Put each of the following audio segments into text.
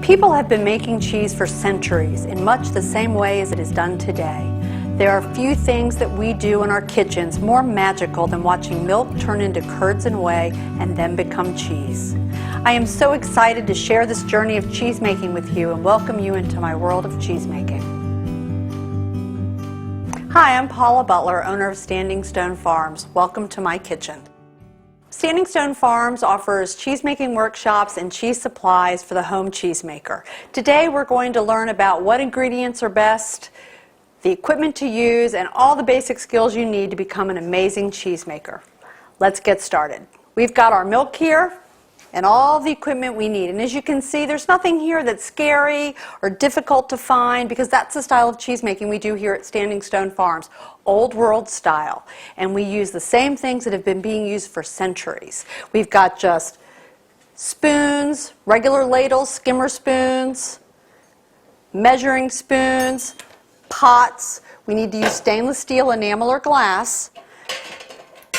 People have been making cheese for centuries in much the same way as it is done today. There are few things that we do in our kitchens more magical than watching milk turn into curds and whey and then become cheese. I am so excited to share this journey of cheese making with you and welcome you into my world of cheese making. Hi, I'm Paula Butler, owner of Standing Stone Farms. Welcome to my kitchen. Standing Stone Farms offers cheese making workshops and cheese supplies for the home cheesemaker. Today we're going to learn about what ingredients are best, the equipment to use, and all the basic skills you need to become an amazing cheesemaker. Let's get started. We've got our milk here and all the equipment we need. And as you can see, there's nothing here that's scary or difficult to find because that's the style of cheese making we do here at Standing Stone Farms, old world style. And we use the same things that have been being used for centuries. We've got just spoons, regular ladles, skimmer spoons, measuring spoons, pots. We need to use stainless steel, enamel, or glass.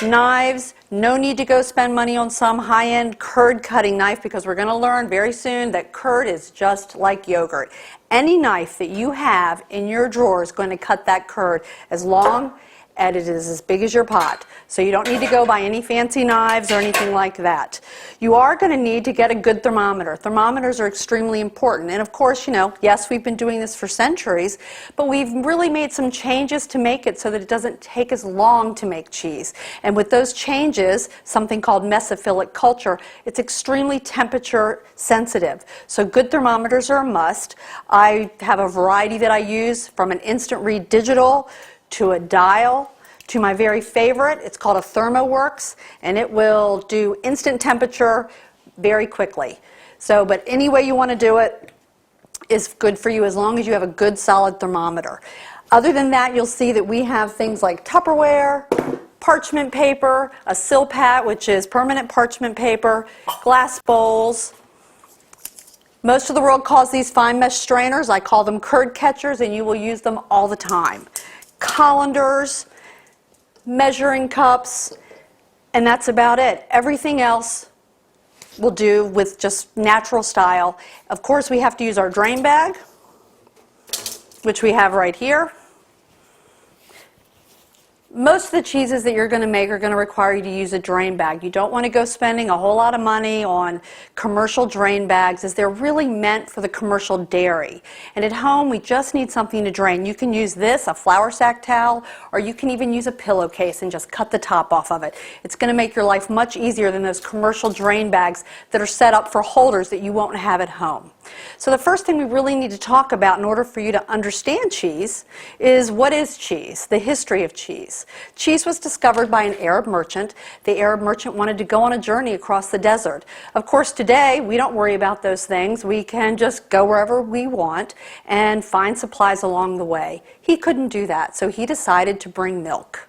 Knives. No need to go spend money on some high-end curd cutting knife because we're going to learn very soon that curd is just like yogurt. Any knife that you have in your drawer is going to cut that curd as long as it is as big as your pot. So you don't need to go buy any fancy knives or anything like that. You are going to need to get a good thermometer. Thermometers are extremely important. And of course, you know, yes, we've been doing this for centuries, but we've really made some changes to make it so that it doesn't take as long to make cheese. And with those changes, something called mesophilic culture, it's extremely temperature sensitive. So good thermometers are a must. I have a variety that I use, from an instant read digital to a dial, to my very favorite. It's called a ThermoWorks, and it will do instant temperature very quickly. So, but any way you want to do it is good for you as long as you have a good solid thermometer. Other than that, you'll see that we have things like Tupperware, parchment paper, a Silpat, which is permanent parchment paper, glass bowls. Most of the world calls these fine mesh strainers. I call them curd catchers, and you will use them all the time. Colanders, measuring cups, and that's about it. Everything else will do with just natural style. Of course, we have to use our drain bag, which we have right here. Most of the cheeses that you're going to make are going to require you to use a drain bag. You don't want to go spending a whole lot of money on commercial drain bags, as they're really meant for the commercial dairy. And at home, we just need something to drain. You can use this, a flour sack towel, or you can even use a pillowcase and just cut the top off of it. It's going to make your life much easier than those commercial drain bags that are set up for holders that you won't have at home. So the first thing we really need to talk about in order for you to understand cheese is, what is cheese? The history of cheese. Cheese was discovered by an Arab merchant. The Arab merchant wanted to go on a journey across the desert. Of course, today we don't worry about those things. We can just go wherever we want and find supplies along the way. He couldn't do that, so he decided to bring milk.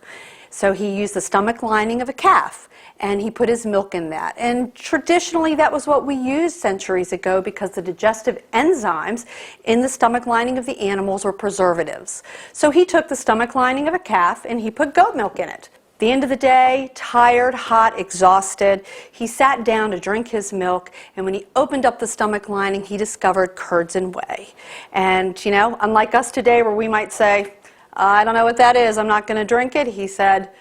So he used the stomach lining of a calf, and he put his milk in that. And traditionally, that was what we used centuries ago because the digestive enzymes in the stomach lining of the animals were preservatives. So he took the stomach lining of a calf and he put goat milk in it. At the end of the day, tired, hot, exhausted, he sat down to drink his milk, and when he opened up the stomach lining, he discovered curds and whey. And, you know, unlike us today where we might say, I don't know what that is, I'm not going to drink it, he said,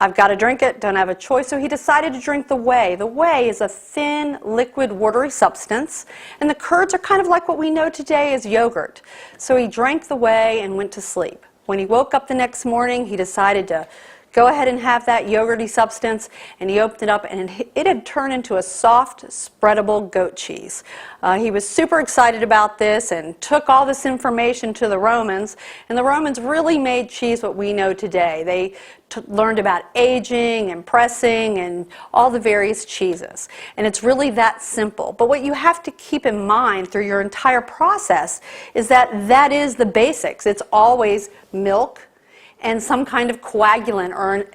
I've got to drink it, don't have a choice. So he decided to drink the whey. The whey is a thin, liquid, watery substance, and the curds are kind of like what we know today as yogurt. So he drank the whey and went to sleep. When he woke up the next morning, he decided to go ahead and have that yogurty substance, and he opened it up, and it had turned into a soft, spreadable goat cheese. He was super excited about this and took all this information to the Romans, and the Romans really made cheese what we know today. They learned about aging and pressing and all the various cheeses. And it's really that simple. But what you have to keep in mind through your entire process is that that is the basics. It's always milk and some kind of coagulant or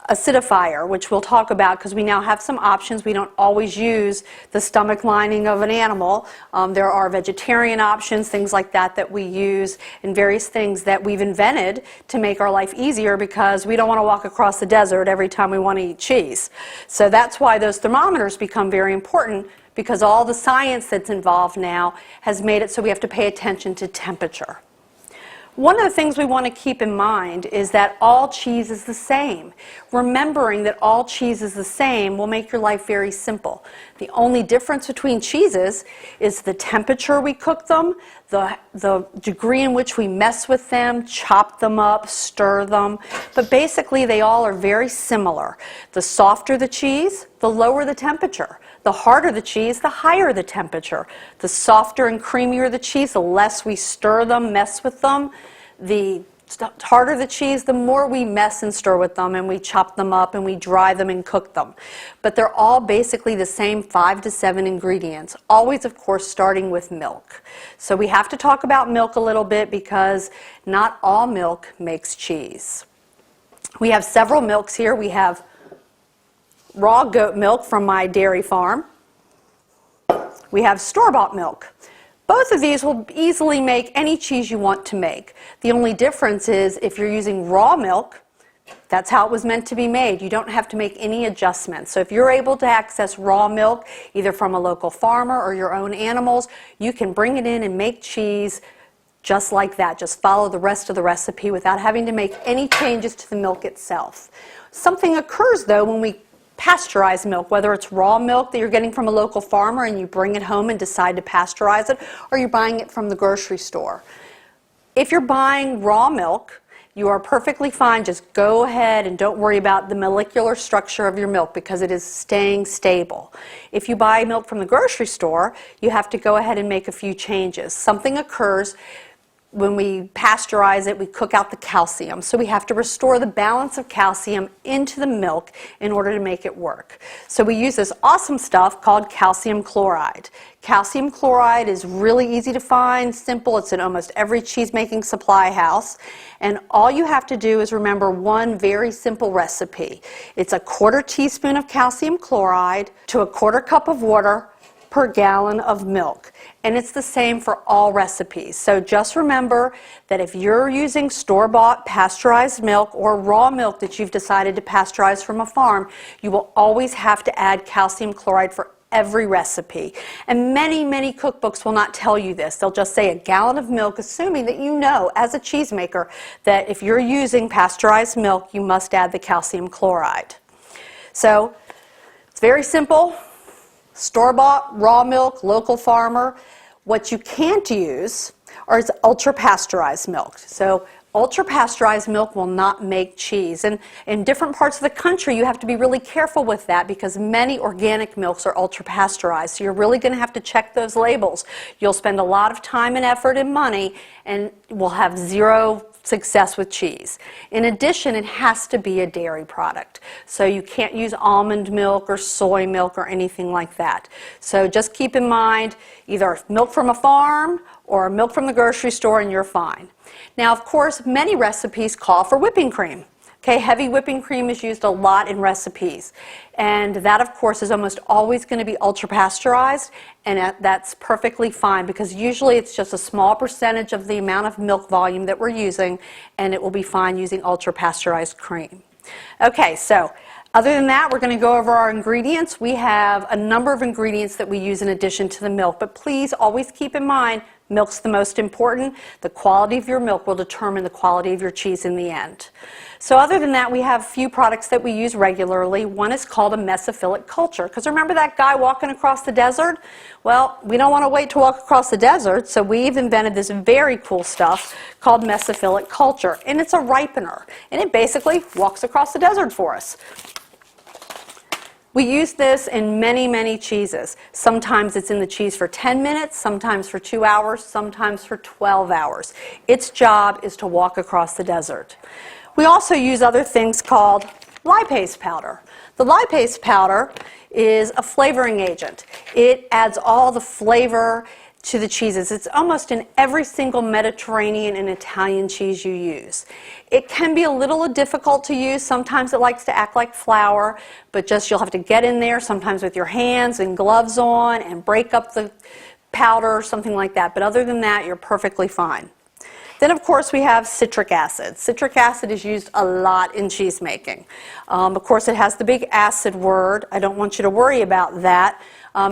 acidifier, which we'll talk about because we now have some options. We don't always use the stomach lining of an animal. There are vegetarian options, things like that we use, and various things that we've invented to make our life easier because we don't want to walk across the desert every time we want to eat cheese. So that's why those thermometers become very important, because all the science that's involved now has made it so we have to pay attention to temperature. One of the things we want to keep in mind is that all cheese is the same. Remembering that all cheese is the same will make your life very simple. The only difference between cheeses is the temperature we cook them, the degree in which we mess with them, chop them up, stir them, but basically they all are very similar. The softer the cheese, the lower the temperature. The harder the cheese, the higher the temperature. The softer and creamier the cheese, the less we stir them, mess with them. The harder the cheese, the more we mess and stir with them, and we chop them up and we dry them and cook them. But they're all basically the same 5 to 7 ingredients, always of course starting with milk. So we have to talk about milk a little bit because not all milk makes cheese. We have several milks here. We have raw goat milk from my dairy farm. We have store-bought milk. Both of these will easily make any cheese you want to make. The only difference is if you're using raw milk, that's how it was meant to be made. You don't have to make any adjustments. So if you're able to access raw milk, either from a local farmer or your own animals, you can bring it in and make cheese just like that. Just follow the rest of the recipe without having to make any changes to the milk itself. Something occurs though when we pasteurize milk, whether it's raw milk that you're getting from a local farmer and you bring it home and decide to pasteurize it, or you're buying it from the grocery store. If you're buying raw milk, you are perfectly fine. Just go ahead and don't worry about the molecular structure of your milk because it is staying stable. If you buy milk from the grocery store, you have to go ahead and make a few changes. Something occurs when we pasteurize it, we cook out the calcium. So we have to restore the balance of calcium into the milk in order to make it work. So we use this awesome stuff called calcium chloride. Calcium chloride is really easy to find, simple. It's in almost every cheese-making supply house. And all you have to do is remember one very simple recipe. It's a 1/4 teaspoon of calcium chloride to a 1/4 cup of water per gallon of milk. And it's the same for all recipes. So just remember that if you're using store-bought pasteurized milk or raw milk that you've decided to pasteurize from a farm, you will always have to add calcium chloride for every recipe. And many cookbooks will not tell you this. They'll just say a gallon of milk, assuming that you know as a cheesemaker that if you're using pasteurized milk, you must add the calcium chloride. So it's very simple. Store-bought, raw milk, local farmer. What you can't use is ultra-pasteurized milk. So ultra-pasteurized milk will not make cheese. And in different parts of the country, you have to be really careful with that because many organic milks are ultra-pasteurized. So you're really going to have to check those labels. You'll spend a lot of time and effort and money and will have zero success with cheese. In addition, it has to be a dairy product. So you can't use almond milk or soy milk or anything like that. So just keep in mind either milk from a farm or milk from the grocery store and you're fine. Now, of course, many recipes call for whipping cream. Okay, heavy whipping cream is used a lot in recipes. And that, of course, is almost always going to be ultra-pasteurized, and that's perfectly fine because usually it's just a small percentage of the amount of milk volume that we're using, and it will be fine using ultra-pasteurized cream. Okay, so other than that, we're going to go over our ingredients. We have a number of ingredients that we use in addition to the milk, but please always keep in mind milk's the most important. The quality of your milk will determine the quality of your cheese in the end. So other than that, we have a few products that we use regularly. One is called a mesophilic culture. Because remember that guy walking across the desert? Well, we don't want to wait to walk across the desert, so we've invented this very cool stuff called mesophilic culture. And it's a ripener. And it basically walks across the desert for us. We use this in many cheeses. Sometimes it's in the cheese for 10 minutes, sometimes for 2 hours, sometimes for 12 hours. Its job is to walk across the desert. We also use other things called lipase powder. The lipase powder is a flavoring agent. It adds all the flavor to the cheeses. It's almost in every single Mediterranean and Italian cheese you use. It can be a little difficult to use. Sometimes it likes to act like flour, but just you'll have to get in there sometimes with your hands and gloves on and break up the powder or something like that. But other than that, you're perfectly fine. Then, of course, we have citric acid. Citric acid is used a lot in cheese making. Of course, it has the big acid word. I don't want you to worry about that.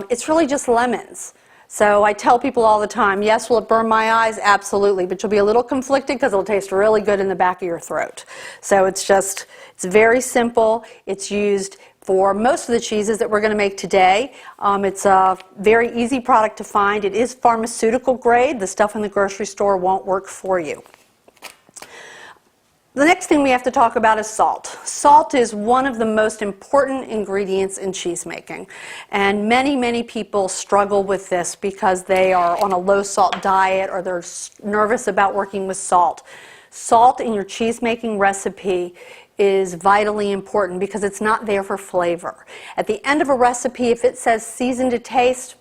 It's really just lemons. So I tell people all the time, yes, will it burn my eyes? Absolutely, but you'll be a little conflicted because it'll taste really good in the back of your throat. So it's very simple. It's used for most of the cheeses that we're going to make today. It's a very easy product to find. It is pharmaceutical grade. The stuff in the grocery store won't work for you. The next thing we have to talk about is salt. Salt is one of the most important ingredients in cheese making. And many people struggle with this because they are on a low salt diet or they're nervous about working with salt. Salt in your cheese making recipe is vitally important because it's not there for flavor. At the end of a recipe, if it says season to taste,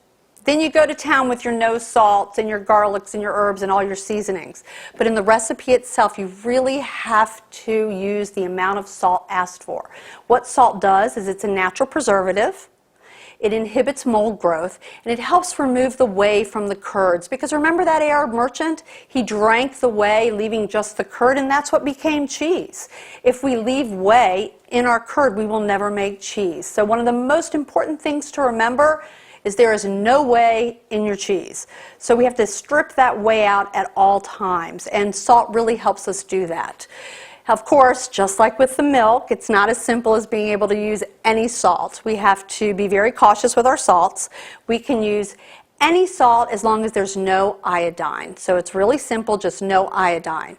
then you go to town with your no salts and your garlics and your herbs and all your seasonings. But in the recipe itself, you really have to use the amount of salt asked for. What salt does is it's a natural preservative. It inhibits mold growth, and it helps remove the whey from the curds. Because remember that Arab merchant? He drank the whey, leaving just the curd, and that's what became cheese. If we leave whey in our curd, we will never make cheese. So one of the most important things to remember is there is no whey in your cheese. So we have to strip that whey out at all times, and salt really helps us do that. Of course, just like with the milk, it's not as simple as being able to use any salt. We have to be very cautious with our salts. We can use any salt as long as there's no iodine. So it's really simple, just no iodine.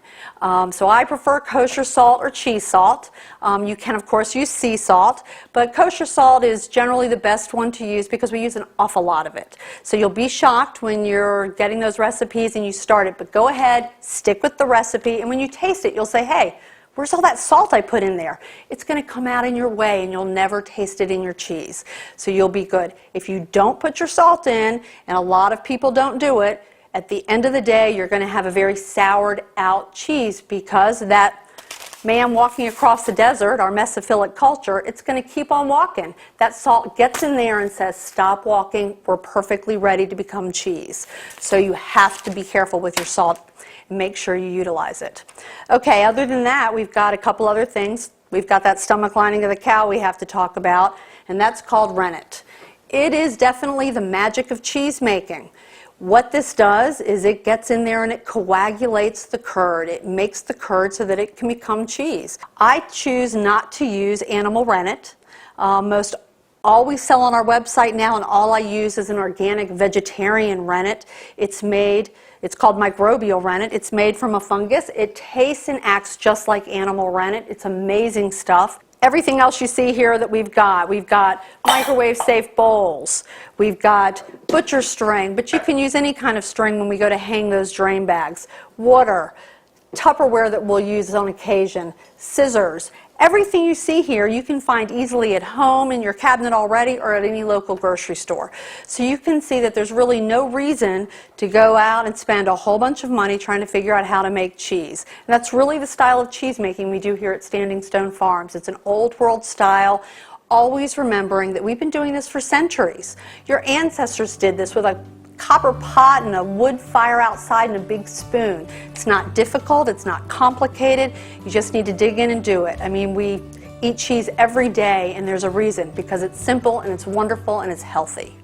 So I prefer kosher salt or cheese salt. You can, of course, use sea salt, but kosher salt is generally the best one to use because we use an awful lot of it. So you'll be shocked when you're getting those recipes and you start it, but go ahead, stick with the recipe, and when you taste it, you'll say, hey, where's all that salt I put in there? It's going to come out in your whey and you'll never taste it in your cheese. So you'll be good. If you don't put your salt in, and a lot of people don't do it, at the end of the day you're going to have a very soured out cheese because that man walking across the desert, our mesophilic culture, it's going to keep on walking. That salt gets in there and says, stop walking, we're perfectly ready to become cheese. So you have to be careful with your salt. Make sure you utilize it. Okay, other than that, we've got a couple other things. We've got that stomach lining of the cow we have to talk about, and that's called rennet. It is definitely the magic of cheese making. What this does is it gets in there and it coagulates the curd. It makes the curd so that it can become cheese. I choose not to use animal rennet. Most all we sell on our website now, and all I use is an organic vegetarian rennet. It's called microbial rennet. It's made from a fungus. It tastes and acts just like animal rennet. It's amazing stuff. Everything else you see here that we've got microwave safe bowls, we've got butcher string, but you can use any kind of string when we go to hang those drain bags, water, Tupperware that we'll use on occasion, scissors. Everything you see here you can find easily at home in your cabinet already or at any local grocery store. So you can see that there's really no reason to go out and spend a whole bunch of money trying to figure out how to make cheese. And that's really the style of cheese making we do here at Standing Stone Farms. It's an old world style, always remembering that we've been doing this for centuries. Your ancestors did this with a copper pot and a wood fire outside and a big spoon. It's not difficult, it's not complicated, you just need to dig in and do it. I mean, we eat cheese every day and there's a reason, because it's simple and it's wonderful and it's healthy.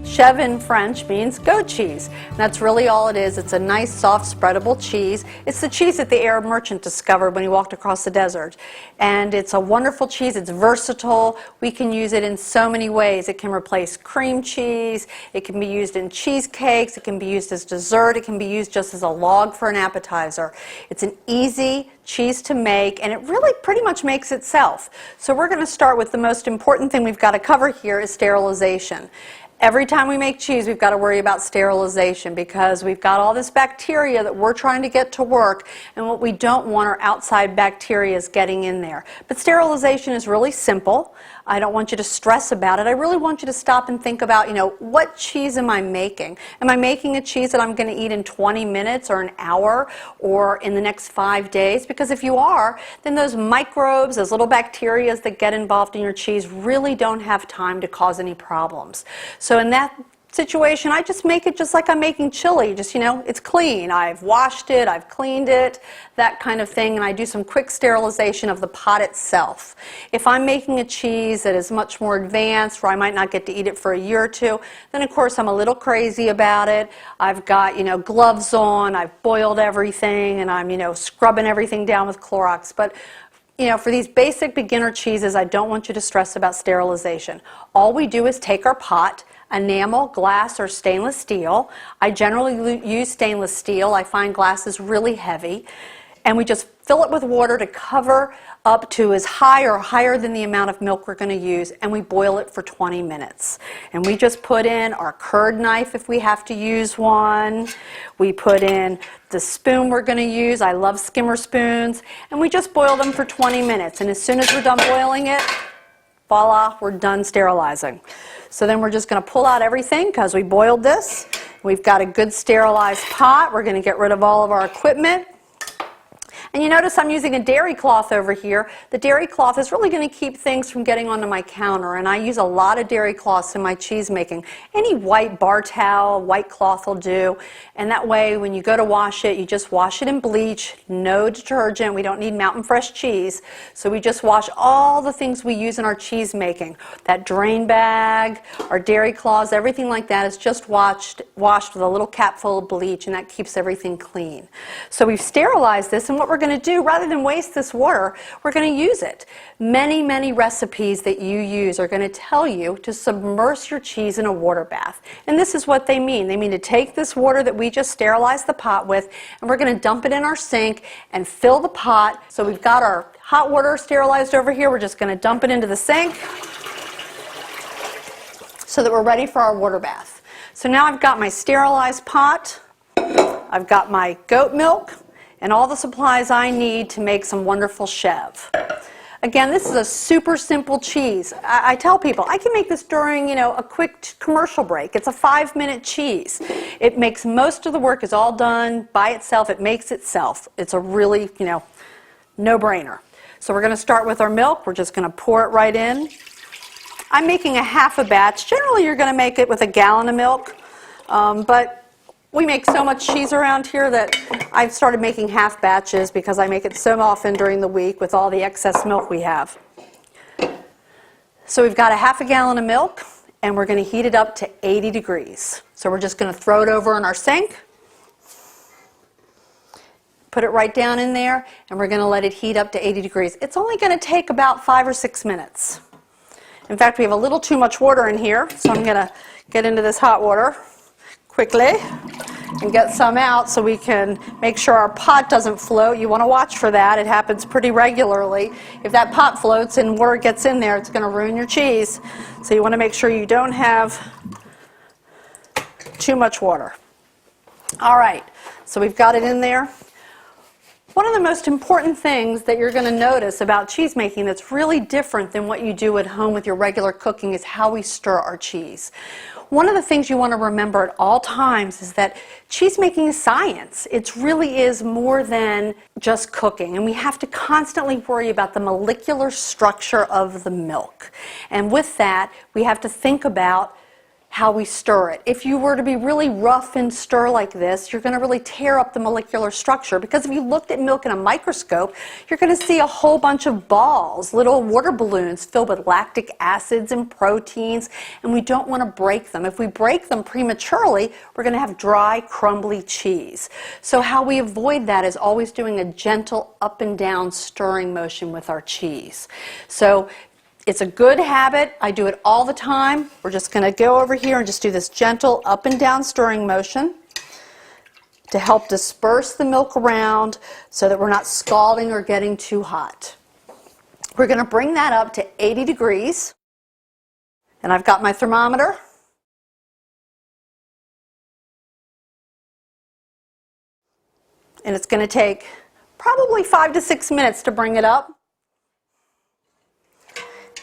Chevre in French means goat cheese. And that's really all it is. It's a nice, soft, spreadable cheese. It's the cheese that the Arab merchant discovered when he walked across the desert. And it's a wonderful cheese. It's versatile. We can use it in so many ways. It can replace cream cheese. It can be used in cheesecakes. It can be used as dessert. It can be used just as a log for an appetizer. It's an easy cheese to make, and it really pretty much makes itself. So we're going to start with the most important thing we've got to cover here is sterilization. Every time we make cheese, we've got to worry about sterilization because we've got all this bacteria that we're trying to get to work, and what we don't want are outside bacteria getting in there. But sterilization is really simple. I don't want you to stress about it. I really want you to stop and think about, what cheese am I making? Am I making a cheese that I'm going to eat in 20 minutes or an hour or in the next 5 days? Because if you are, then those microbes, those little bacteria that get involved in your cheese really don't have time to cause any problems. So in that situation, I just make it just like I'm making chili. Just, it's clean. I've washed it, I've cleaned it, that kind of thing, and I do some quick sterilization of the pot itself. If I'm making a cheese that is much more advanced, where I might not get to eat it for a year or two, then of course I'm a little crazy about it. I've got, gloves on, I've boiled everything, and I'm, scrubbing everything down with Clorox. But for these basic beginner cheeses, I don't want you to stress about sterilization. All we do is take our pot, enamel, glass, or stainless steel. I generally use stainless steel. I find glass is really heavy. And we just fill it with water to cover up to as high or higher than the amount of milk we're going to use, and we boil it for 20 minutes. And we just put in our curd knife if we have to use one. We put in the spoon we're going to use. I love skimmer spoons. And we just boil them for 20 minutes. And as soon as we're done boiling it, voila, we're done sterilizing. So then we're just going to pull out everything because we boiled this. We've got a good sterilized pot. We're going to get rid of all of our equipment. And you notice I'm using a dairy cloth over here. The dairy cloth is really going to keep things from getting onto my counter, and I use a lot of dairy cloths in my cheese making. Any white bar towel, white cloth will do, and that way when you go to wash it, you just wash it in bleach, no detergent. We don't need Mountain Fresh cheese, so we just wash all the things we use in our cheese making. That drain bag, our dairy cloths, everything like that is just washed with a little cap full of bleach, and that keeps everything clean. So we've sterilized this, and what we're going to do, rather than waste this water, we're going to use it. Many recipes that you use are going to tell you to submerge your cheese in a water bath. And this is what they mean. They mean to take this water that we just sterilized the pot with, and we're going to dump it in our sink and fill the pot. So we've got our hot water sterilized over here. We're just going to dump it into the sink so that we're ready for our water bath. So now I've got my sterilized pot. I've got my goat milk and all the supplies I need to make some wonderful chevre. Again, this is a super simple cheese. I tell people, I can make this during, a quick commercial break. It's a 5-minute cheese. It makes most of the work is all done by itself. It makes itself. It's a really, no-brainer. So we're going to start with our milk. We're just going to pour it right in. I'm making a half a batch. Generally, you're going to make it with a gallon of milk, but we make so much cheese around here that I've started making half batches because I make it so often during the week with all the excess milk we have. So we've got a half a gallon of milk, and we're going to heat it up to 80 degrees. So we're just going to throw it over in our sink, put it right down in there, and we're going to let it heat up to 80 degrees. It's only going to take about 5 or 6 minutes. In fact, we have a little too much water in here, so I'm going to get into this hot water quickly and get some out so we can make sure our pot doesn't float. You want to watch for that. It happens pretty regularly. If that pot floats and water gets in there, it's going to ruin your cheese. So you want to make sure you don't have too much water. All right, so we've got it in there. One of the most important things that you're going to notice about cheese making that's really different than what you do at home with your regular cooking is how we stir our cheese. One of the things you want to remember at all times is that cheese making is science. It really is more than just cooking, and we have to constantly worry about the molecular structure of the milk. And with that, we have to think about how we stir it. If you were to be really rough and stir like this, you're going to really tear up the molecular structure, because if you looked at milk in a microscope, you're going to see a whole bunch of balls, little water balloons filled with lactic acids and proteins, and we don't want to break them. If we break them prematurely, we're going to have dry, crumbly cheese. So how we avoid that is always doing a gentle up and down stirring motion with our cheese. So it's a good habit. I do it all the time. We're just going to go over here and just do this gentle up and down stirring motion to help disperse the milk around so that we're not scalding or getting too hot. We're going to bring that up to 80 degrees. And I've got my thermometer. And it's going to take probably 5 to 6 minutes to bring it up.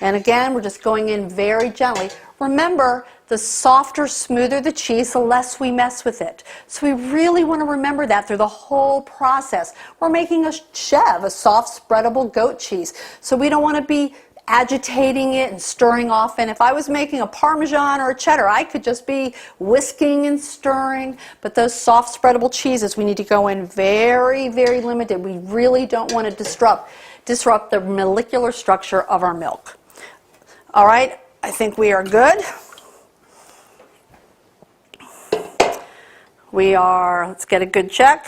And again, we're just going in very gently. Remember, the softer, smoother the cheese, the less we mess with it. So we really want to remember that through the whole process. We're making a chevre, a soft, spreadable goat cheese. So we don't want to be agitating it and stirring often. If I was making a Parmesan or a cheddar, I could just be whisking and stirring. But those soft, spreadable cheeses, we need to go in very, very limited. We really don't want to disrupt the molecular structure of our milk. All right, I think we are good. Let's get a good check.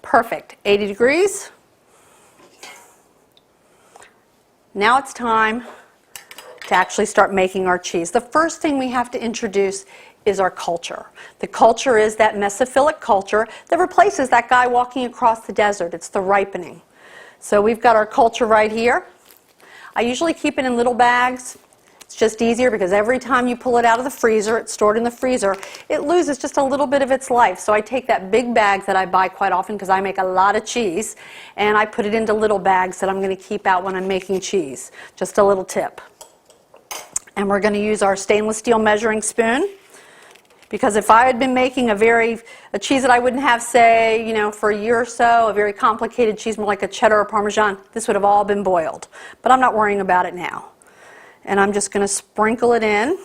Perfect, 80 degrees. Now it's time to actually start making our cheese. The first thing we have to introduce is our culture. The culture is that mesophilic culture that replaces that guy walking across the desert. It's the ripening. So we've got our culture right here. I usually keep it in little bags. It's just easier because every time you pull it out of the freezer, it's stored in the freezer, it loses just a little bit of its life. So I take that big bag that I buy quite often because I make a lot of cheese, and I put it into little bags that I'm going to keep out when I'm making cheese. Just a little tip. And we're going to use our stainless steel measuring spoon, because if I had been making a cheese that I wouldn't have, say, for a year or so, a very complicated cheese, more like a cheddar or Parmesan, this would have all been boiled. But I'm not worrying about it now. And I'm just going to sprinkle it in.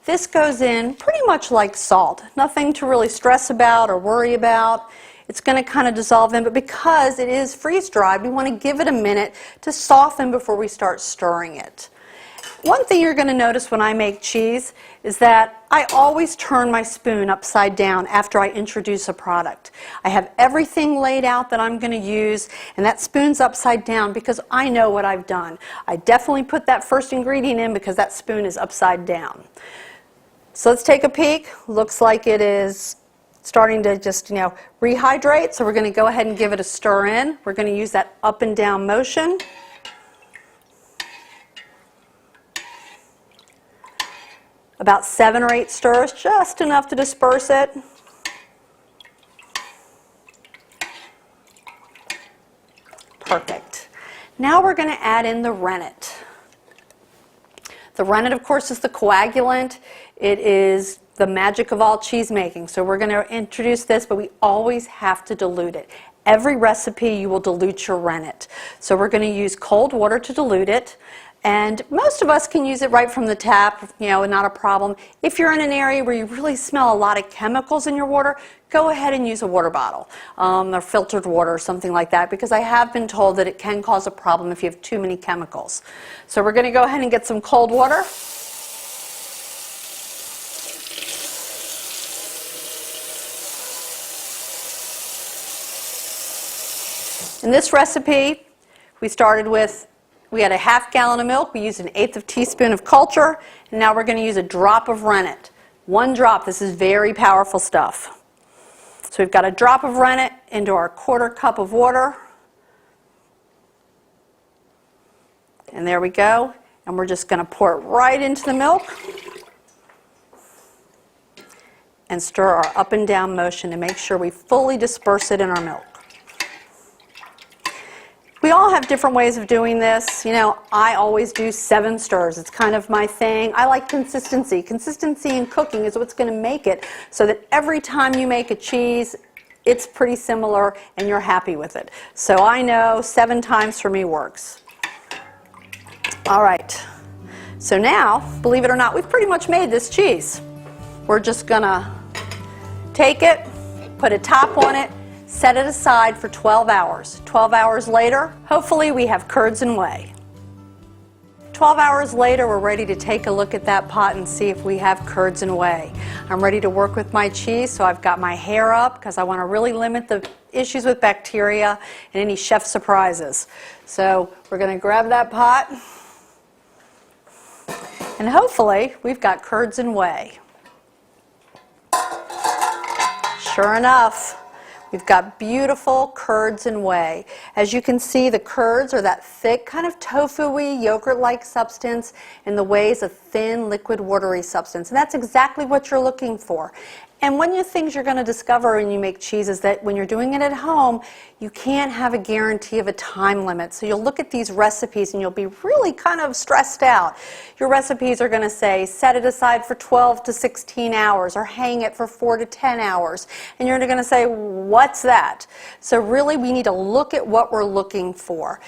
This goes in pretty much like salt. Nothing to really stress about or worry about. It's going to kind of dissolve in, but because it is freeze-dried, we want to give it a minute to soften before we start stirring it. One thing you're going to notice when I make cheese is that I always turn my spoon upside down after I introduce a product. I have everything laid out that I'm going to use, and that spoon's upside down because I know what I've done. I definitely put that first ingredient in because that spoon is upside down. So let's take a peek. Looks like it is starting to just, rehydrate, so we're going to go ahead and give it a stir in. We're going to use that up and down motion. About 7 or 8 stirs, just enough to disperse it. Perfect. Now we're going to add in the rennet. The rennet, of course, is the coagulant. It is the magic of all cheese making. So we're going to introduce this, but we always have to dilute it. Every recipe you will dilute your rennet. So we're going to use cold water to dilute it. And most of us can use it right from the tap, not a problem. If you're in an area where you really smell a lot of chemicals in your water, go ahead and use a water bottle or filtered water or something like that, because I have been told that it can cause a problem if you have too many chemicals. So we're going to go ahead and get some cold water. In this recipe, we had a ½ gallon of milk, we used an 1/8 teaspoon of culture, and now we're going to use a drop of rennet. 1 drop, this is very powerful stuff. So we've got a drop of rennet into our 1/4 cup of water. And there we go. And we're just going to pour it right into the milk and stir our up and down motion to make sure we fully disperse it in our milk. We all have different ways of doing this. I always do 7 stirs. It's kind of my thing. I like consistency. Consistency in cooking is what's going to make it so that every time you make a cheese, it's pretty similar and you're happy with it. So I know 7 times for me works. All right. So now, believe it or not, we've pretty much made this cheese. We're just going to take it, put a top on it, set it aside for 12 hours. 12 hours later, hopefully we have curds and whey. 12 hours later, we're ready to take a look at that pot and see if we have curds and whey. I'm ready to work with my cheese, so I've got my hair up because I want to really limit the issues with bacteria and any chef surprises. So we're going to grab that pot, and hopefully we've got curds and whey. Sure enough, we've got beautiful curds and whey. As you can see, the curds are that thick, kind of tofu-y, yogurt-like substance, and the whey is a thin, liquid, watery substance. And that's exactly what you're looking for. And one of the things you're going to discover when you make cheese is that when you're doing it at home, you can't have a guarantee of a time limit. So you'll look at these recipes and you'll be really kind of stressed out. Your recipes are going to say set it aside for 12 to 16 hours or hang it for 4 to 10 hours. And you're going to say, what's that? So really we need to look at what we're looking for.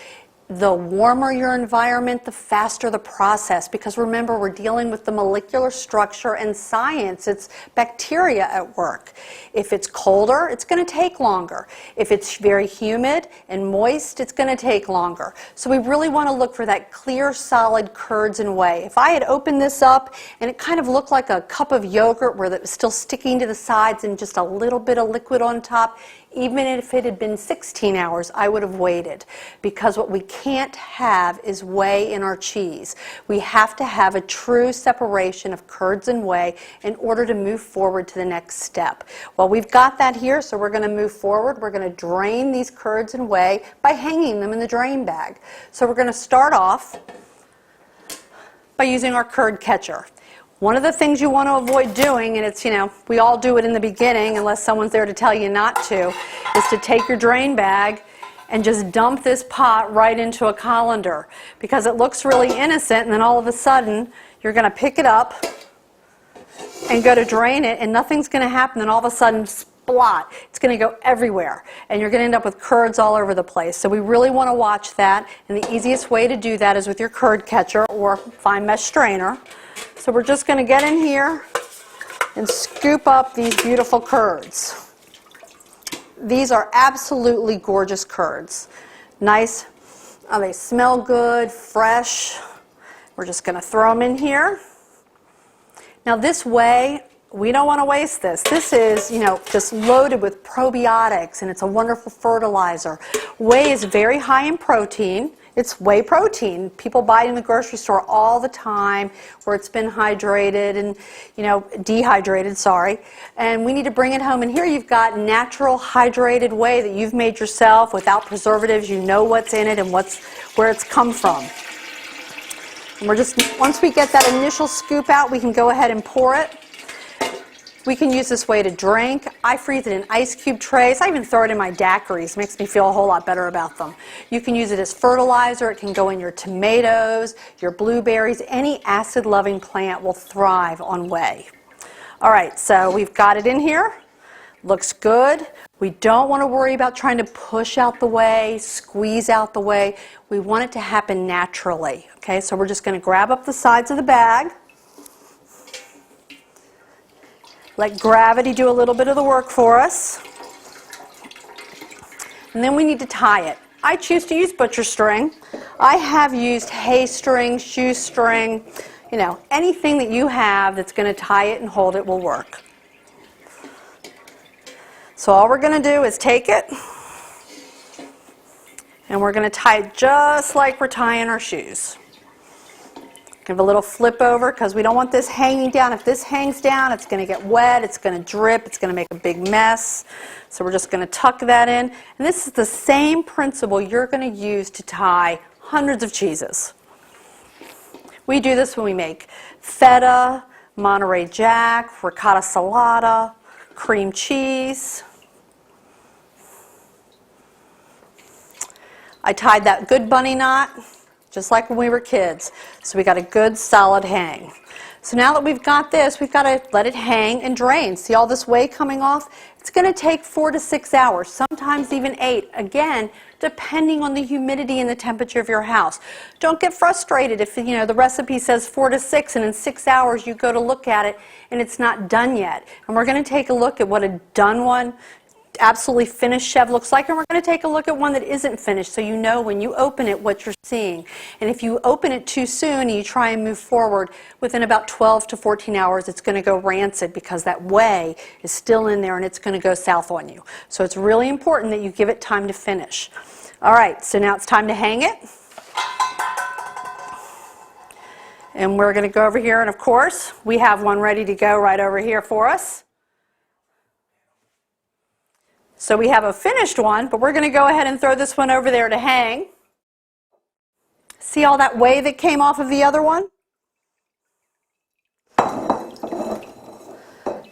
The warmer your environment, the faster the process, because remember, we're dealing with the molecular structure and science. It's bacteria at work. If it's colder, it's going to take longer. If it's very humid and moist, it's going to take longer. So we really want to look for that clear, solid curds and whey. If I had opened this up and it kind of looked like a cup of yogurt where it was still sticking to the sides and just a little bit of liquid on top, even if it had been 16 hours, I would have waited, because what we can't have is whey in our cheese. We have to have a true separation of curds and whey in order to move forward to the next step. Well, we've got that here, so we're going to move forward. We're going to drain these curds and whey by hanging them in the drain bag. So we're going to start off by using our curd catcher. One of the things you want to avoid doing, and it's, we all do it in the beginning unless someone's there to tell you not to, is to take your drain bag and just dump this pot right into a colander, because it looks really innocent, and then all of a sudden you're going to pick it up and go to drain it and nothing's going to happen, and all of a sudden, splot, it's going to go everywhere and you're going to end up with curds all over the place. So we really want to watch that, and the easiest way to do that is with your curd catcher or fine mesh strainer. So we're just going to get in here and scoop up these beautiful curds. These are absolutely gorgeous curds. Nice, they smell good, fresh. We're just going to throw them in here. Now this whey, we don't want to waste this. This is, just loaded with probiotics, and it's a wonderful fertilizer. Whey is very high in protein. It's whey protein. People buy it in the grocery store all the time, where it's been hydrated and, dehydrated, sorry. And we need to bring it home. And here you've got natural hydrated whey that you've made yourself without preservatives. You know what's in it and where it's come from. And once we get that initial scoop out, we can go ahead and pour it. We can use this whey to drink. I freeze it in ice cube trays. I even throw it in my daiquiris. Makes me feel a whole lot better about them. You can use it as fertilizer. It can go in your tomatoes, your blueberries. Any acid-loving plant will thrive on whey. All right, so we've got it in here. Looks good. We don't want to worry about trying to push out the whey, squeeze out the whey. We want it to happen naturally. Okay, so we're just going to grab up the sides of the bag. Let gravity do a little bit of the work for us. And then we need to tie it. I choose to use butcher string. I have used hay string, shoestring, anything that you have that's going to tie it and hold it will work. So all we're going to do is take it, and we're going to tie it just like we're tying our shoes. Give a little flip over, because we don't want this hanging down. If this hangs down, it's going to get wet, it's going to drip, it's going to make a big mess. So we're just going to tuck that in. And this is the same principle you're going to use to tie hundreds of cheeses. We do this when we make feta, Monterey Jack, ricotta salata, cream cheese. I tied that good bunny knot, just like when we were kids. So we got a good solid hang. So now that we've got this, we've got to let it hang and drain. See all this whey coming off? It's going to take 4 to 6 hours, sometimes even 8. Again, depending on the humidity and the temperature of your house. Don't get frustrated if the recipe says 4 to 6 and in 6 hours you go to look at it and it's not done yet. And we're going to take a look at what a done one, absolutely finished chevre looks like, and we're going to take a look at one that isn't finished, so you know when you open it what you're seeing. And if you open it too soon and you try and move forward, within about 12 to 14 hours it's going to go rancid, because that whey is still in there and it's going to go south on you. So it's really important that you give it time to finish. All right, so now it's time to hang it. And we're going to go over here, and of course we have one ready to go right over here for us. So we have a finished one, but we're going to go ahead and throw this one over there to hang. See all that whey that came off of the other one?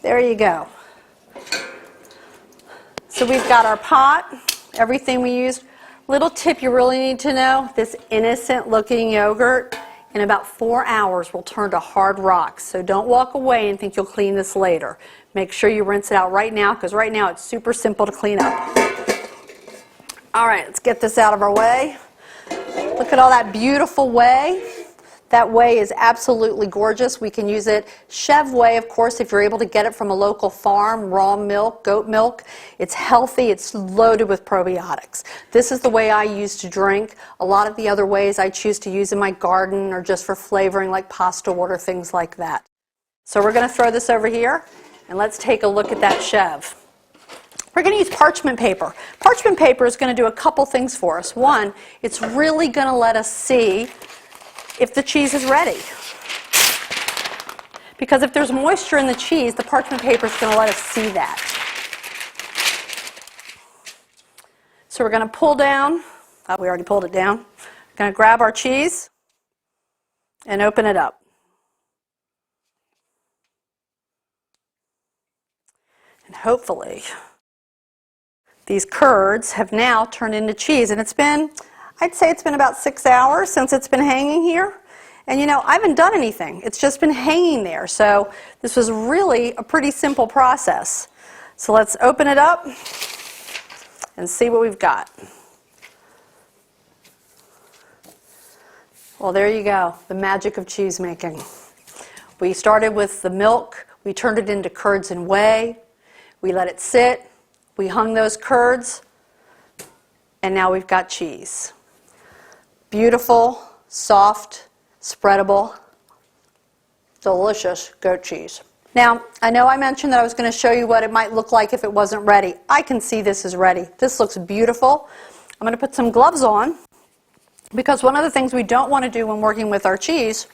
There you go. So we've got our pot, everything we used. Little tip you really need to know, this innocent looking yogurt in about 4 hours will turn to hard rocks. So don't walk away and think you'll clean this later. Make sure you rinse it out right now, because right now it's super simple to clean up. All right, let's get this out of our way. Look at all that beautiful whey. That whey is absolutely gorgeous. We can use it chevre whey, of course, if you're able to get it from a local farm, raw milk, goat milk. It's healthy, it's loaded with probiotics. This is the way I use to drink. A lot of the other ways I choose to use in my garden or just for flavoring like pasta water, things like that. So we're going to throw this over here and let's take a look at that chevre. We're going to use parchment paper. Parchment paper is going to do a couple things for us. One, it's really going to let us see if the cheese is ready. Because if there's moisture in the cheese, the parchment paper is going to let us see that. So we're going to pull down, we already pulled it down. We're going to grab our cheese and open it up. And hopefully these curds have now turned into cheese. And it's been, I'd say it's been about 6 hours since it's been hanging here. And you know, I haven't done anything. It's just been hanging there. So this was really a pretty simple process. So let's open it up and see what we've got. Well, there you go, the magic of cheese making. We started with the milk. We turned it into curds and whey. We let it sit. We hung those curds. And now we've got cheese. Beautiful, soft, spreadable, delicious goat cheese. Now, I know I mentioned that I was going to show you what it might look like if it wasn't ready. I can see this is ready. This looks beautiful. I'm going to put some gloves on because one of the things we don't want to do when working with our cheese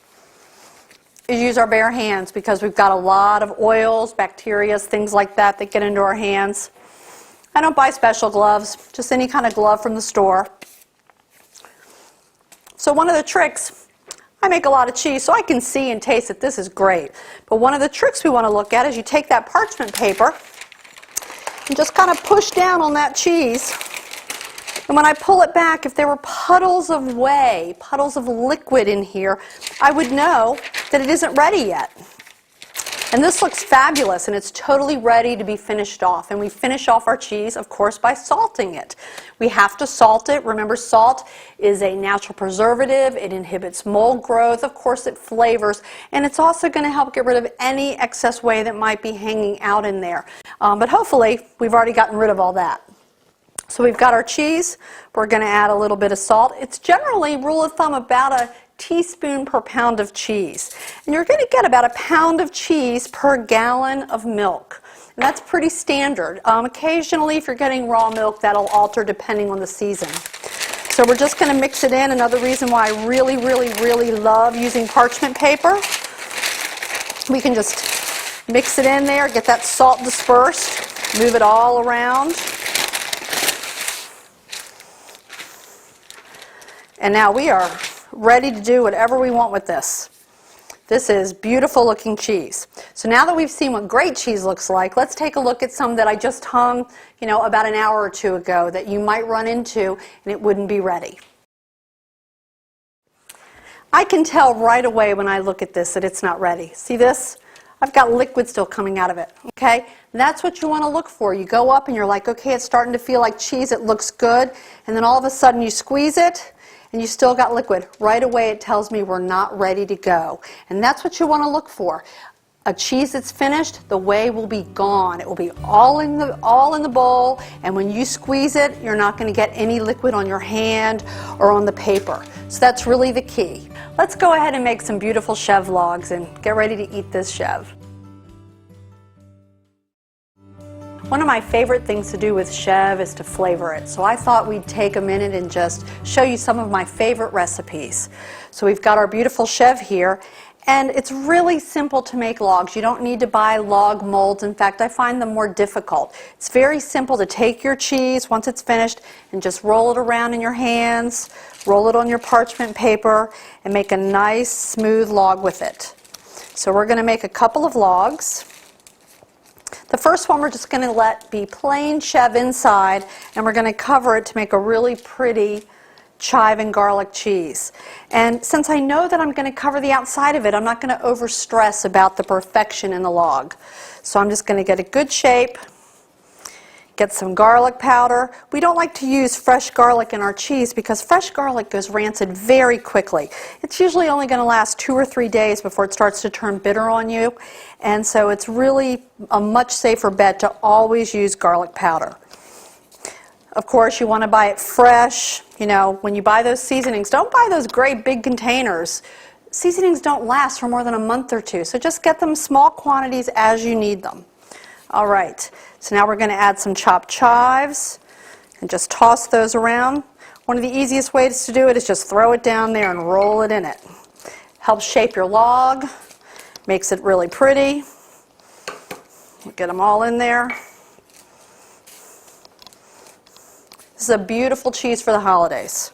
is use our bare hands because we've got a lot of oils, bacteria, things like that that get into our hands. I don't buy special gloves, just any kind of glove from the store. So one of the tricks, I make a lot of cheese, so I can see and taste that this is great. But one of the tricks we want to look at is you take that parchment paper and just kind of push down on that cheese. And when I pull it back, if there were puddles of whey, puddles of liquid in here, I would know that it isn't ready yet. And this looks fabulous, and it's totally ready to be finished off. And we finish off our cheese, of course, by salting it. We have to salt it. Remember, salt is a natural preservative. It inhibits mold growth. Of course, it flavors. And it's also going to help get rid of any excess whey that might be hanging out in there. But hopefully, we've already gotten rid of all that. So we've got our cheese. We're going to add a little bit of salt. It's generally, rule of thumb, about a teaspoon per pound of cheese. And you're going to get about a pound of cheese per gallon of milk. And that's pretty standard. Occasionally, if you're getting raw milk, that'll alter depending on the season. So we're just going to mix it in. Another reason why I really, really, really love using parchment paper. We can just mix it in there, get that salt dispersed, move it all around. And now we are ready to do whatever we want with this. This is beautiful looking cheese. So now that we've seen what great cheese looks like, let's take a look at some that I just hung, about an hour or two ago that you might run into and it wouldn't be ready. I can tell right away when I look at this that it's not ready. See this? I've got liquid still coming out of it, okay? That's what you want to look for. You go up and you're like, okay, it's starting to feel like cheese, it looks good, and then all of a sudden you squeeze it, and you still got liquid. Right away it tells me we're not ready to go. And that's what you want to look for. A cheese that's finished, the whey will be gone. It will be all in the bowl, and when you squeeze it, you're not going to get any liquid on your hand or on the paper. So that's really the key. Let's go ahead and make some beautiful chevre logs and get ready to eat this chevre. One of my favorite things to do with chevre is to flavor it. So I thought we'd take a minute and just show you some of my favorite recipes. So we've got our beautiful chevre here, and it's really simple to make logs. You don't need to buy log molds. In fact, I find them more difficult. It's very simple to take your cheese once it's finished and just roll it around in your hands, roll it on your parchment paper, and make a nice smooth log with it. So we're going to make a couple of logs. The first one we're just going to let be plain chevre inside, and we're going to cover it to make a really pretty chive and garlic cheese. And since I know that I'm going to cover the outside of it, I'm not going to overstress about the perfection in the log. So I'm just going to get a good shape, get some garlic powder. We don't like to use fresh garlic in our cheese because fresh garlic goes rancid very quickly. It's usually only going to last 2 or 3 days before it starts to turn bitter on you. And so it's really a much safer bet to always use garlic powder. Of course, you want to buy it fresh. You know, when you buy those seasonings, don't buy those great big containers. Seasonings don't last for more than a month or two, so just get them small quantities as you need them. All right, so now we're going to add some chopped chives and just toss those around. One of the easiest ways to do it is just throw it down there and roll it in it. Helps shape your log, makes it really pretty. Get them all in there. This is a beautiful cheese for the holidays.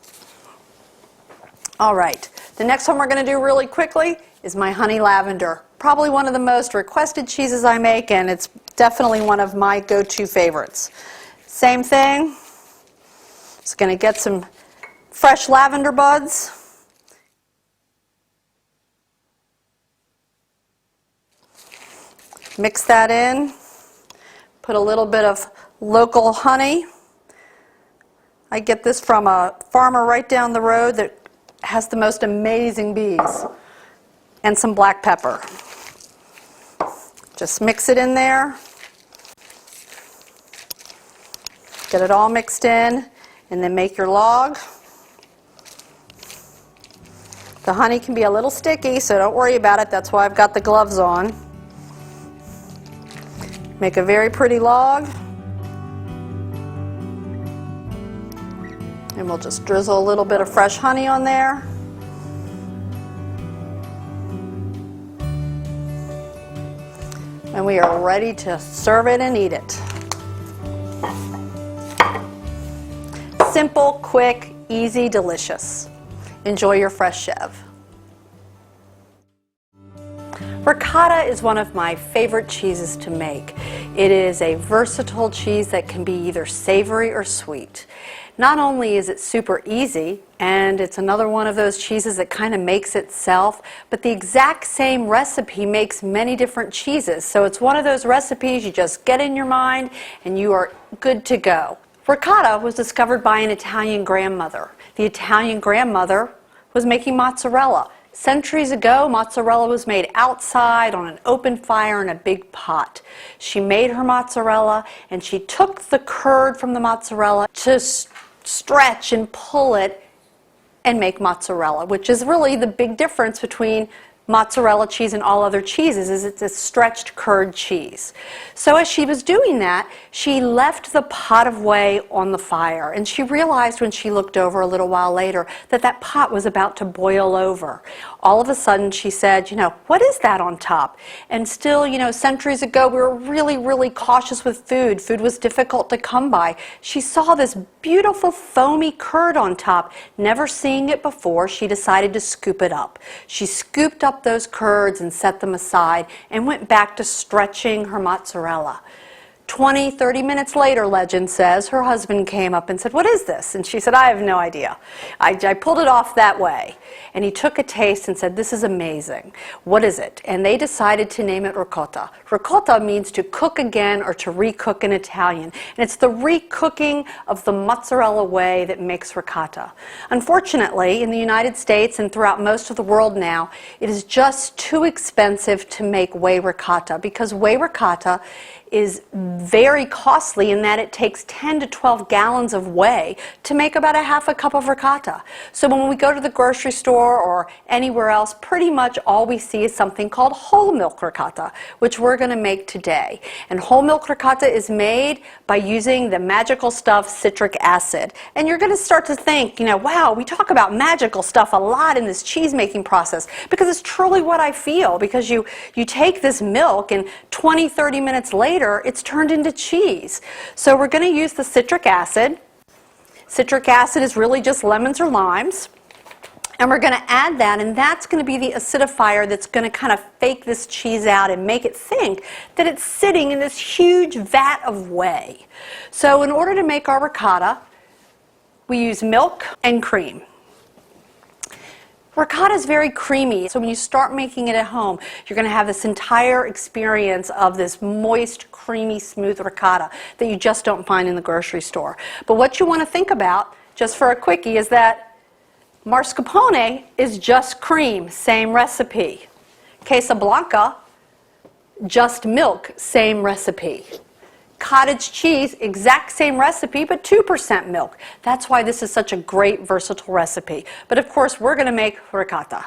All right, the next one we're going to do really quickly is my honey lavender. Probably one of the most requested cheeses I make, and it's definitely one of my go-to favorites. Same thing. Just going to get some fresh lavender buds. Mix that in. Put a little bit of local honey. I get this from a farmer right down the road that has the most amazing bees. And some black pepper. Just mix it in there. Get it all mixed in, and then make your log. The honey can be a little sticky, so don't worry about it. That's why I've got the gloves on. Make a very pretty log. And we'll just drizzle a little bit of fresh honey on there. And we are ready to serve it and eat it. Simple, quick, easy, delicious. Enjoy your fresh chevre. Ricotta is one of my favorite cheeses to make. It is a versatile cheese that can be either savory or sweet. Not only is it super easy, and it's another one of those cheeses that kind of makes itself, but the exact same recipe makes many different cheeses. So it's one of those recipes you just get in your mind and you are good to go. Ricotta was discovered by an Italian grandmother. The Italian grandmother was making mozzarella. Centuries ago, mozzarella was made outside on an open fire in a big pot. She made her mozzarella and she took the curd from the mozzarella to stretch and pull it and make mozzarella, which is really the big difference between mozzarella cheese and all other cheeses, is it's a stretched curd cheese. So as she was doing that, she left the pot of whey on the fire, and she realized when she looked over a little while later that that pot was about to boil over. All of a sudden she said, you know, what is that on top? And still, you know, centuries ago we were really, really cautious with food. Food was difficult to come by. She saw this beautiful foamy curd on top. Never seeing it before, she decided to scoop it up. She scooped up those curds and set them aside and went back to stretching her mozzarella. 20, 30 minutes later, legend says, her husband came up and said, what is this? And she said, I have no idea. I pulled it off that way. And he took a taste and said, this is amazing. What is it? And they decided to name it ricotta. Ricotta means to cook again or to recook in Italian. And it's the recooking of the mozzarella whey that makes ricotta. Unfortunately, in the United States and throughout most of the world now, it is just too expensive to make whey ricotta because whey ricotta is very costly in that it takes 10 to 12 gallons of whey to make about a half a cup of ricotta. So when we go to the grocery store or anywhere else, pretty much all we see is something called whole milk ricotta, which we're going to make today. And whole milk ricotta is made by using the magical stuff citric acid. And you're going to start to think, you know, wow, we talk about magical stuff a lot in this cheese making process because it's truly what I feel, because you take this milk and 20, 30 minutes later it's turned into cheese. So we're going to use the citric acid. Citric acid is really just lemons or limes. And we're going to add that, and that's going to be the acidifier that's going to kind of fake this cheese out and make it think that it's sitting in this huge vat of whey. So in order to make our ricotta, we use milk and cream. Ricotta is very creamy, so when you start making it at home, you're going to have this entire experience of this moist, creamy, smooth ricotta that you just don't find in the grocery store. But what you want to think about, just for a quickie, is that mascarpone is just cream, same recipe. Quesablanca, just milk, same recipe. Cottage cheese, exact same recipe, but 2% milk. That's why this is such a great, versatile recipe. But of course, we're going to make ricotta.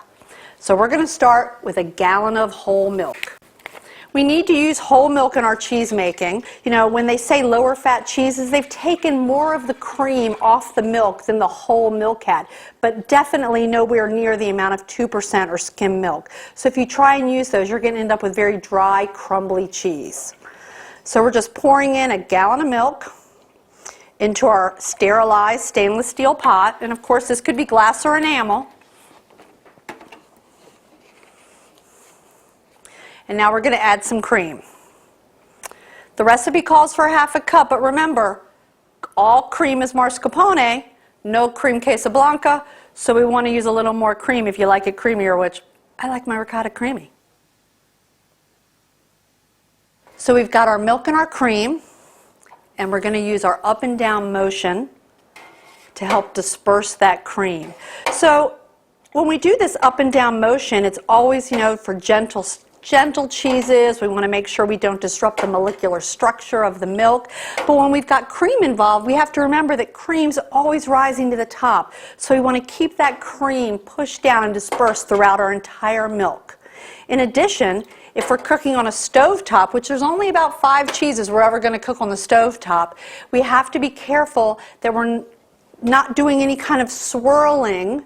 So we're going to start with a gallon of whole milk. We need to use whole milk in our cheese making. You know, when they say lower fat cheeses, they've taken more of the cream off the milk than the whole milk had, but definitely nowhere near the amount of 2% or skim milk. So if you try and use those, you're going to end up with very dry, crumbly cheese. So we're just pouring in a gallon of milk into our sterilized stainless steel pot, and of course this could be glass or enamel. And now we're going to add some cream. The recipe calls for ½ a cup, but remember, all cream is mascarpone, no cream Casablanca, so we want to use a little more cream if you like it creamier, which I like my ricotta creamy. So we've got our milk and our cream, and we're going to use our up and down motion to help disperse that cream. So when we do this up and down motion, it's always, you know, for gentle cheeses. We want to make sure we don't disrupt the molecular structure of the milk. But when we've got cream involved, we have to remember that cream's always rising to the top. So we want to keep that cream pushed down and dispersed throughout our entire milk. In addition, if we're cooking on a stovetop, which there's only about 5 cheeses we're ever going to cook on the stovetop, we have to be careful that we're not doing any kind of swirling,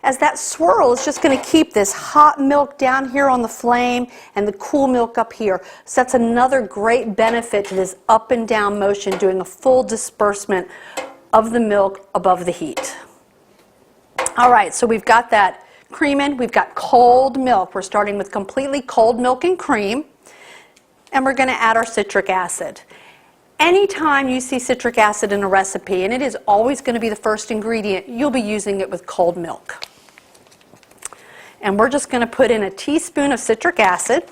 as that swirl is just going to keep this hot milk down here on the flame and the cool milk up here. So that's another great benefit to this up and down motion, doing a full disbursement of the milk above the heat. All right, so we've got that cream in. We've got cold milk. We're starting with completely cold milk and cream, and we're going to add our citric acid. Anytime you see citric acid in a recipe, and it is always going to be the first ingredient, you'll be using it with cold milk. And we're just going to put in a teaspoon of citric acid.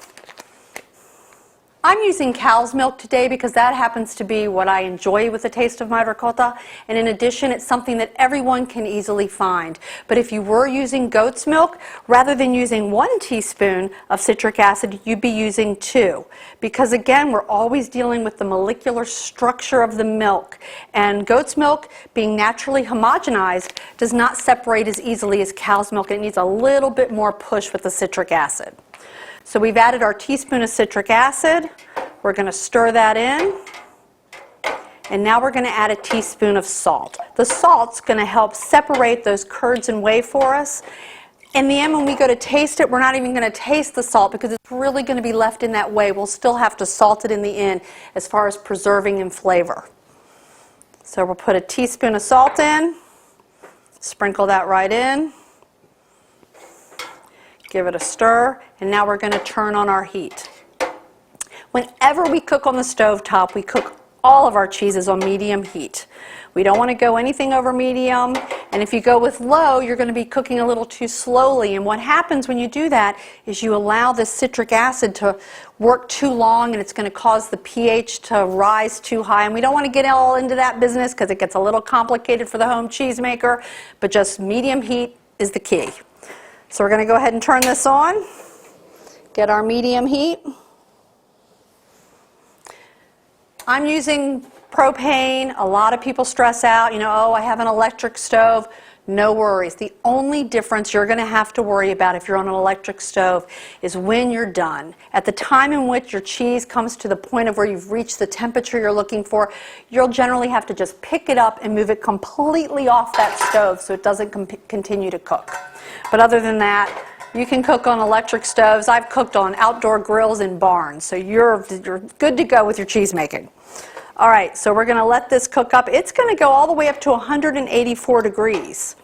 I'm using cow's milk today because that happens to be what I enjoy with the taste of my ricotta, and in addition, it's something that everyone can easily find. But if you were using goat's milk, rather than using 1 teaspoon of citric acid, you'd be using 2. Because again, we're always dealing with the molecular structure of the milk, and goat's milk, being naturally homogenized, does not separate as easily as cow's milk, and it needs a little bit more push with the citric acid. So we've added our teaspoon of citric acid. We're going to stir that in. And now we're going to add a teaspoon of salt. The salt's going to help separate those curds and whey for us. In the end, when we go to taste it, we're not even going to taste the salt because it's really going to be left in that whey. We'll still have to salt it in the end as far as preserving in flavor. So we'll put a teaspoon of salt in, sprinkle that right in. Give it a stir, and now we're going to turn on our heat. Whenever we cook on the stovetop, we cook all of our cheeses on medium heat. We don't want to go anything over medium, and if you go with low, you're going to be cooking a little too slowly. And what happens when you do that is you allow the citric acid to work too long, and it's going to cause the pH to rise too high. And we don't want to get all into that business because it gets a little complicated for the home cheesemaker, but just medium heat is the key. So we're going to go ahead and turn this on, get our medium heat. I'm using propane. A lot of people stress out, you know, oh, I have an electric stove. No worries. The only difference you're going to have to worry about if you're on an electric stove is when you're done. At the time in which your cheese comes to the point of where you've reached the temperature you're looking for, you'll generally have to just pick it up and move it completely off that stove so it doesn't continue to cook. But other than that, you can cook on electric stoves. I've cooked on outdoor grills in barns, so you're good to go with your cheese making. All right, so we're going to let this cook up. It's going to go all the way up to 184 degrees.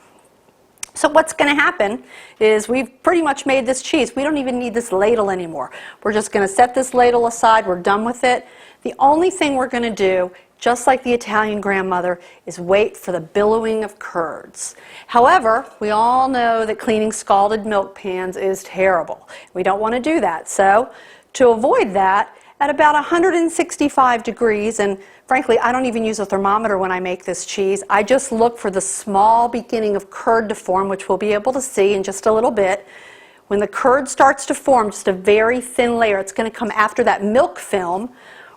So what's going to happen is we've pretty much made this cheese. We don't even need this ladle anymore. We're just going to set this ladle aside. We're done with it. The only thing we're going to do, just like the Italian grandmother, is wait for the billowing of curds. However, we all know that cleaning scalded milk pans is terrible. We don't want to do that. So to avoid that, at about 165 degrees, and frankly, I don't even use a thermometer when I make this cheese. I just look for the small beginning of curd to form, which we'll be able to see in just a little bit. When the curd starts to form, just a very thin layer, it's going to come after that milk film.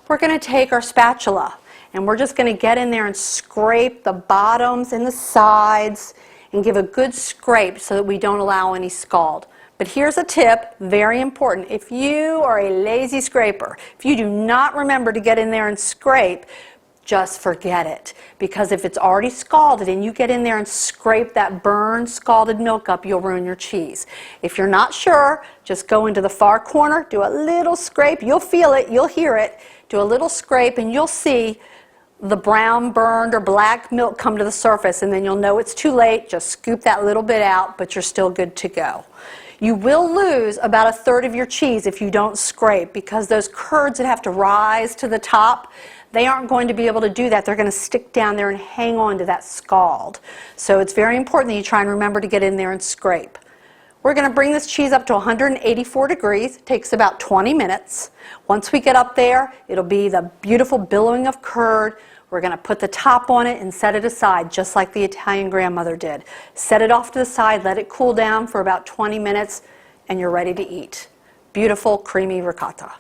We're going to take our spatula, and we're just going to get in there and scrape the bottoms and the sides and give a good scrape so that we don't allow any scald. But here's a tip, very important. If you are a lazy scraper, if you do not remember to get in there and scrape, just forget it. Because if it's already scalded and you get in there and scrape that burned scalded milk up, you'll ruin your cheese. If you're not sure, just go into the far corner, do a little scrape. You'll feel it, you'll hear it. Do a little scrape and you'll see the brown, burned, or black milk come to the surface, and then you'll know it's too late. Just scoop that little bit out, but you're still good to go. You will lose about a third of your cheese if you don't scrape, because those curds that have to rise to the top, they aren't going to be able to do that. They're going to stick down there and hang on to that scald. So it's very important that you try and remember to get in there and scrape. We're going to bring this cheese up to 184 degrees. It takes about 20 minutes. Once we get up there, it'll be the beautiful billowing of curd. We're going to put the top on it and set it aside, just like the Italian grandmother did. Set it off to the side, let it cool down for about 20 minutes, and you're ready to eat. Beautiful, creamy ricotta.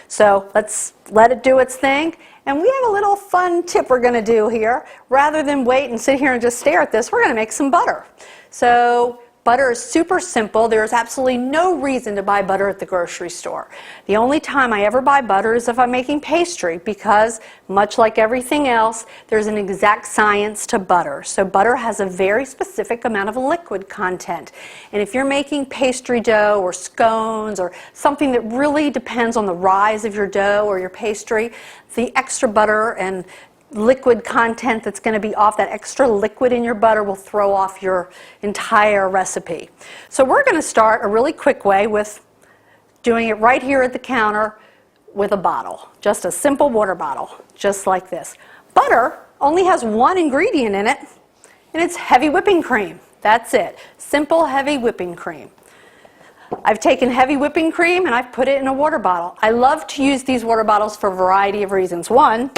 So let's let it do its thing. And we have a little fun tip we're going to do here. Rather than wait and sit here and just stare at this, we're going to make some butter. So butter is super simple. There's absolutely no reason to buy butter at the grocery store. The only time I ever buy butter is if I'm making pastry, because much like everything else, there's an exact science to butter. So butter has a very specific amount of liquid content. And if you're making pastry dough or scones or something that really depends on the rise of your dough or your pastry, the extra butter and liquid content that's going to be off, that extra liquid in your butter, will throw off your entire recipe. So we're going to start a really quick way with doing it right here at the counter with a bottle. Just a simple water bottle, just like this. Butter only has one ingredient in it, and it's heavy whipping cream. That's it. Simple, heavy whipping cream. I've taken heavy whipping cream and I've put it in a water bottle. I love to use these water bottles for a variety of reasons. One,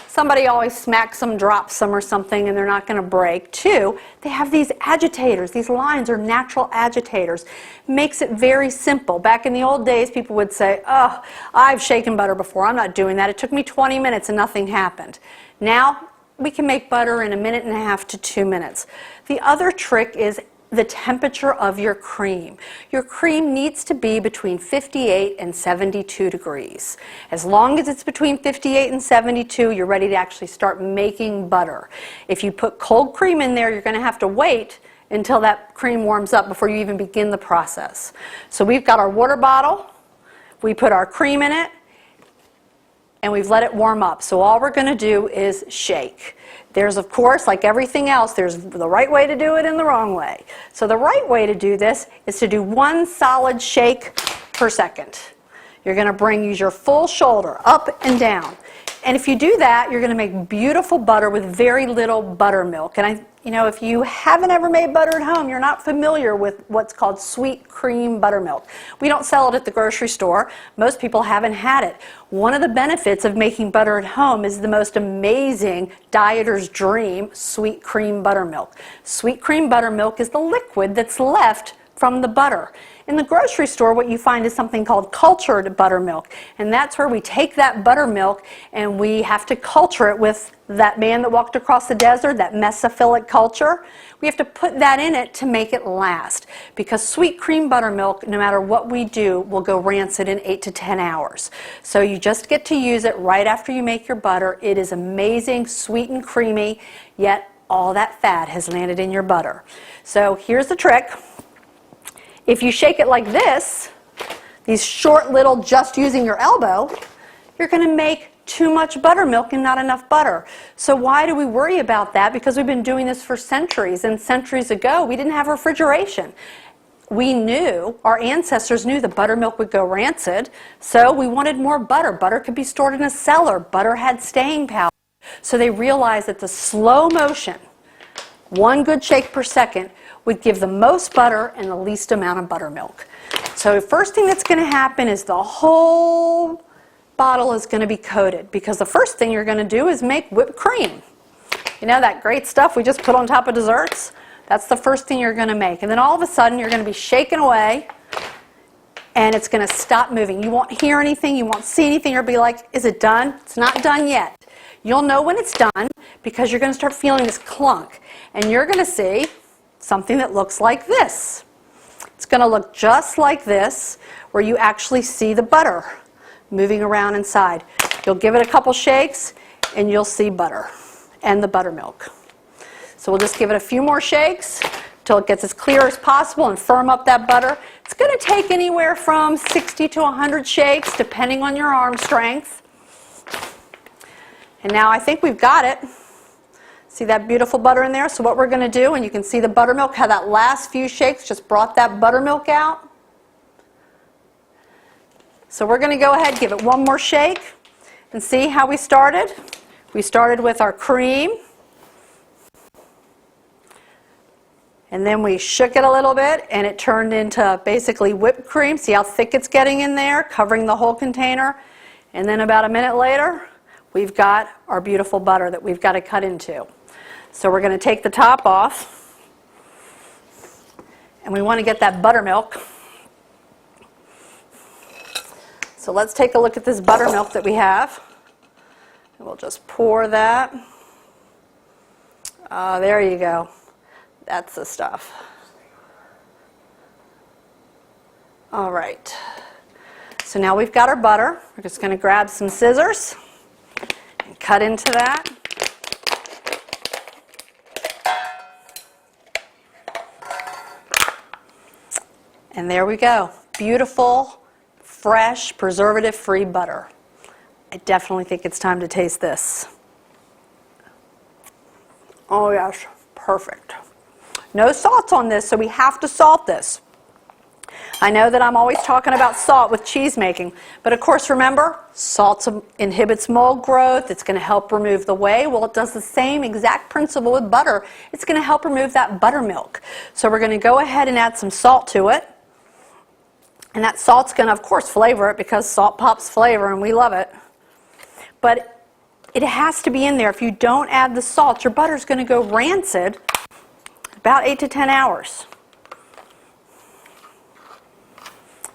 somebody always smacks them, drops them or something, and they're not going to break. Two, they have these agitators. These lines are natural agitators. Makes it very simple. Back in the old days, people would say, oh, I've shaken butter before. I'm not doing that. It took me 20 minutes and nothing happened. Now, we can make butter in 1.5 to 2 minutes. The other trick is the temperature of your cream. Your cream needs to be between 58 and 72 degrees. As long as it's between 58 and 72, you're ready to actually start making butter. If you put cold cream in there, you're going to have to wait until that cream warms up before you even begin the process. So we've got our water bottle, we put our cream in it, and we've let it warm up. So all we're going to do is shake. There's, of course, like everything else, there's the right way to do it and the wrong way. So the right way to do this is to do 1 solid shake per second. You're going to use your full shoulder up and down. And if you do that, you're going to make beautiful butter with very little buttermilk. And if you haven't ever made butter at home, you're not familiar with what's called sweet cream buttermilk. We don't sell it at the grocery store. Most people haven't had it. One of the benefits of making butter at home is the most amazing dieter's dream, sweet cream buttermilk. Sweet cream buttermilk is the liquid that's left from the butter. In the grocery store, what you find is something called cultured buttermilk, and that's where we take that buttermilk and we have to culture it with that man that walked across the desert, that mesophilic culture. We have to put that in it to make it last, because sweet cream buttermilk, no matter what we do, will go rancid in 8 to 10 hours. So you just get to use it right after you make your butter. It is amazing, sweet and creamy, yet all that fat has landed in your butter. So here's the trick. If you shake it like this, these short little, just using your elbow, you're going to make too much buttermilk and not enough butter. So why do we worry about that? Because we've been doing this for centuries, and centuries ago we didn't have refrigeration. We knew, our ancestors knew the buttermilk would go rancid, so we wanted more butter. Butter could be stored in a cellar. Butter had staying power. So they realized that the slow motion, one good shake per second, would give the most butter and the least amount of buttermilk. So the first thing that's going to happen is the whole bottle is going to be coated, because the first thing you're going to do is make whipped cream. You know that great stuff we just put on top of desserts? That's the first thing you're going to make. And then all of a sudden you're going to be shaking away and it's going to stop moving. You won't hear anything, you won't see anything. You'll be like, is it done? It's not done yet. You'll know when it's done because you're going to start feeling this clunk. And you're going to see something that looks like this. It's going to look just like this, where you actually see the butter moving around inside. You'll give it a couple shakes and you'll see butter and the buttermilk. So we'll just give it a few more shakes till it gets as clear as possible and firm up that butter. It's going to take anywhere from 60 to 100 shakes depending on your arm strength. And now I think we've got it. See that beautiful butter in there? So what we're going to do, and you can see the buttermilk, how that last few shakes just brought that buttermilk out. So we're going to go ahead, give it one more shake, and see how we started. We started with our cream. And then we shook it a little bit and it turned into basically whipped cream. See how thick it's getting in there, covering the whole container. And then about a minute later, we've got our beautiful butter that we've got to cut into. So we're going to take the top off. And we want to get that buttermilk. So let's take a look at this buttermilk that we have. And we'll just pour that. There you go. That's the stuff. All right. So now we've got our butter. We're just going to grab some scissors and cut into that. And there we go. Beautiful, fresh, preservative-free butter. I definitely think it's time to taste this. Oh yes, perfect. No salt on this, so we have to salt this. I know that I'm always talking about salt with cheese making, but of course remember, salt inhibits mold growth. It's going to help remove the whey. Well, it does the same exact principle with butter. It's going to help remove that buttermilk. So we're going to go ahead and add some salt to it. And that salt's going to, of course, flavor it, because salt pops flavor and we love it. But it has to be in there. If you don't add the salt, your butter's going to go rancid about 8 to 10 hours.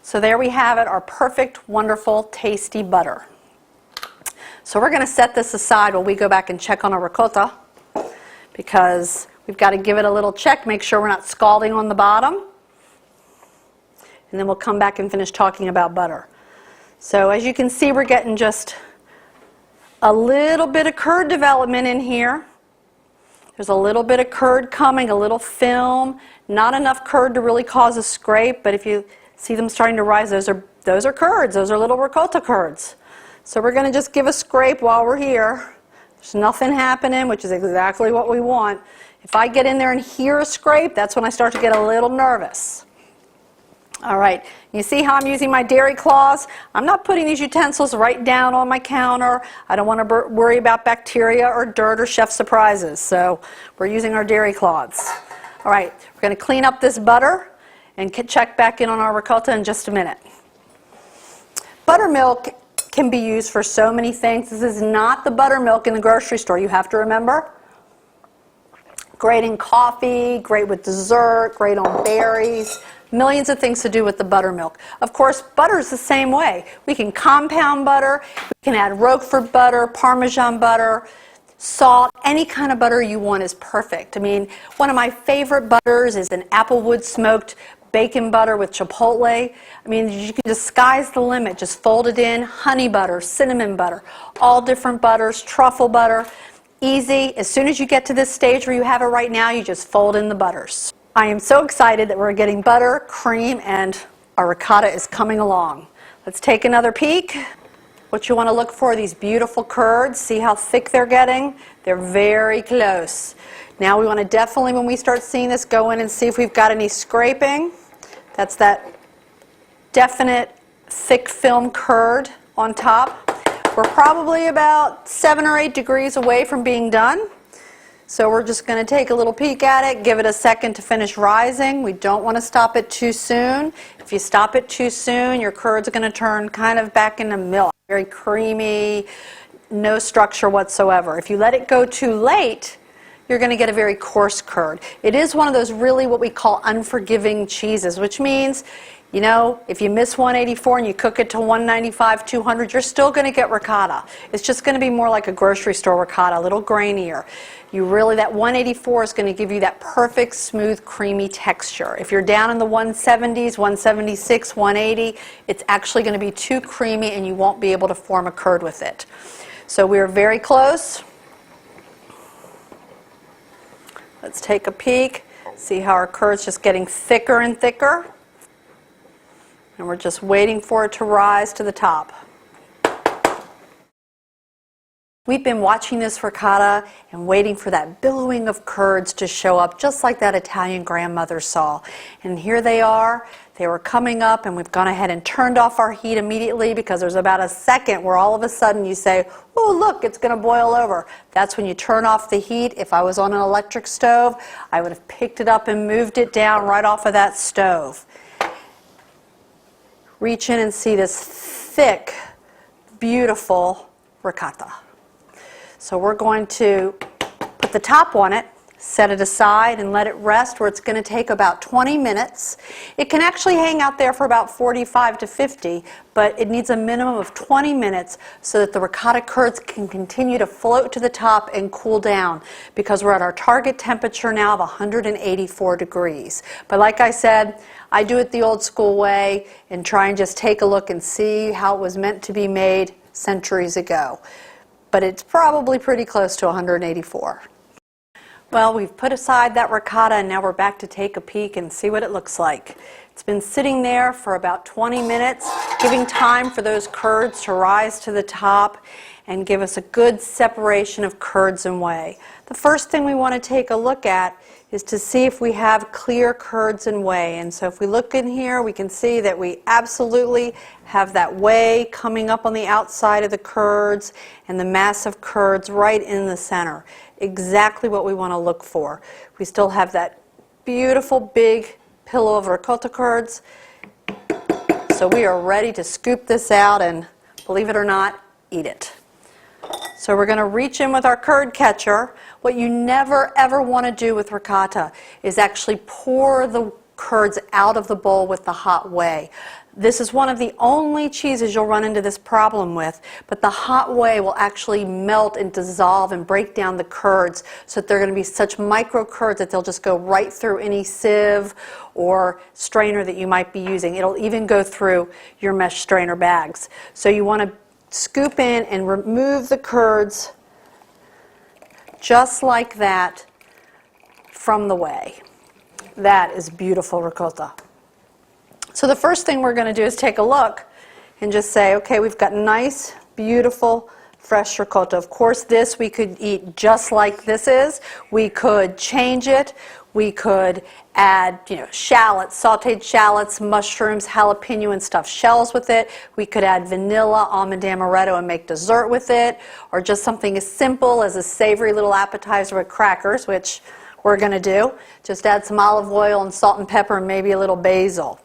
So there we have it, our perfect, wonderful, tasty butter. So we're going to set this aside while we go back and check on our ricotta, because we've got to give it a little check, make sure we're not scalding on the bottom. And then we'll come back and finish talking about butter. So as you can see, we're getting just a little bit of curd development in here. There's a little bit of curd coming, a little film. Not enough curd to really cause a scrape, but if you see them starting to rise, those are curds. Those are little ricotta curds. So we're going to just give a scrape while we're here. There's nothing happening, which is exactly what we want. If I get in there and hear a scrape, that's when I start to get a little nervous. All right, you see how I'm using my dairy claws? I'm not putting these utensils right down on my counter. I don't want to worry about bacteria or dirt or chef surprises, so we're using our dairy claws. All right, we're going to clean up this butter and check back in on our ricotta in just a minute. Buttermilk can be used for so many things. This is not the buttermilk in the grocery store, you have to remember. Great in coffee, great with dessert, great on berries. Millions of things to do with the buttermilk. Of course, butter is the same way. We can compound butter, we can add Roquefort butter, Parmesan butter, salt, any kind of butter you want is perfect. I mean, one of my favorite butters is an applewood smoked bacon butter with chipotle. I mean, you can just, sky's the limit. Just fold it in. Honey butter, cinnamon butter, all different butters, truffle butter. Easy. As soon as you get to this stage where you have it right now, you just fold in the butters. I am so excited that we're getting butter, cream, and our ricotta is coming along. Let's take another peek. What you want to look for are these beautiful curds. See how thick they're getting? They're very close. Now we want to definitely, when we start seeing this, go in and see if we've got any scraping. That's that definite thick film curd on top. We're probably about 7 or 8 degrees away from being done. So we're just going to take a little peek at it, give it a second to finish rising. We don't want to stop it too soon. If you stop it too soon, your curds are going to turn kind of back into milk. Very creamy, no structure whatsoever. If you let it go too late, you're going to get a very coarse curd. It is one of those really what we call unforgiving cheeses, which means, you know, if you miss 184 and you cook it to 195, 200, you're still going to get ricotta. It's just going to be more like a grocery store ricotta, a little grainier. That 184 is going to give you that perfect, smooth, creamy texture. If you're down in the 170s, 176, 180, it's actually going to be too creamy and you won't be able to form a curd with it. So we're very close. Let's take a peek, see how our curd's just getting thicker and thicker. And we're just waiting for it to rise to the top. We've been watching this ricotta and waiting for that billowing of curds to show up, just like that Italian grandmother saw. And here they are. They were coming up, and we've gone ahead and turned off our heat immediately because there's about a second where all of a sudden you say, oh, look, it's going to boil over. That's when you turn off the heat. If I was on an electric stove, I would have picked it up and moved it down right off of that stove. Reach in and see this thick, beautiful ricotta. So we're going to put the top on it, set it aside, and let it rest where it's going to take about 20 minutes. It can actually hang out there for about 45 to 50, but it needs a minimum of 20 minutes so that the ricotta curds can continue to float to the top and cool down, because we're at our target temperature now of 184 degrees. But like I said, I do it the old school way and try and just take a look and see how it was meant to be made centuries ago. But it's probably pretty close to 184. Well, we've put aside that ricotta and now we're back to take a peek and see what it looks like. It's been sitting there for about 20 minutes, giving time for those curds to rise to the top and give us a good separation of curds and whey. The first thing we want to take a look at is to see if we have clear curds and whey. And so if we look in here, we can see that we absolutely have that whey coming up on the outside of the curds and the mass of curds right in the center. Exactly what we want to look for. We still have that beautiful big pillow of ricotta curds. So we are ready to scoop this out and, believe it or not, eat it. So we're going to reach in with our curd catcher. What you never ever want to do with ricotta is actually pour the curds out of the bowl with the hot whey. This is one of the only cheeses you'll run into this problem with, but the hot whey will actually melt and dissolve and break down the curds so that they're going to be such micro curds that they'll just go right through any sieve or strainer that you might be using. It'll even go through your mesh strainer bags. So you want to scoop in and remove the curds just like that from the whey. That is beautiful ricotta. So the first thing we're going to do is take a look and just say, okay, we've got nice, beautiful, fresh ricotta. Of course, this we could eat just like this is. We could change it. We could add, shallots, sauteed shallots, mushrooms, jalapeno, and stuffed shells with it. We could add vanilla, almond amaretto, and make dessert with it, or just something as simple as a savory little appetizer with crackers, which we're going to do. Just add some olive oil and salt and pepper and maybe a little basil.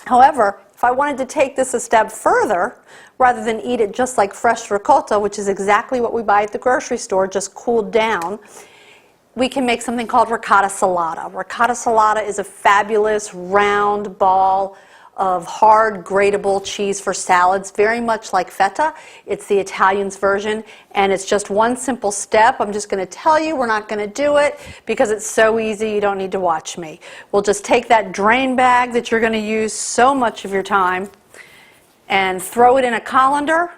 However, if I wanted to take this a step further, rather than eat it just like fresh ricotta, which is exactly what we buy at the grocery store, just cooled down, we can make something called ricotta salata. Ricotta salata is a fabulous round ball of hard grateable cheese for salads, very much like feta. It's the Italian's version, and it's just one simple step. I'm just going to tell you, we're not going to do it because it's so easy, you don't need to watch me. We'll just take that drain bag that you're going to use so much of your time and throw it in a colander,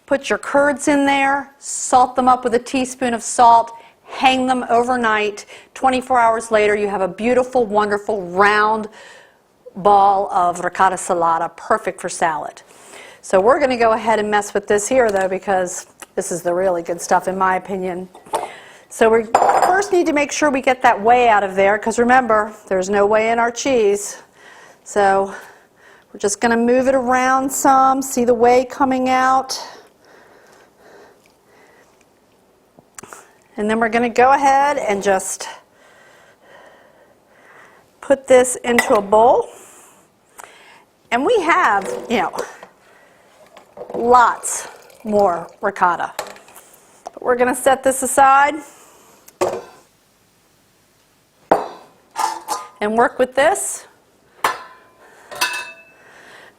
put your curds in there, salt them up with a teaspoon of salt, hang them overnight. 24 hours later, you have a beautiful, wonderful, round ball of ricotta salata, perfect for salad. So we're going to go ahead and mess with this here though, because this is the really good stuff in my opinion. So we first need to make sure we get that whey out of there, because remember, there's no whey in our cheese. So we're just going to move it around some, see the whey coming out. And then we're going to go ahead and just put this into a bowl. And we have, lots more ricotta. But we're going to set this aside and work with this.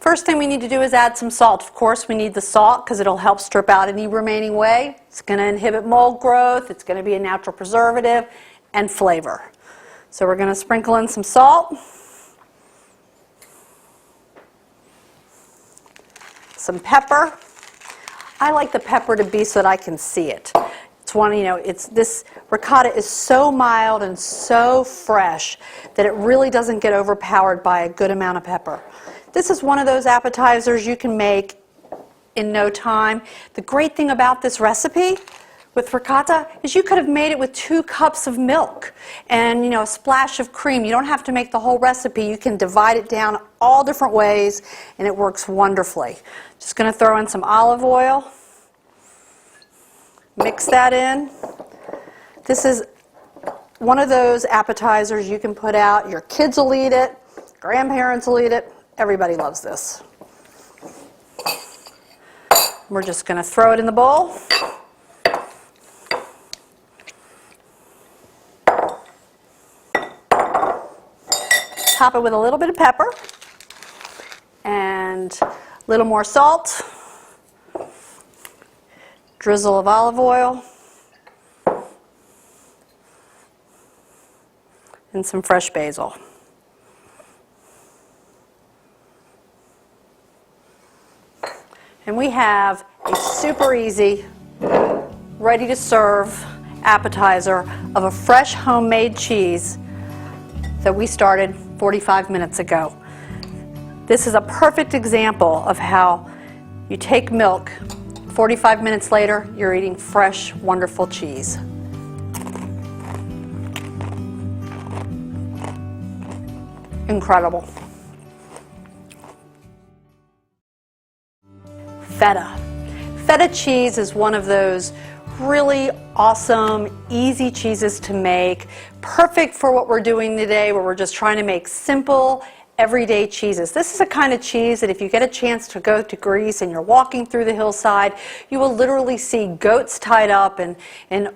First thing we need to do is add some salt. Of course, we need the salt because it'll help strip out any remaining whey. It's going to inhibit mold growth. It's going to be a natural preservative and flavor. So we're going to sprinkle in some salt, some pepper. I like the pepper to be so that I can see it. It's one, this ricotta is so mild and so fresh that it really doesn't get overpowered by a good amount of pepper. This is one of those appetizers you can make in no time. The great thing about this recipe with ricotta is you could have made it with 2 cups of milk and a splash of cream. You don't have to make the whole recipe. You can divide it down all different ways and it works wonderfully. Just going to throw in some olive oil. Mix that in. This is one of those appetizers you can put out. Your kids will eat it. Grandparents will eat it. Everybody loves this. We're just going to throw it in the bowl. Top it with a little bit of pepper and a little more salt. Drizzle of olive oil and some fresh basil. And we have a super easy, ready to serve appetizer of a fresh homemade cheese that we started 45 minutes ago. This is a perfect example of how you take milk, 45 minutes later, you're eating fresh, wonderful cheese. Incredible. Feta. Feta cheese is one of those really awesome, easy cheeses to make. Perfect for what we're doing today, where we're just trying to make simple, everyday cheeses. This is a kind of cheese that if you get a chance to go to Greece and you're walking through the hillside, you will literally see goats tied up and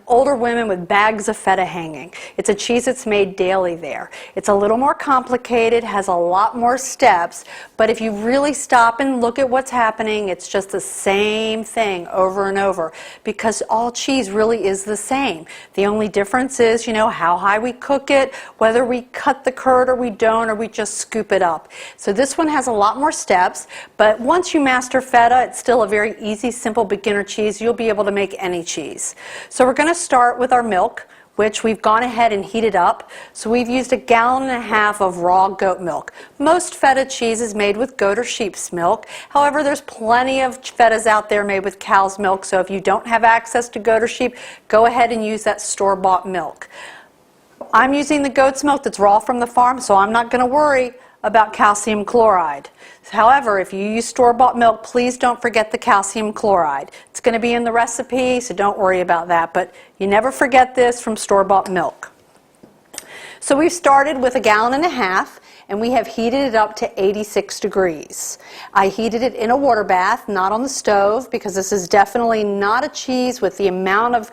older women with bags of feta hanging. It's a cheese that's made daily there. It's a little more complicated, has a lot more steps, but if you really stop and look at what's happening, it's just the same thing over and over, because all cheese really is the same. The only difference is, how high we cook it, whether we cut the curd or we don't, or we just scoop it up. So this one has a lot more steps, but once you master feta, it's still a very easy, simple beginner cheese. You'll be able to make any cheese. So we're going to start with our milk, which we've gone ahead and heated up. So we've used 1.5 gallons of raw goat milk. Most feta cheese is made with goat or sheep's milk. However, there's plenty of fetas out there made with cow's milk, so if you don't have access to goat or sheep, go ahead and use that store-bought milk. I'm using the goat's milk that's raw from the farm, so I'm not going to worry about calcium chloride. However, if you use store-bought milk, please don't forget the calcium chloride. It's going to be in the recipe, so don't worry about that, but you never forget this from store-bought milk. So we've started with 1.5 gallons, and we have heated it up to 86 degrees. I heated it in a water bath, not on the stove, because this is definitely not a cheese with the amount of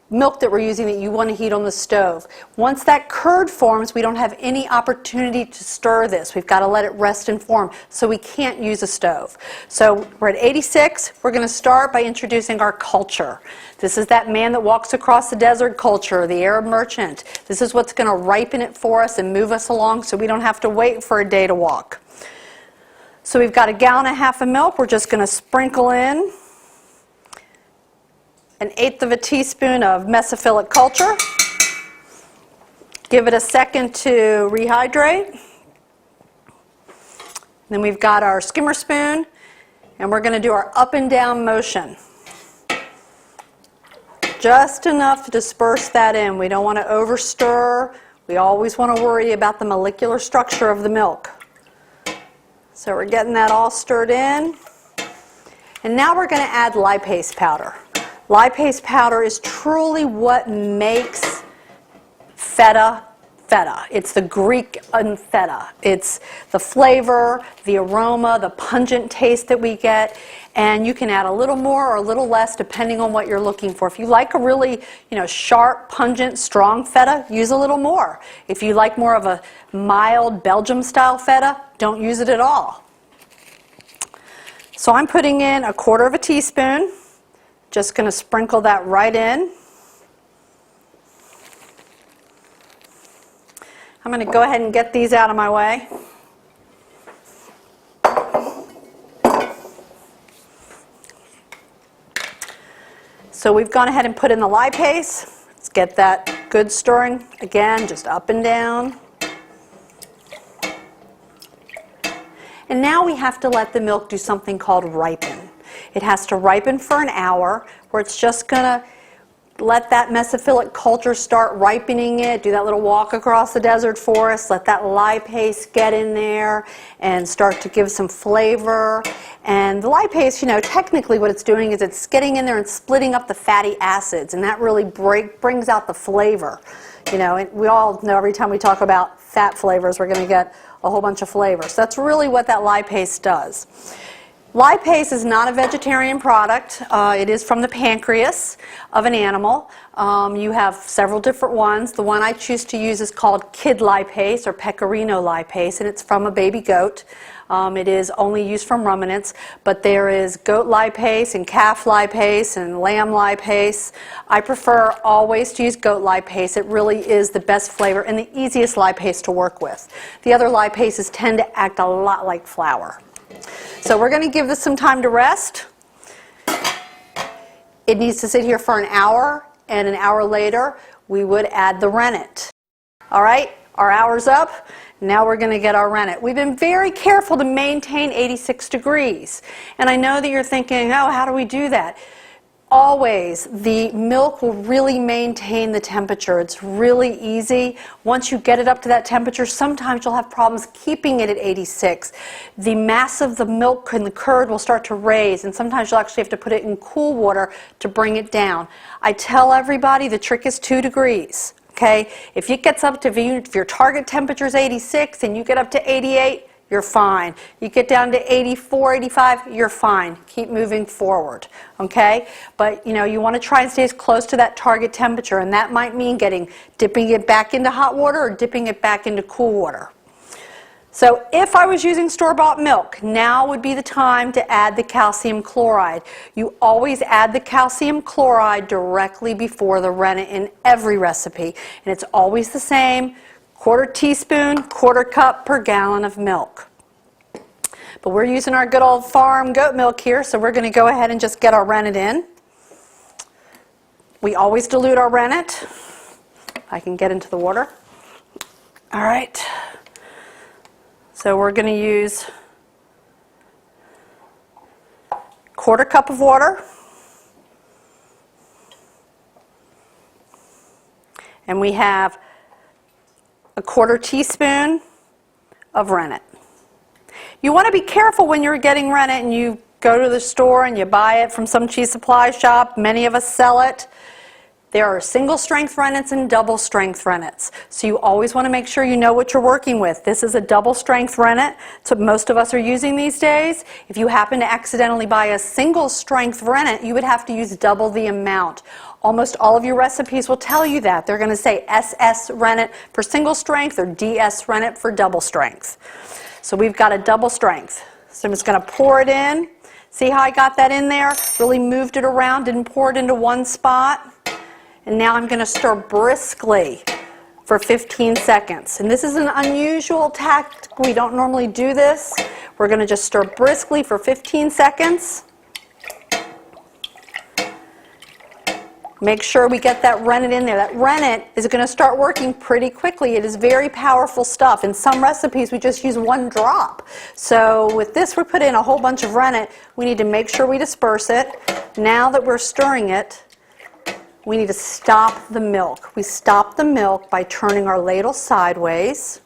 milk that we're using that you want to heat on the stove. Once that curd forms, we don't have any opportunity to stir this. We've got to let it rest and form, so we can't use a stove. So we're at 86. We're going to start by introducing our culture. This is that man that walks across the desert culture, the Arab merchant. This is what's going to ripen it for us and move us along so we don't have to wait for a day to walk. So we've got 1.5 gallons of milk. We're just going to sprinkle in 1/8 teaspoon of mesophilic culture. Give it a second to rehydrate. Then we've got our skimmer spoon, And we're going to do our up and down motion. Just enough to disperse that in. We don't want to over stir. We always want to worry about the molecular structure of the milk. So we're getting that all stirred in. And now we're going to add lipase powder. Lipase powder is truly what makes feta feta. It's the Greek in feta. It's the flavor, the aroma, the pungent taste that we get, and you can add a little more or a little less depending on what you're looking for. If you like a really, sharp, pungent, strong feta, use a little more. If you like more of a mild Belgium-style feta, don't use it at all. So I'm putting in 1/4 teaspoon. Just going to sprinkle that right in. I'm going to go ahead and get these out of my way. So we've gone ahead and put in the lipase. Let's get that good stirring. Again, just up and down. And now we have to let the milk do something called ripen. It has to ripen for an hour, where it's just going to let that mesophilic culture start ripening it, do that little walk across the desert forest, let that lipase get in there and start to give some flavor. And the lipase, technically what it's doing is it's getting in there and splitting up the fatty acids, and that really brings out the flavor. And we all know every time we talk about fat flavors, we're going to get a whole bunch of flavors. So that's really what that lipase does. Lipase is not a vegetarian product. It is from the pancreas of an animal. You have several different ones. The one I choose to use is called kid lipase or pecorino lipase, and it's from a baby goat. It is only used from ruminants, but there is goat lipase and calf lipase and lamb lipase. I prefer always to use goat lipase. It really is the best flavor and the easiest lipase to work with. The other lipases tend to act a lot like flour. So we're going to give this some time to rest. It needs to sit here for an hour, and an hour later we would add the rennet. All right, our hour's up. Now we're going to get our rennet. We've been very careful to maintain 86 degrees. And I know that you're thinking, oh, how do we do that? Always, the milk will really maintain the temperature. It's really easy. Once you get it up to that temperature, sometimes you'll have problems keeping it at 86. The mass of the milk and the curd will start to raise, and sometimes you'll actually have to put it in cool water to bring it down. I tell everybody the trick is 2 degrees. Okay? If it gets up to, if your target temperature is 86 and you get up to 88, you're fine. You get down to 84, 85, you're fine. Keep moving forward, okay? But you want to try and stay as close to that target temperature, and that might mean dipping it back into hot water or dipping it back into cool water. So if I was using store-bought milk, now would be the time to add the calcium chloride. You always add the calcium chloride directly before the rennet in every recipe, and it's always the same. 1/4 teaspoon, 1/4 cup per gallon of milk. But we're using our good old farm goat milk here, so we're going to go ahead and just get our rennet in. We always dilute our rennet. I can get into the water. All right. So we're going to use 1/4 cup of water. And we have 1/4 teaspoon of rennet. You want to be careful when you're getting rennet and you go to the store and you buy it from some cheese supply shop. Many of us sell it. There are single strength rennets and double strength rennets. So you always want to make sure you know what you're working with. This is a double strength rennet. That's what most of us are using these days. If you happen to accidentally buy a single strength rennet, you would have to use double the amount. Almost all of your recipes will tell you that. They're going to say SS rennet for single strength or DS rennet for double strength. So we've got a double strength. So I'm just going to pour it in. See how I got that in there? Really moved it around, didn't pour it into one spot. And now I'm going to stir briskly for 15 seconds. And this is an unusual tactic. We don't normally do this. We're going to just stir briskly for 15 seconds. Make sure we get that rennet in there. That rennet is going to start working pretty quickly. It is very powerful stuff. In some recipes, we just use 1 drop. So with this, we put in a whole bunch of rennet. We need to make sure we disperse it. Now that we're stirring it, we need to stop the milk. We stop the milk by turning our ladle sideways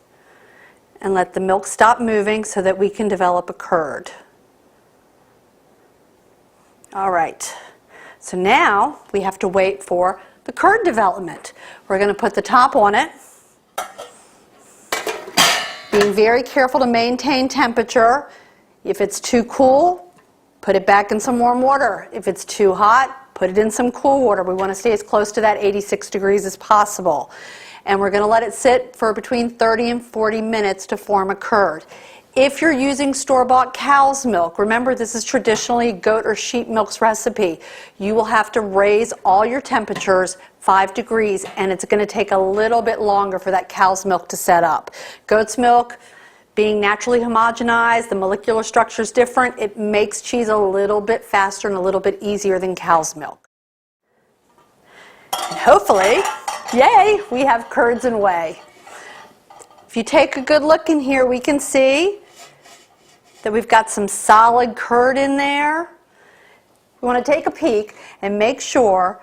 and let the milk stop moving so that we can develop a curd. All right. So now we have to wait for the curd development. We're going to put the top on it, being very careful to maintain temperature. If it's too cool, put it back in some warm water. If it's too hot, put it in some cool water. We want to stay as close to that 86 degrees as possible. And we're going to let it sit for between 30 and 40 minutes to form a curd. If you're using store-bought cow's milk, remember this is traditionally goat or sheep milk's recipe. You will have to raise all your temperatures 5 degrees, and it's going to take a little bit longer for that cow's milk to set up. Goat's milk, being naturally homogenized, the molecular structure is different. It makes cheese a little bit faster and a little bit easier than cow's milk. And hopefully, yay, we have curds and whey. If you take a good look in here, we can see that we've got some solid curd in there. We want to take a peek and make sure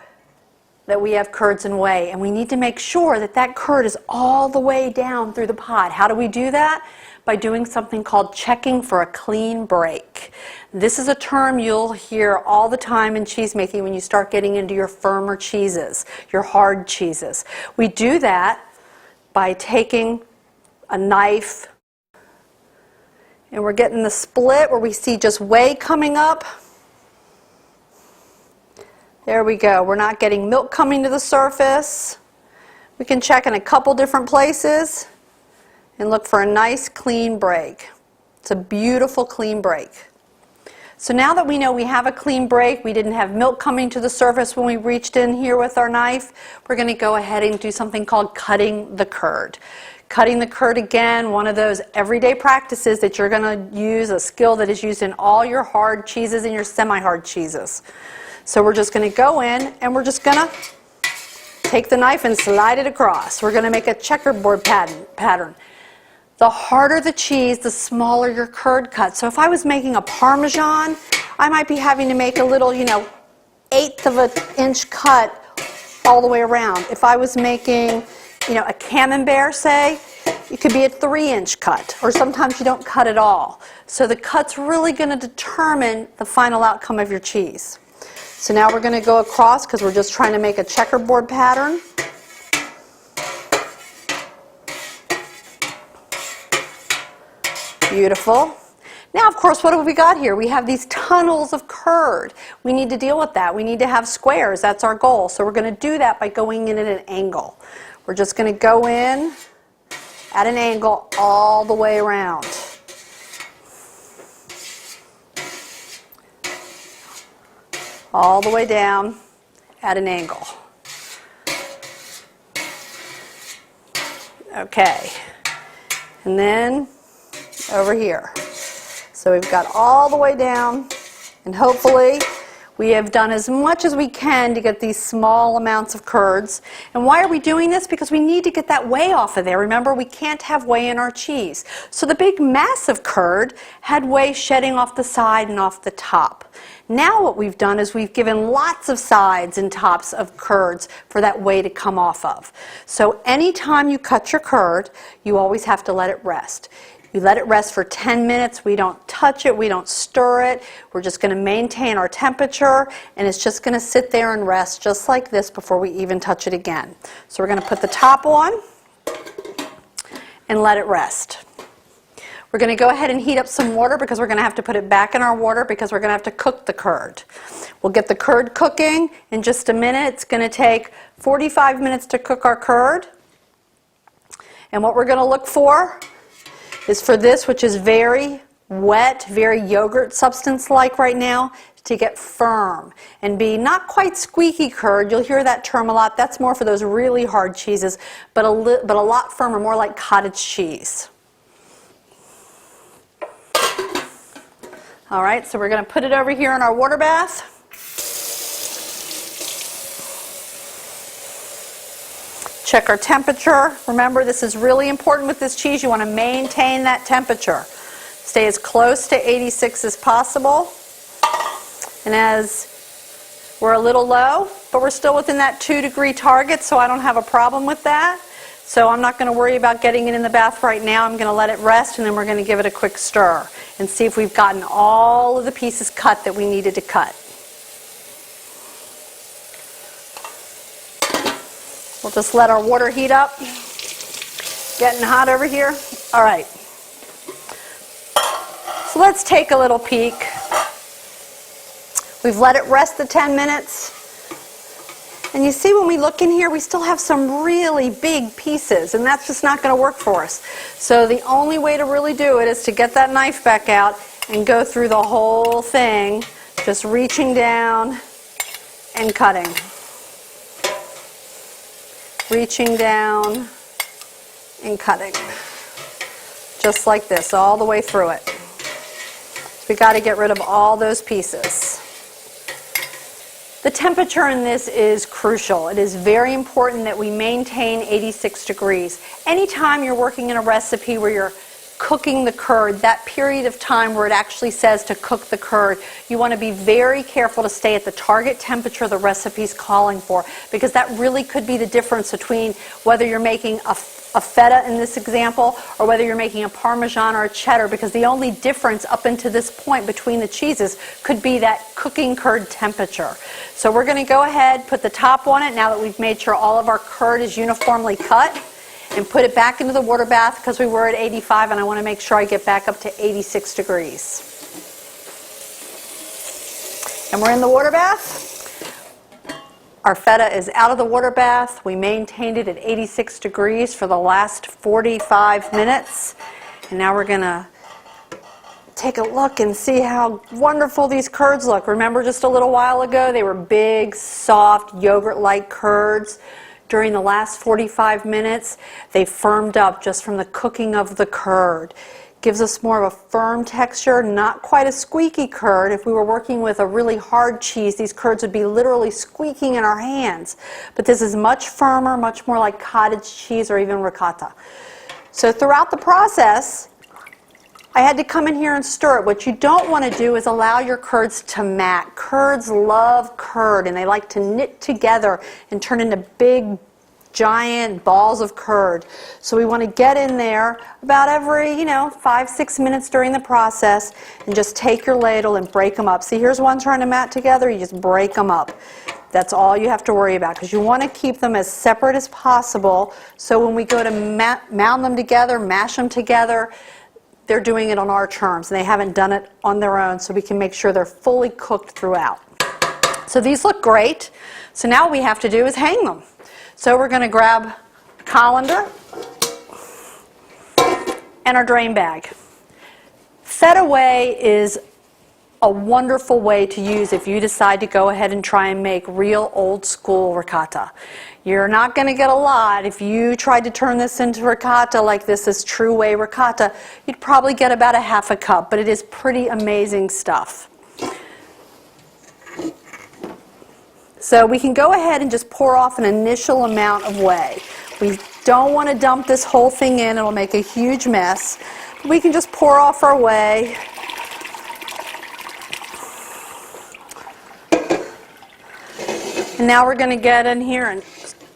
that we have curds and whey. And we need to make sure that that curd is all the way down through the pot. How do we do that? By doing something called checking for a clean break. This is a term you'll hear all the time in cheese making when you start getting into your firmer cheeses, your hard cheeses. We do that by taking a knife, and we're getting the split where we see just whey coming up. There we go. We're not getting milk coming to the surface. We can check in a couple different places and look for a nice clean break. It's a beautiful clean break. So now that we know we have a clean break, we didn't have milk coming to the surface when we reached in here with our knife, we're going to go ahead and do something called cutting the curd. Cutting the curd, again, one of those everyday practices that you're going to use, a skill that is used in all your hard cheeses and your semi-hard cheeses. So we're just going to go in and we're just going to take the knife and slide it across. We're going to make a checkerboard pattern. The harder the cheese, the smaller your curd cut. So if I was making a Parmesan, I might be having to make a little, 1/8 of an inch cut all the way around. If I was making a camembert, say, it could be a 3-inch cut, or sometimes you don't cut at all. So the cut's really going to determine the final outcome of your cheese. So now we're going to go across because we're just trying to make a checkerboard pattern. Beautiful. Now, of course, what have we got here? We have these tunnels of curd. We need to deal with that. We need to have squares. That's our goal. So we're going to do that by going in at an angle. We're just going to go in at an angle all the way around. All the way down at an angle. Okay. And then over here. So we've got all the way down, and hopefully we have done as much as we can to get these small amounts of curds. And why are we doing this? Because we need to get that whey off of there. Remember, we can't have whey in our cheese. So the big massive curd had whey shedding off the side and off the top. Now what we've done is we've given lots of sides and tops of curds for that whey to come off of. So anytime you cut your curd, you always have to let it rest. You let it rest for 10 minutes. We don't touch it. We don't stir it. We're just going to maintain our temperature, and it's just going to sit there and rest just like this before we even touch it again. So we're going to put the top on and let it rest. We're going to go ahead and heat up some water because we're going to have to put it back in our water because we're going to have to cook the curd. We'll get the curd cooking in just a minute. It's going to take 45 minutes to cook our curd. And what we're going to look for is for this, which is very wet, very yogurt substance-like right now, to get firm and be not quite squeaky curd. You'll hear that term a lot. That's more for those really hard cheeses, but a lot firmer, more like cottage cheese. All right, so we're going to put it over here in our water bath. Check our temperature. Remember, this is really important with this cheese. You want to maintain that temperature. Stay as close to 86 as possible. And as we're a little low, but we're still within that 2-degree target, so I don't have a problem with that. So I'm not going to worry about getting it in the bath right now. I'm going to let it rest, and then we're going to give it a quick stir and see if we've gotten all of the pieces cut that we needed to cut. We'll just let our water heat up. Getting hot over here. All right. So let's take a little peek. We've let it rest the 10 minutes. And you see when we look in here, we still have some really big pieces, and that's just not going to work for us. So the only way to really do it is to get that knife back out and go through the whole thing, just reaching down and cutting. Reaching down and cutting. Just like this, all the way through it. We've got to get rid of all those pieces. The temperature in this is crucial. It is very important that we maintain 86 degrees. Anytime you're working in a recipe where you're cooking the curd, that period of time where it actually says to cook the curd, you want to be very careful to stay at the target temperature the recipe's calling for, because that really could be the difference between whether you're making a feta in this example or whether you're making a Parmesan or a cheddar, because the only difference up until this point between the cheeses could be that cooking curd temperature. So we're going to go ahead, put the top on it now that we've made sure all of our curd is uniformly cut, and put it back into the water bath because we were at 85, and I want to make sure I get back up to 86 degrees. And we're in the water bath. Our feta is out of the water bath. We maintained it at 86 degrees for the last 45 minutes. And now we're going to take a look and see how wonderful these curds look. Remember just a little while ago, they were big, soft, yogurt-like curds. During the last 45 minutes, they firmed up just from the cooking of the curd. Gives us more of a firm texture, not quite a squeaky curd. If we were working with a really hard cheese, these curds would be literally squeaking in our hands. But this is much firmer, much more like cottage cheese or even ricotta. So throughout the process, I had to come in here and stir it. What you don't want to do is allow your curds to mat. Curds love curd, and they like to knit together and turn into big, giant balls of curd. So we want to get in there about every, 5-6 minutes during the process and just take your ladle and break them up. See, here's one trying to mat together. You just break them up. That's all you have to worry about, because you want to keep them as separate as possible, so when we go to mound them together, mash them together, they're doing it on our terms, and they haven't done it on their own, so we can make sure they're fully cooked throughout. So these look great. So now what we have to do is hang them. So we're going to grab a colander and our drain bag. Feta whey is a wonderful way to use if you decide to go ahead and try and make real old school ricotta. You're not going to get a lot. If you tried to turn this into ricotta like this is true whey ricotta, you'd probably get about a half a cup, but it is pretty amazing stuff. So we can go ahead and just pour off an initial amount of whey. We don't want to dump this whole thing in. It'll make a huge mess. We can just pour off our whey. And now we're going to get in here and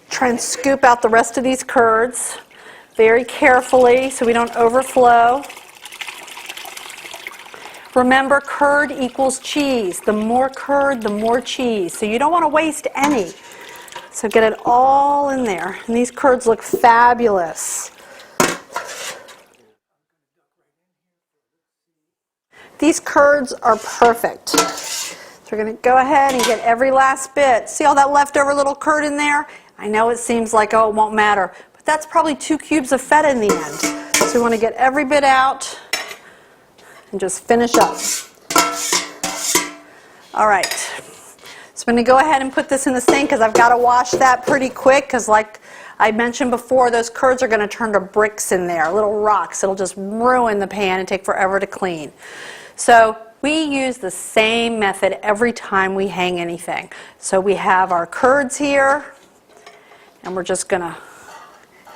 try and scoop out the rest of these curds very carefully so we don't overflow. Remember, curd equals cheese. The more curd, the more cheese. So you don't want to waste any. So get it all in there. And these curds look fabulous. These curds are perfect. So we're going to go ahead and get every last bit. See all that leftover little curd in there? I know it seems like, oh, it won't matter. But that's probably 2 cubes of feta in the end. So we want to get every bit out and just finish up. All right. So I'm going to go ahead and put this in the sink because I've got to wash that pretty quick, because like I mentioned before, those curds are going to turn to bricks in there, little rocks. It'll just ruin the pan and take forever to clean. So we use the same method every time we hang anything. So we have our curds here, and we're just going to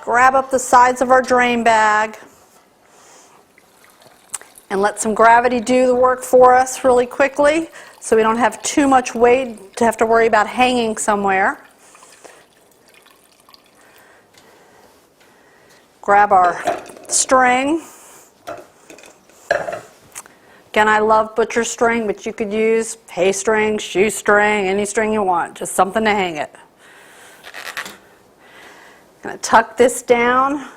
grab up the sides of our drain bag and let some gravity do the work for us really quickly so we don't have too much weight to have to worry about hanging somewhere. Grab our string. Again, I love butcher string, but you could use hay string, shoestring, any string you want, just something to hang it. I'm going to tuck this down.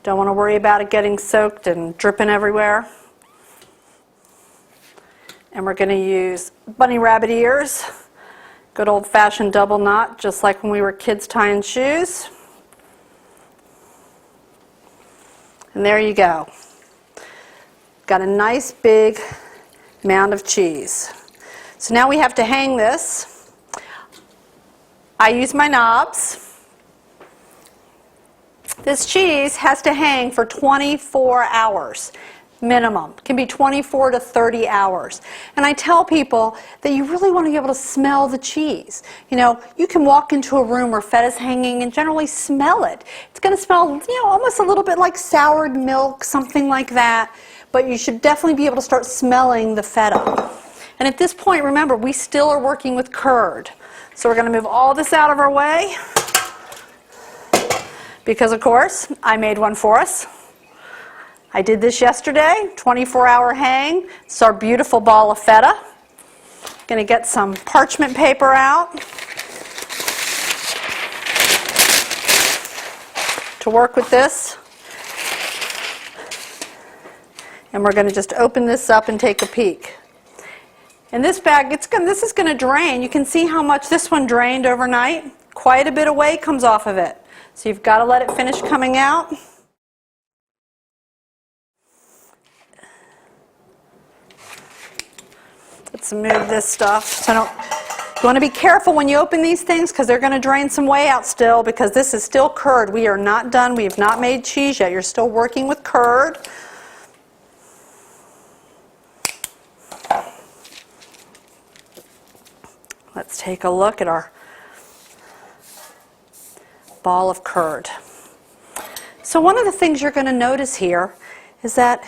Don't want to worry about it getting soaked and dripping everywhere. And we're going to use bunny rabbit ears, good old-fashioned double knot, just like when we were kids tying shoes. And there you go. Got a nice big mound of cheese. So now we have to hang this. I use my knobs. This cheese has to hang for 24 hours minimum. It can be 24 to 30 hours. And I tell people that you really want to be able to smell the cheese. You know, you can walk into a room where feta's hanging and generally smell it. It's going to smell, you know, almost a little bit like soured milk, something like that. But you should definitely be able to start smelling the feta. And at this point, remember, we still are working with curd. So we're going to move all this out of our way because, of course, I made one for us. I did this yesterday, 24-hour hang. It's our beautiful ball of feta. Going to get some parchment paper out to work with this. And we're going to just open this up and take a peek. And this bag, this is going to drain. You can see how much this one drained overnight. Quite a bit of whey comes off of it. So you've got to let it finish coming out. Let's move this stuff. So you want to be careful when you open these things because they're going to drain some whey out still because this is still curd. We are not done. We have not made cheese yet. You're still working with curd. Let's take a look at our ball of curd. So one of the things you're going to notice here is that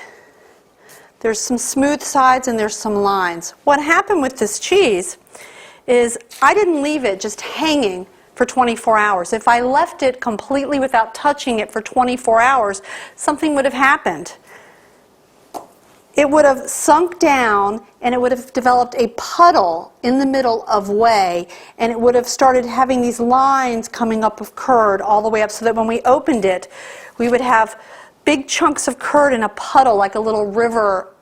there's some smooth sides and there's some lines. What happened with this cheese is I didn't leave it just hanging for 24 hours. If I left it completely without touching it for 24 hours, something would have happened. It would have sunk down and it would have developed a puddle in the middle of whey, and it would have started having these lines coming up of curd all the way up so that when we opened it, we would have big chunks of curd in a puddle like a little river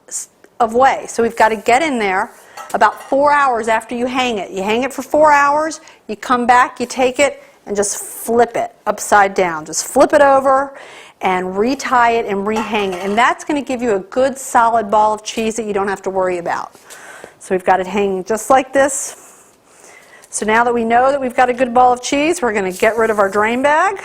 of whey. So we've got to get in there about 4 hours after you hang it. You hang it for 4 hours, you come back, you take it, and just flip it upside down. Just flip it over and retie it and rehang it. And that's going to give you a good solid ball of cheese that you don't have to worry about. So we've got it hanging just like this. So now that we know that we've got a good ball of cheese, we're going to get rid of our drain bag.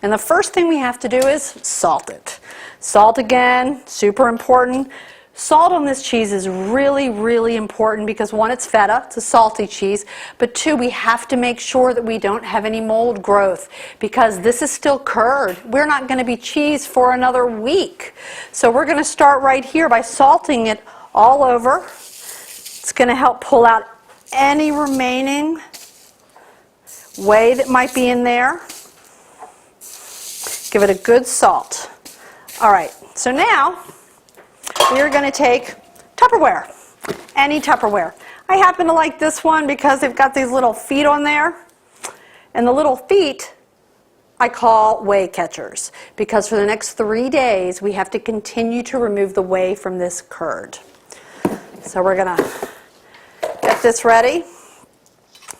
And the first thing we have to do is salt it. Salt again, super important. Salt on this cheese is really, really important because one, it's feta, it's a salty cheese, but two, we have to make sure that we don't have any mold growth because this is still curd. We're not going to be cheese for another week. So we're going to start right here by salting it all over. It's going to help pull out any remaining whey that might be in there. Give it a good salt. All right, so now we are going to take Tupperware, any Tupperware. I happen to like this one because they've got these little feet on there. And the little feet I call whey catchers because for the next 3 days we have to continue to remove the whey from this curd. So we're going to get this ready.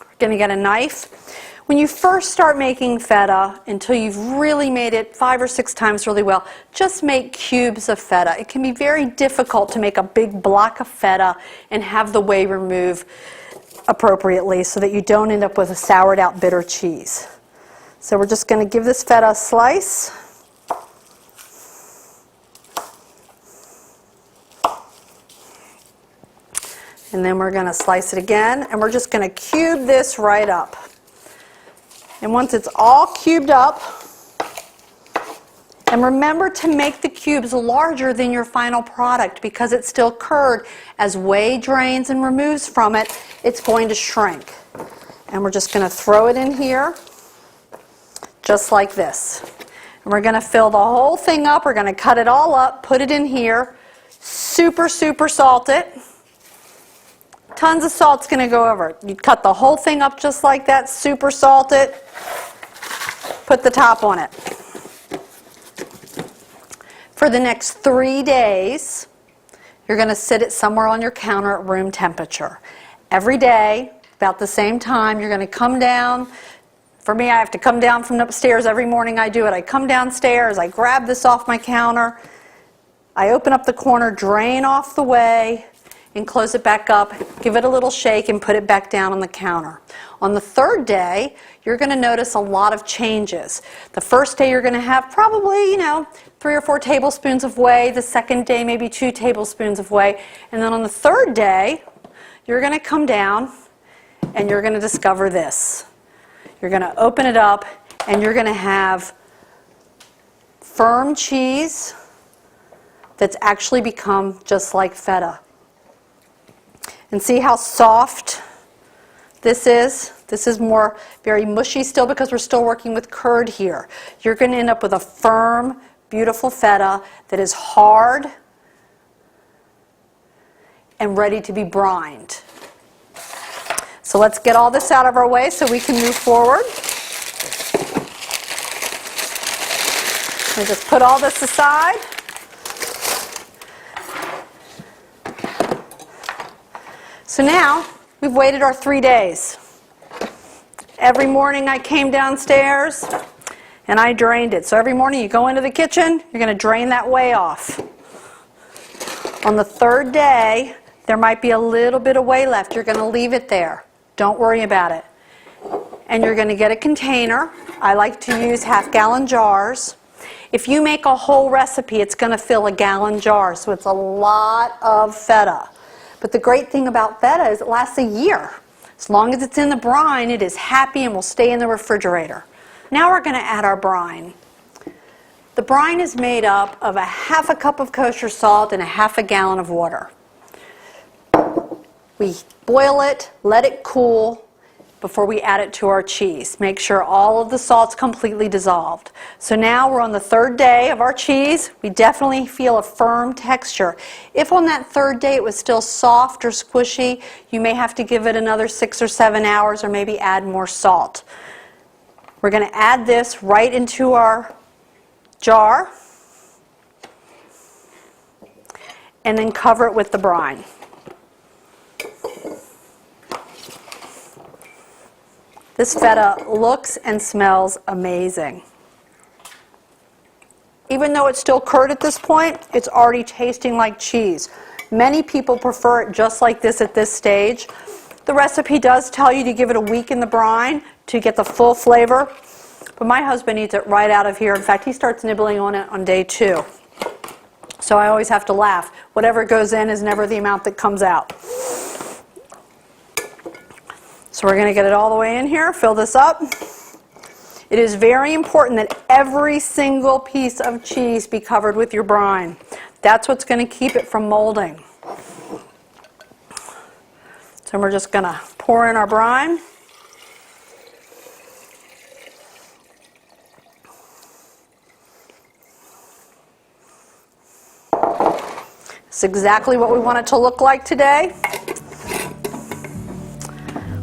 We're going to get a knife. When you first start making feta, until you've really made it 5 or 6 times really well, just make cubes of feta. It can be very difficult to make a big block of feta and have the whey remove appropriately so that you don't end up with a soured out bitter cheese. So we're just going to give this feta a slice. And then we're going to slice it again, and we're just going to cube this right up. And once it's all cubed up, and remember to make the cubes larger than your final product because it's still curd. As whey drains and removes from it, it's going to shrink. And we're just going to throw it in here, just like this. And we're going to fill the whole thing up. We're going to cut it all up, put it in here, super, super salt it. Tons of salt's going to go over it. You cut the whole thing up just like that, super salt it, put the top on it. For the next 3 days, you're going to sit it somewhere on your counter at room temperature. Every day, about the same time, you're going to come down. For me, I have to come down from upstairs every morning. I do it. I come downstairs, I grab this off my counter, I open up the corner, drain off the whey, and close it back up, give it a little shake, and put it back down on the counter. On the third day, you're going to notice a lot of changes. The first day you're going to have probably, 3 or 4 tablespoons of whey. The second day, maybe 2 tablespoons of whey. And then on the third day, you're going to come down and you're going to discover this. You're going to open it up and you're going to have firm cheese that's actually become just like feta. And see how soft this is? This is more very mushy still because we're still working with curd here. You're going to end up with a firm, beautiful feta that is hard and ready to be brined. So let's get all this out of our way so we can move forward. And just put all this aside. So now, we've waited our 3 days. Every morning I came downstairs and I drained it. So every morning you go into the kitchen, you're going to drain that whey off. On the third day, there might be a little bit of whey left. You're going to leave it there. Don't worry about it. And you're going to get a container. I like to use half-gallon jars. If you make a whole recipe, it's going to fill a gallon jar, so it's a lot of feta. But the great thing about feta is it lasts a year. As long as it's in the brine, it is happy and will stay in the refrigerator. Now we're going to add our brine. The brine is made up of a half a cup of kosher salt and a half a gallon of water. We boil it, let it cool before we add it to our cheese. Make sure all of the salt's completely dissolved. So now we're on the third day of our cheese. We definitely feel a firm texture. If on that third day it was still soft or squishy, you may have to give it another 6 or 7 hours or maybe add more salt. We're going to add this right into our jar and then cover it with the brine. This feta looks and smells amazing. Even though it's still curd at this point, it's already tasting like cheese. Many people prefer it just like this at this stage. The recipe does tell you to give it a week in the brine to get the full flavor, but my husband eats it right out of here. In fact, he starts nibbling on it on day 2. So I always have to laugh. Whatever goes in is never the amount that comes out. So we're going to get it all the way in here, fill this up. It is very important that every single piece of cheese be covered with your brine. That's what's going to keep it from molding. So we're just going to pour in our brine. It's exactly what we want it to look like today.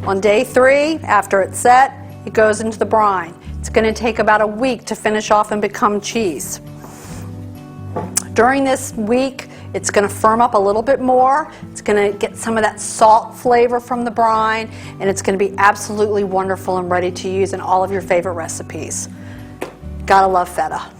On day 3, after it's set, it goes into the brine. It's going to take about a week to finish off and become cheese. During this week, it's going to firm up a little bit more. It's going to get some of that salt flavor from the brine, and it's going to be absolutely wonderful and ready to use in all of your favorite recipes. Gotta love feta.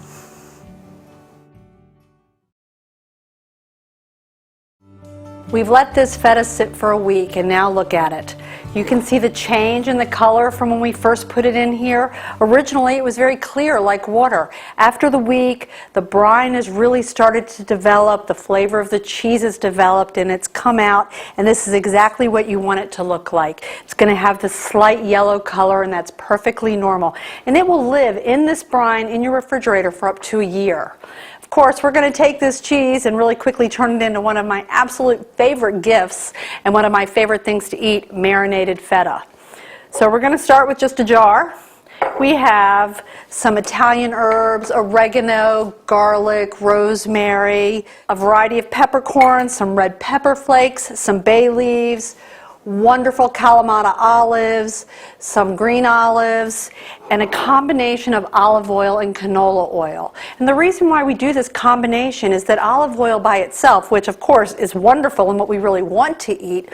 We've let this feta sit for a week, and now look at it. You can see the change in the color from when we first put it in here. Originally it was very clear like water. After the week, the brine has really started to develop, the flavor of the cheese has developed, and it's come out, and this is exactly what you want it to look like. It's going to have this slight yellow color, and that's perfectly normal. And it will live in this brine in your refrigerator for up to a year. Of course, we're going to take this cheese and really quickly turn it into one of my absolute favorite gifts and one of my favorite things to eat, marinated feta. So we're going to start with just a jar. We have some Italian herbs, oregano, garlic, rosemary, a variety of peppercorns, some red pepper flakes, some bay leaves, wonderful Kalamata olives, some green olives, and a combination of olive oil and canola oil. And the reason why we do this combination is that olive oil by itself, which of course is wonderful and what we really want to eat,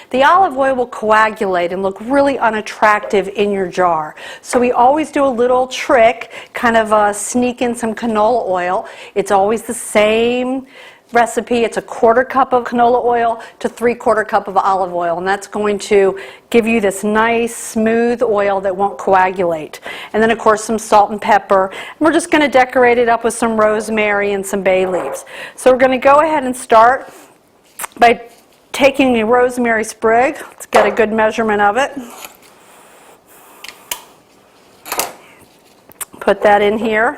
the olive oil will coagulate and look really unattractive in your jar. So we always do a little trick, kind of sneak in some canola oil. It's always the same recipe. It's a 1/4 cup of canola oil to 3/4 cup of olive oil, and that's going to give you this nice smooth oil that won't coagulate. And then of course some salt and pepper, and we're just going to decorate it up with some rosemary and some bay leaves. So we're going to go ahead and start by taking the rosemary sprig. Let's get a good measurement of it. Put that in here,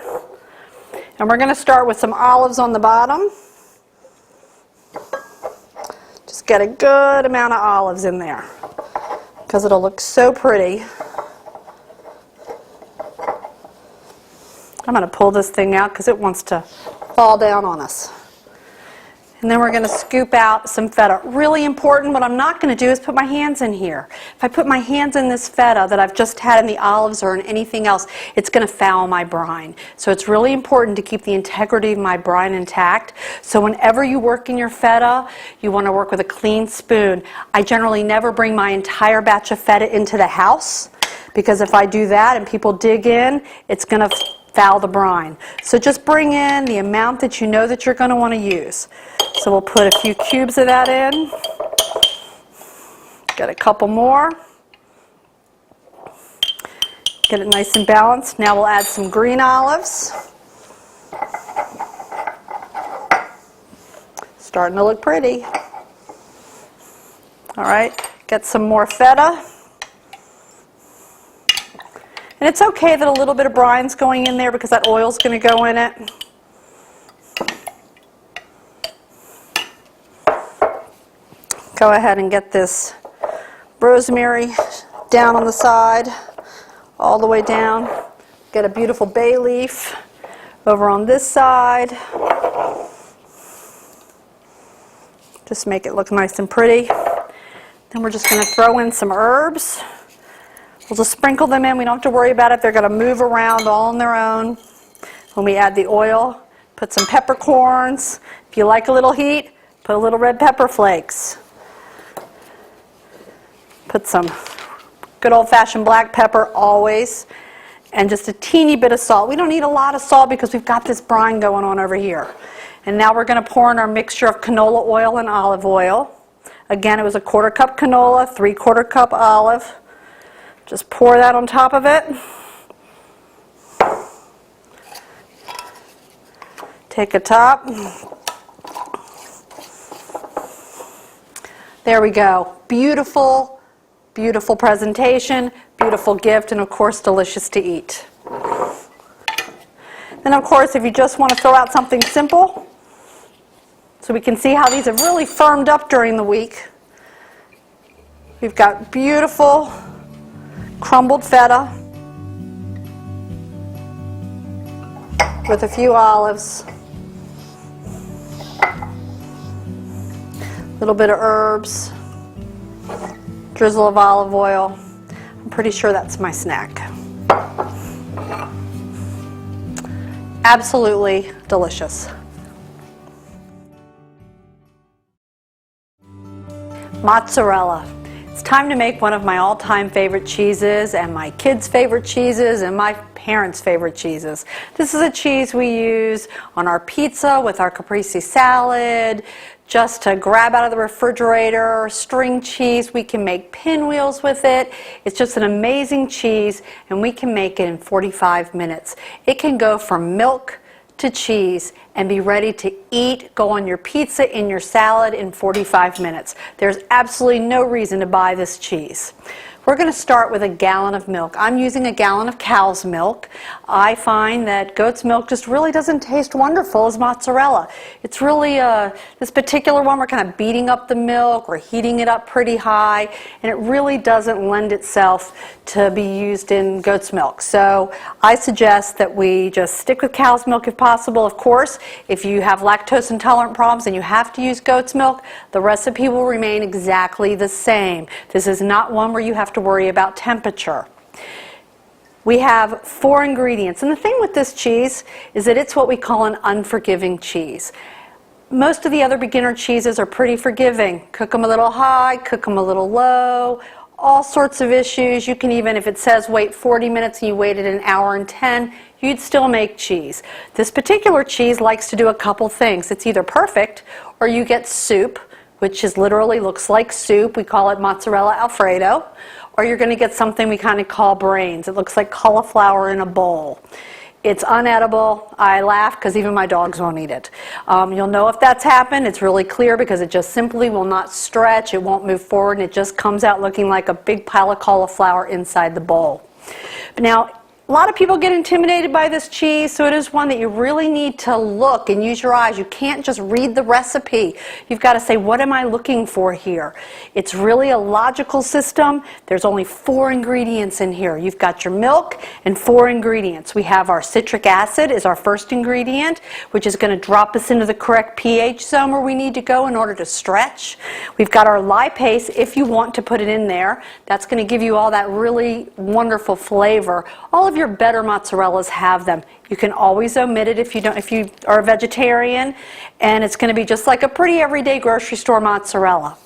and we're going to start with some olives on the bottom. Just get a good amount of olives in there because it'll look so pretty. I'm going to pull this thing out because it wants to fall down on us. And then we're going to scoop out some feta. Really important, what I'm not going to do is put my hands in here. If I put my hands in this feta that I've just had in the olives or in anything else, it's going to foul my brine. So it's really important to keep the integrity of my brine intact. So whenever you work in your feta, you want to work with a clean spoon. I generally never bring my entire batch of feta into the house, because if I do that and people dig in, it's going to foul the brine. So just bring in the amount that you know that you're going to want to use. So we'll put a few cubes of that in. Get a couple more. Get it nice and balanced. Now we'll add some green olives. Starting to look pretty. All right, get some more feta. And it's okay that a little bit of brine's going in there because that oil's going to go in it. Go ahead and get this rosemary down on the side, all the way down. Get a beautiful bay leaf over on this side. Just make it look nice and pretty. Then we're just going to throw in some herbs. We'll just sprinkle them in. We don't have to worry about it. They're going to move around all on their own. When we add the oil, put some peppercorns. If you like a little heat, put a little red pepper flakes. Put some good old-fashioned black pepper always, and just a teeny bit of salt. We don't need a lot of salt because we've got this brine going on over here. And now we're going to pour in our mixture of canola oil and olive oil. Again, it was a 1/4 cup canola, 3/4 cup olive. Just pour that on top of it. Take a top. There we go. Beautiful. Beautiful presentation, beautiful gift, and of course delicious to eat. Then of course if you just want to throw out something simple, so we can see how these have really firmed up during the week. We've got beautiful crumbled feta with a few olives, a little bit of herbs, drizzle of olive oil. I'm pretty sure that's my snack. Absolutely delicious. Mozzarella. It's time to make one of my all-time favorite cheeses and my kids' favorite cheeses and my parents' favorite cheeses. This is a cheese we use on our pizza with our caprese salad, just to grab out of the refrigerator. String cheese, we can make pinwheels with it. It's just an amazing cheese, and we can make it in 45 minutes. It can go from milk to cheese and be ready to eat, go on your pizza, in your salad in 45 minutes. There's absolutely no reason to buy this cheese. We're going to start with a gallon of milk. I'm using a gallon of cow's milk. I find that goat's milk just really doesn't taste wonderful as mozzarella. It's really, this particular one, we're kind of beating up the milk, we're heating it up pretty high, and it really doesn't lend itself to be used in goat's milk. So I suggest that we just stick with cow's milk if possible. Of course, if you have lactose intolerant problems and you have to use goat's milk, the recipe will remain exactly the same. This is not one where you have to worry about temperature. We have 4 ingredients, and the thing with this cheese is that it's what we call an unforgiving cheese. Most of the other beginner cheeses are pretty forgiving. Cook them a little high, cook them a little low, all sorts of issues. You can even, if it says wait 40 minutes and you waited an hour and 10, you'd still make cheese. This particular cheese likes to do a couple things. It's either perfect or you get soup, which is literally looks like soup. We call it mozzarella Alfredo. Or you're going to get something we kind of call brains. It looks like cauliflower in a bowl. It's unedible. I laugh because even my dogs won't eat it. You'll know if that's happened. It's really clear because it just simply will not stretch. It won't move forward, and it just comes out looking like a big pile of cauliflower inside the bowl. But now, a lot of people get intimidated by this cheese, so it is one that you really need to look and use your eyes. You can't just read the recipe. You've got to say, what am I looking for here? It's really a logical system. There's only 4 ingredients in here. You've got your milk and 4 ingredients. We have our citric acid is our first ingredient, which is going to drop us into the correct pH zone where we need to go in order to stretch. We've got our lipase, if you want to put it in there. That's going to give you all that really wonderful flavor. All of your better mozzarellas have them. You can always omit it if you are a vegetarian, and it's going to be just like a pretty everyday grocery store mozzarella.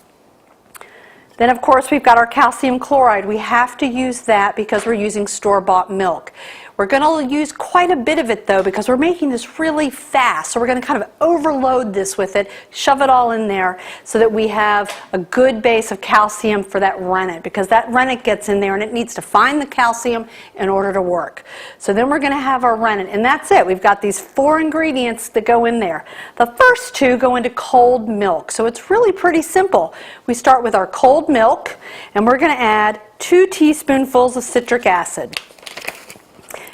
Then of course we've got our calcium chloride. We have to use that because we're using store-bought milk. We're going to use quite a bit of it though because we're making this really fast. So we're going to kind of overload this with it, shove it all in there so that we have a good base of calcium for that rennet, because that rennet gets in there and it needs to find the calcium in order to work. So then we're going to have our rennet, and that's it. We've got these 4 ingredients that go in there. The first 2 go into cold milk. So it's really pretty simple. We start with our cold milk, and we're going to add 2 teaspoonfuls of citric acid.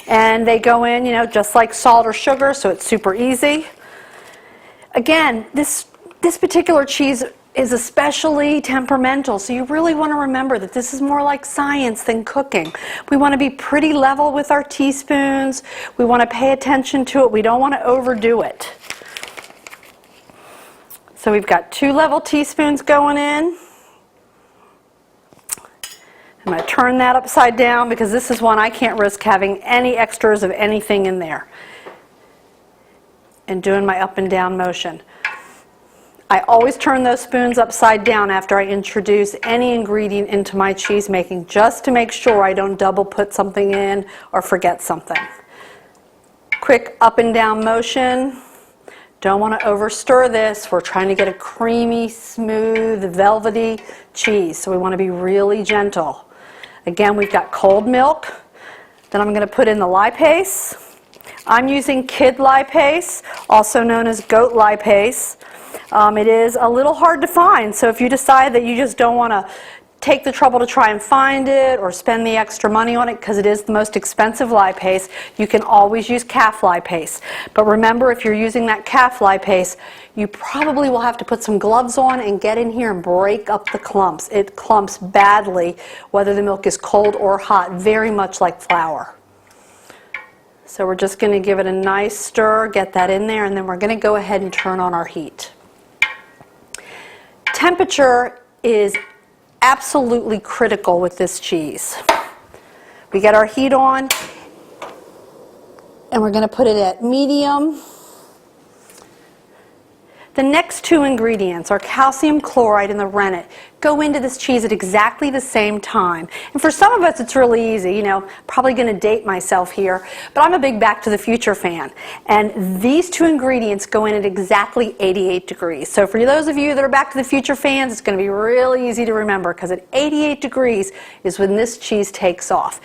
And they go in, just like salt or sugar, so it's super easy. Again, this particular cheese is especially temperamental, so you really want to remember that this is more like science than cooking. We want to be pretty level with our teaspoons. We want to pay attention to it. We don't want to overdo it. So we've got 2 level teaspoons going in. I'm going to turn that upside down because this is one I can't risk having any extras of anything in there. And doing my up and down motion. I always turn those spoons upside down after I introduce any ingredient into my cheese making, just to make sure I don't double put something in or forget something. Quick up and down motion. Don't want to overstir this. We're trying to get a creamy, smooth, velvety cheese, so we want to be really gentle. Again, we've got cold milk. Then I'm going to put in the lipase. I'm using kid lipase, also known as goat lipase. It is a little hard to find, so if you decide that you just don't want to take the trouble to try and find it or spend the extra money on it because it is the most expensive lipase, you can always use calf lipase. But remember, if you're using that calf lipase, you probably will have to put some gloves on and get in here and break up the clumps. It clumps badly whether the milk is cold or hot, very much like flour. So we're just going to give it a nice stir, get that in there, and then we're going to go ahead and turn on our heat. Temperature is absolutely critical with this cheese. We get our heat on, and we're going to put it at medium. The next two ingredients are calcium chloride and the rennet. Go into this cheese at exactly the same time. And for some of us it's really easy, you know, probably going to date myself here, but I'm a big Back to the Future fan. And these two ingredients go in at exactly 88 degrees. So for those of you that are Back to the Future fans, it's going to be really easy to remember because at 88 degrees is when this cheese takes off.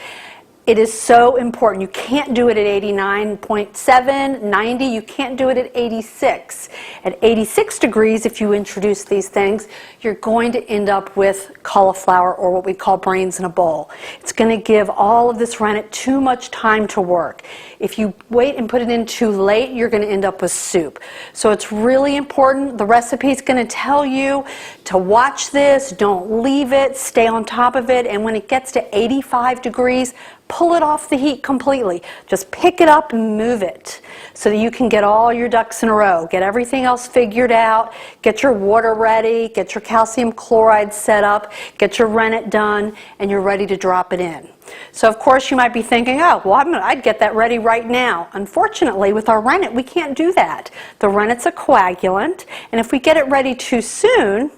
It is so important. You can't do it at 89.7, 90. You can't do it at 86. At 86 degrees, if you introduce these things, you're going to end up with cauliflower, or what we call brains in a bowl. It's going to give all of this rennet too much time to work. If you wait and put it in too late, you're going to end up with soup. So it's really important. The recipe is going to tell you to watch this, don't leave it, stay on top of it, and when it gets to 85 degrees, pull it off the heat completely. Just pick it up and move it so that you can get all your ducks in a row. Get everything else figured out. Get your water ready. Get your calcium chloride set up. Get your rennet done, and you're ready to drop it in. So of course you might be thinking, oh, well, I'd get that ready right now. Unfortunately, with our rennet, we can't do that. The rennet's a coagulant, and if we get it ready too soon,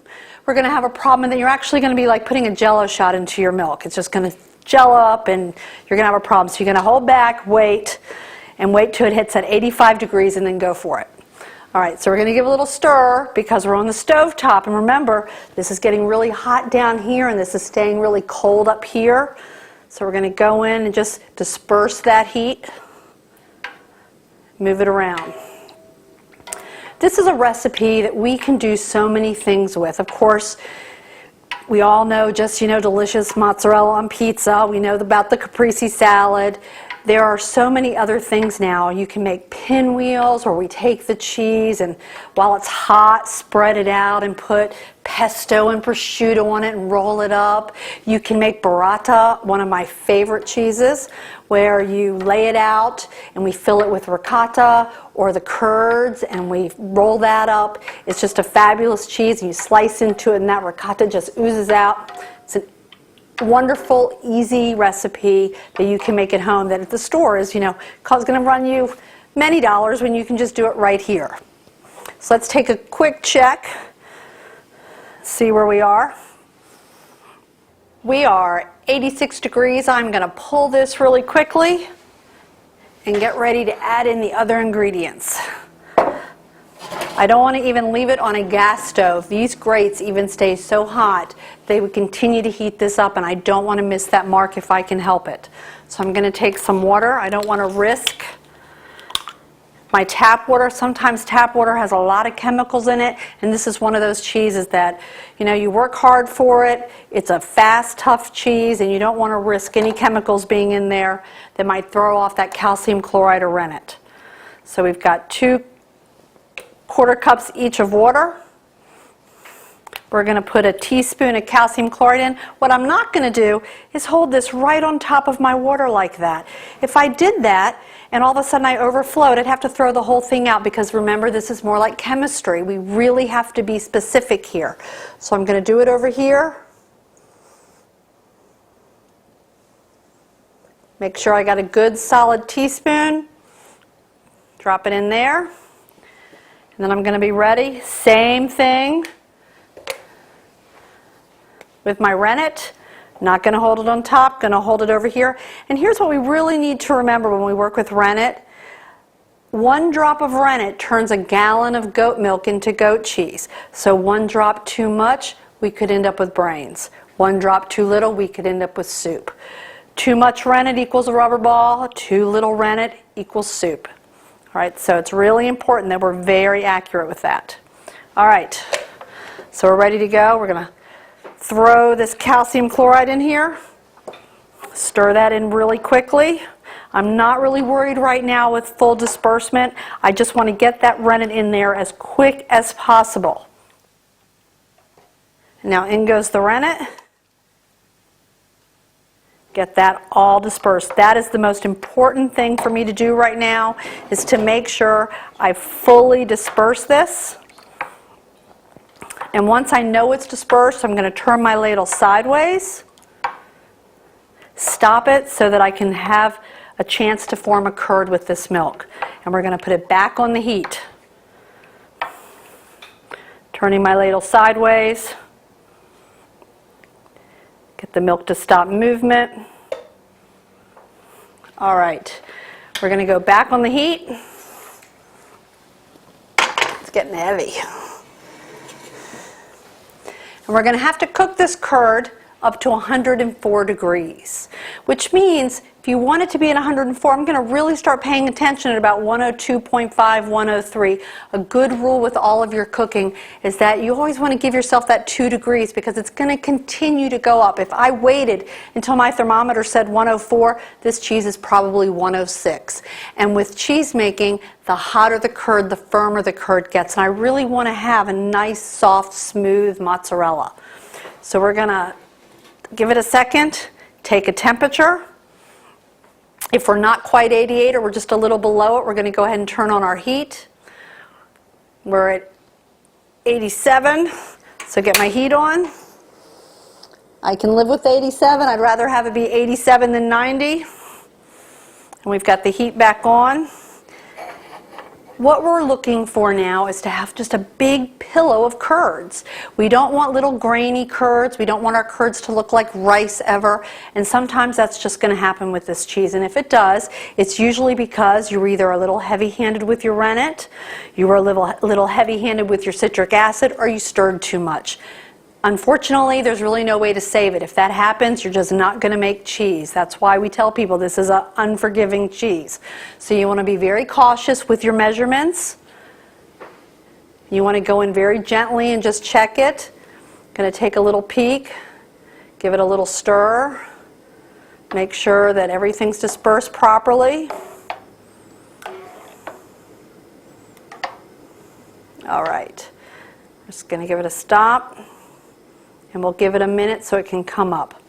we're going to have a problem, and then you're actually going to be like putting a Jello shot into your milk. It's just going to gel up and you're going to have a problem. So you're going to hold back, wait, and wait till it hits at 85 degrees and then go for it. All right, so we're going to give a little stir because we're on the stove top, and remember, this is getting really hot down here and this is staying really cold up here. So we're going to go in and just disperse that heat, move it around. This is a recipe that we can do so many things with. Of course, we all know just, delicious mozzarella on pizza. We know about the caprese salad. There are so many other things now. You can make pinwheels, where we take the cheese and while it's hot, spread it out and put pesto and prosciutto on it and roll it up. You can make burrata, one of my favorite cheeses, where you lay it out and we fill it with ricotta or the curds and we roll that up. It's just a fabulous cheese. You slice into it and that ricotta just oozes out. It's a wonderful, easy recipe that you can make at home that at the store is, going to run you many dollars when you can just do it right here. So let's take a quick check, see where we are. We are 86 degrees. I'm going to pull this really quickly and get ready to add in the other ingredients. I don't want to even leave it on a gas stove. These grates even stay so hot, they would continue to heat this up, and I don't want to miss that mark if I can help it. So I'm going to take some water. I don't want to risk my tap water. Sometimes tap water has a lot of chemicals in it, and this is one of those cheeses that, you work hard for it. It's a fast, tough cheese, and you don't want to risk any chemicals being in there that might throw off that calcium chloride or rennet. So we've got 2 quarter cups each of water. We're going to put a teaspoon of calcium chloride in. What I'm not going to do is hold this right on top of my water like that. If I did that and all of a sudden I overflowed, I'd have to throw the whole thing out because remember, this is more like chemistry. We really have to be specific here. So I'm going to do it over here. Make sure I got a good solid teaspoon. Drop it in there. And then I'm going to be ready. Same thing with my rennet. Not going to hold it on top, going to hold it over here. And here's what we really need to remember when we work with rennet. 1 drop of rennet turns a gallon of goat milk into goat cheese. So 1 drop too much, we could end up with brains. 1 drop too little, we could end up with soup. Too much rennet equals a rubber ball. Too little rennet equals soup. All right, so it's really important that we're very accurate with that. All right, so we're ready to go. We're going to throw this calcium chloride in here. Stir that in really quickly. I'm not really worried right now with full disbursement. I just want to get that rennet in there as quick as possible. And now in goes the rennet. Get that all dispersed. That is the most important thing for me to do right now, is to make sure I fully disperse this. And once I know it's dispersed, I'm going to turn my ladle sideways, stop it so that I can have a chance to form a curd with this milk. And we're going to put it back on the heat. Turning my ladle sideways. Get the milk to stop movement. All right, we're going to go back on the heat. It's getting heavy. And we're going to have to cook this curd up to 104 degrees, which means if you want it to be at 104, I'm going to really start paying attention at about 102.5, 103. A good rule with all of your cooking is that you always want to give yourself that 2 degrees because it's going to continue to go up. If I waited until my thermometer said 104, this cheese is probably 106. And with cheese making, the hotter the curd, the firmer the curd gets. And I really want to have a nice, soft, smooth mozzarella. So we're going to give it a second, take a temperature. If we're not quite 88 or we're just a little below it, we're going to go ahead and turn on our heat. We're at 87, so get my heat on. I can live with 87. I'd rather have it be 87 than 90. And we've got the heat back on. What we're looking for now is to have just a big pillow of curds. We don't want little grainy curds. We don't want our curds to look like rice ever. And sometimes that's just going to happen with this cheese. And if it does, it's usually because you're either a little heavy-handed with your rennet, you were a little heavy-handed with your citric acid, or you stirred too much. Unfortunately, there's really no way to save it. If that happens, you're just not going to make cheese. That's why we tell people this is an unforgiving cheese. So you want to be very cautious with your measurements. You want to go in very gently and just check it. Going to take a little peek, give it a little stir, make sure that everything's dispersed properly. All right, just going to give it a stop. And we'll give it a minute so it can come up.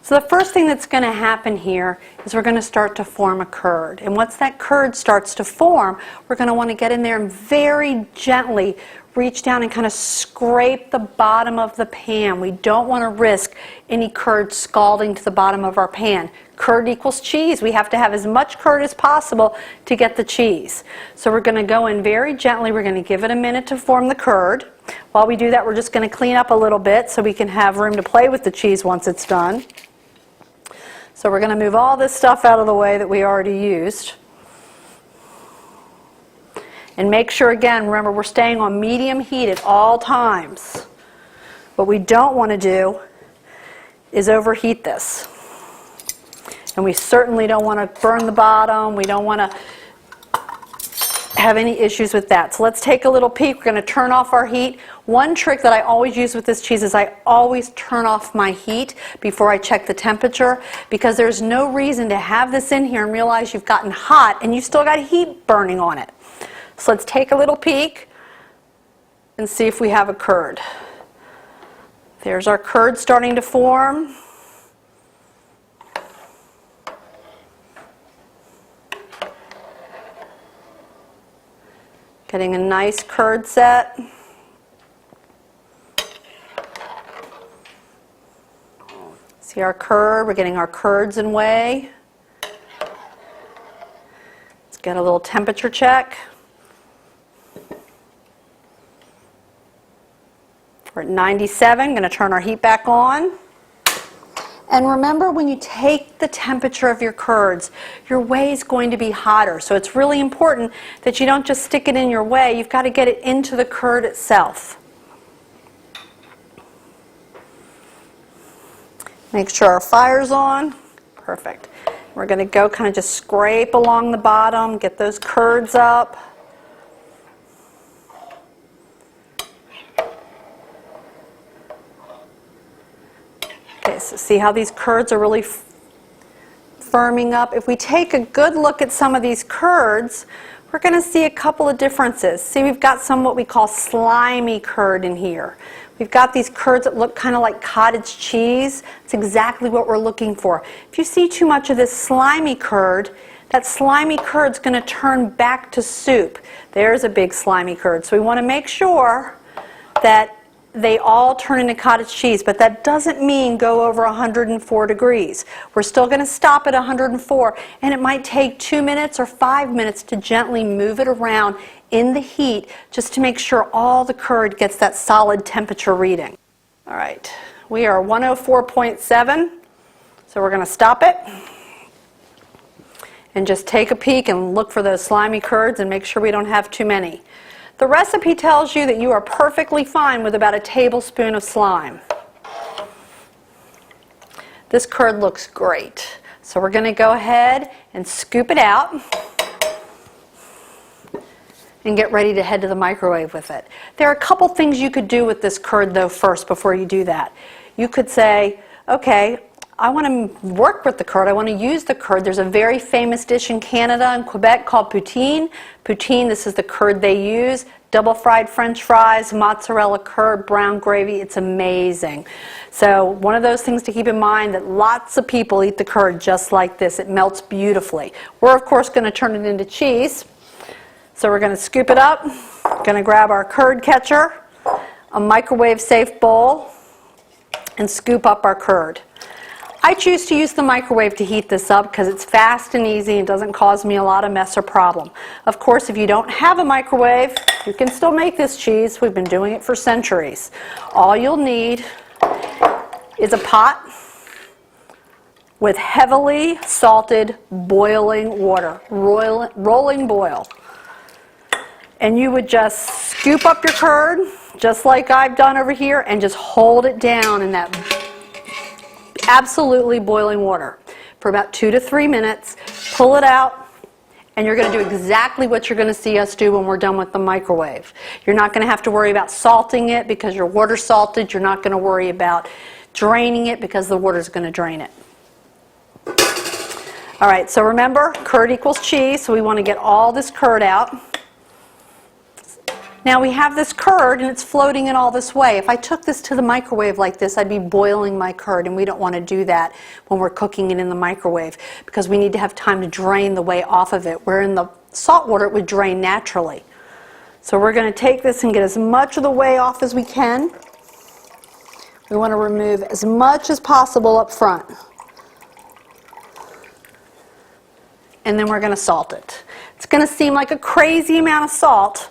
So the first thing that's going to happen here is we're going to start to form a curd. And once that curd starts to form, we're going to want to get in there and very gently reach down and kind of scrape the bottom of the pan. We don't want to risk any curd scalding to the bottom of our pan. Curd equals cheese. We have to have as much curd as possible to get the cheese. So we're going to go in very gently. We're going to give it a minute to form the curd. While we do that, we're just going to clean up a little bit so we can have room to play with the cheese once it's done. So we're going to move all this stuff out of the way that we already used. And make sure, again, remember we're staying on medium heat at all times. What we don't want to do is overheat this. And we certainly don't want to burn the bottom. We don't want to have any issues with that. So let's take a little peek. We're going to turn off our heat. One trick that I always use with this cheese is I always turn off my heat before I check the temperature, because there's no reason to have this in here and realize you've gotten hot and you've still got heat burning on it. So let's take a little peek and see if we have a curd. There's our curd starting to form. Getting a nice curd set. See our curd, we're getting our curds in whey. Let's get a little temperature check. We're at 97, going to turn our heat back on. And remember, when you take the temperature of your curds, your whey is going to be hotter. So it's really important that you don't just stick it in your whey. You've got to get it into the curd itself. Make sure our fire's on. Perfect. We're going to go kind of just scrape along the bottom, get those curds up. Okay, so see how these curds are really firming up? If we take a good look at some of these curds, we're going to see a couple of differences. See, we've got some what we call slimy curd in here. We've got these curds that look kind of like cottage cheese. It's exactly what we're looking for. If you see too much of this slimy curd, that slimy curd's going to turn back to soup. There's a big slimy curd. So we want to make sure that they all turn into cottage cheese, but that doesn't mean go over 104 degrees. We're still going to stop at 104, and it might take 2 minutes or 5 minutes to gently move it around in the heat just to make sure all the curd gets that solid temperature reading. All right, we are 104.7, so we're going to stop it and just take a peek and look for those slimy curds and make sure we don't have too many. The recipe tells you that you are perfectly fine with about a tablespoon of slime. This curd looks great. So we're going to go ahead and scoop it out and get ready to head to the microwave with it. There are a couple things you could do with this curd though first before you do that. You could say, okay, I want to work with the curd. I want to use the curd. There's a very famous dish in Canada and Quebec called poutine. Poutine, this is the curd they use. Double fried French fries, mozzarella curd, brown gravy. It's amazing. So one of those things to keep in mind that lots of people eat the curd just like this. It melts beautifully. We're of course going to turn it into cheese. So we're going to scoop it up. Going to grab our curd catcher, a microwave safe bowl, and scoop up our curd. I choose to use the microwave to heat this up because it's fast and easy and doesn't cause me a lot of mess or problem. Of course, if you don't have a microwave, you can still make this cheese. We've been doing it for centuries. All you'll need is a pot with heavily salted boiling water, rolling boil. And you would just scoop up your curd, just like I've done over here, and just hold it down in that absolutely boiling water for about 2 to 3 minutes. Pull it out, and you're going to do exactly what you're going to see us do when we're done with the microwave. You're not going to have to worry about salting it because your water's salted. You're not going to worry about draining it because the water's going to drain it. All right, so remember, curd equals cheese, so we want to get all this curd out. Now we have this curd and it's floating in all this way. If I took this to the microwave like this, I'd be boiling my curd, and we don't want to do that when we're cooking it in the microwave because we need to have time to drain the whey off of it. Where in the salt water it would drain naturally. So we're going to take this and get as much of the whey off as we can. We want to remove as much as possible up front. And then we're going to salt it. It's going to seem like a crazy amount of salt,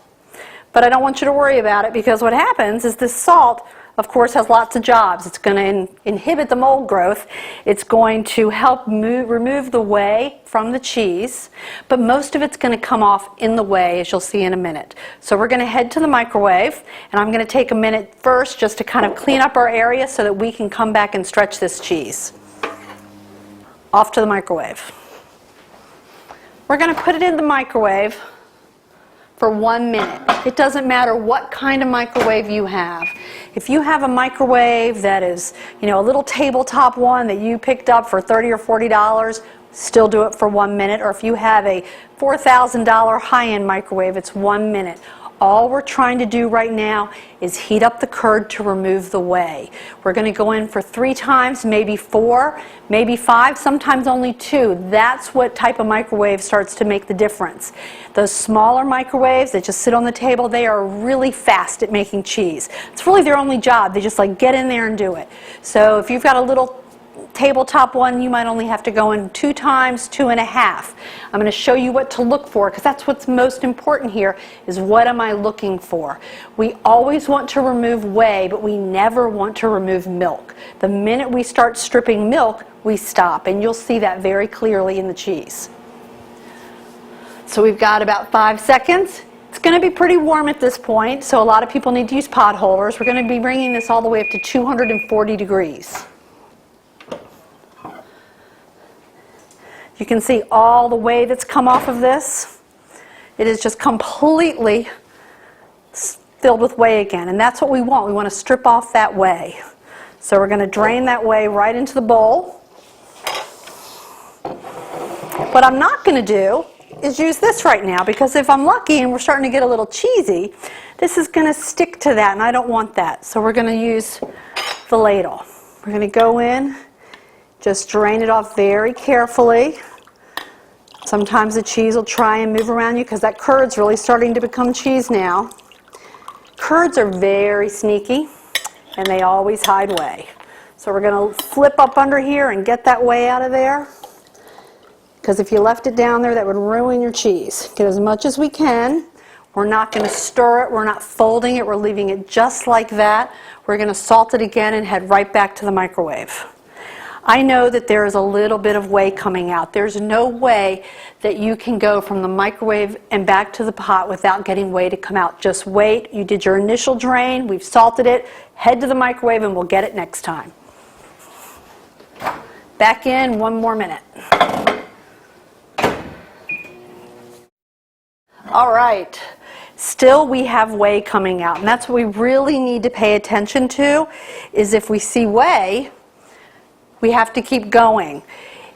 but I don't want you to worry about it because what happens is this salt, of course, has lots of jobs. It's going to inhibit the mold growth. It's going to help remove the whey from the cheese, but most of it's going to come off in the whey, as you'll see in a minute. So we're going to head to the microwave, and I'm going to take a minute first just to kind of clean up our area so that we can come back and stretch this cheese. Off to the microwave. We're going to put it in the microwave for 1 minute. It doesn't matter what kind of microwave you have. If you have a microwave that is, a little tabletop one that you picked up for $30 or $40, still do it for 1 minute. Or if you have a $4,000 high-end microwave, it's 1 minute. All we're trying to do right now is heat up the curd to remove the whey. We're going to go in for 3 times, maybe 4, maybe 5, sometimes only 2. That's what type of microwave starts to make the difference. Those smaller microwaves that just sit on the table, they are really fast at making cheese. It's really their only job. They just get in there and do it. So if you've got a little tabletop one, you might only have to go in 2 times, 2.5. I'm going to show you what to look for because that's what's most important here is what am I looking for. We always want to remove whey, but we never want to remove milk. The minute we start stripping milk, we stop, and you'll see that very clearly in the cheese. So we've got about 5 seconds. It's going to be pretty warm at this point, so a lot of people need to use pot holders. We're going to be bringing this all the way up to 240 degrees. You can see all the whey that's come off of this. It is just completely filled with whey again, and that's what we want. We want to strip off that whey. So we're going to drain that whey right into the bowl. What I'm not going to do is use this right now because if I'm lucky and we're starting to get a little cheesy, this is going to stick to that, and I don't want that. So we're going to use the ladle. We're going to go in, just drain it off very carefully. Sometimes the cheese will try and move around you because that curd's really starting to become cheese now. Curds are very sneaky. and they always hide whey. So we're going to flip up under here and get that whey out of there, because if you left it down there, that would ruin your cheese. Get as much as we can. We're not going to stir it. We're not folding it. We're leaving it just like that. We're going to salt it again and head right back to the microwave. I know that there is a little bit of whey coming out. There's no way that you can go from the microwave and back to the pot without getting whey to come out. Just wait. You did your initial drain. We've salted it. Head to the microwave and we'll get it next time. Back in 1 more minute. All right. Still we have whey coming out, and that's what we really need to pay attention to, is if we see whey, we have to keep going.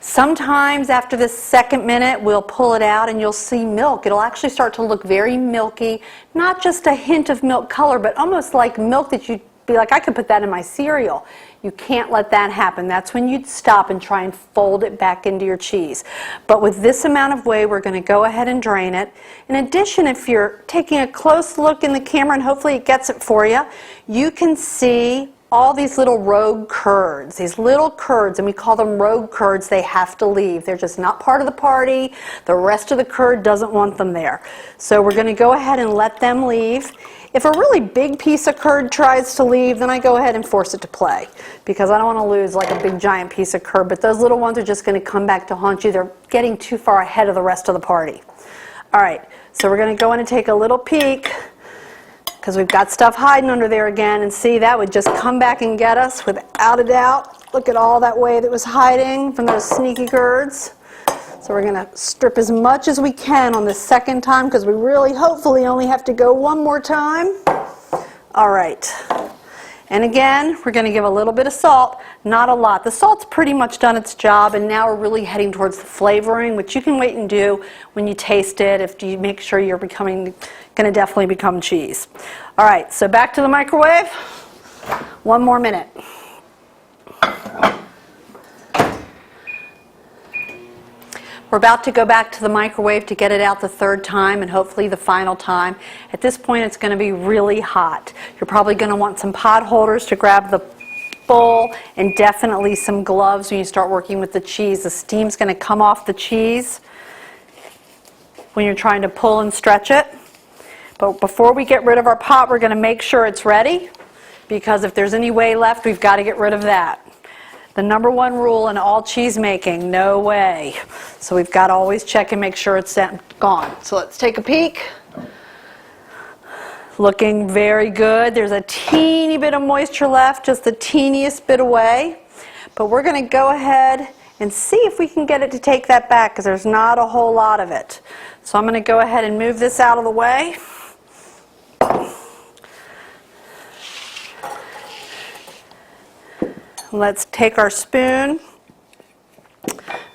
Sometimes after the 2nd minute, we'll pull it out and you'll see milk. It'll actually start to look very milky, not just a hint of milk color, but almost like milk that you'd be like, I could put that in my cereal. You can't let that happen. That's when you'd stop and try and fold it back into your cheese. But with this amount of whey, we're going to go ahead and drain it. In addition, if you're taking a close look in the camera, and hopefully it gets it for you, you can see all these little rogue curds, and we call them rogue curds. They have to leave. They're just not part of the party. The rest of the curd doesn't want them there. So we're going to go ahead and let them leave. If a really big piece of curd tries to leave, then I go ahead and force it to play, because I don't want to lose like a big giant piece of curd, but those little ones are just going to come back to haunt you. They're getting too far ahead of the rest of the party. All right, so we're going to go in and take a little peek, because we've got stuff hiding under there again, and see, that would just come back and get us without a doubt. Look at all that whey that was hiding from those sneaky curds. So we're going to strip as much as we can on the 2nd time, because we really hopefully only have to go 1 more time. All right. And again, we're going to give a little bit of salt, not a lot. The salt's pretty much done its job, and now we're really heading towards the flavoring, which you can wait and do when you taste it, if you make sure you're going to definitely become cheese. All right, so back to the microwave. 1 more minute. We're about to go back to the microwave to get it out the 3rd time, and hopefully the final time. At this point, it's going to be really hot. You're probably going to want some pot holders to grab the bowl, and definitely some gloves when you start working with the cheese. The steam's going to come off the cheese when you're trying to pull and stretch it. But before we get rid of our pot, we're going to make sure it's ready, because if there's any whey left, we've got to get rid of that. The number 1 rule in all cheese making, no whey. So we've got to always check and make sure it's gone. So let's take a peek. Looking very good. There's a teeny bit of moisture left, just the teeniest bit of whey. But we're going to go ahead and see if we can get it to take that back, because there's not a whole lot of it. So I'm going to go ahead and move this out of the way. Let's take our spoon.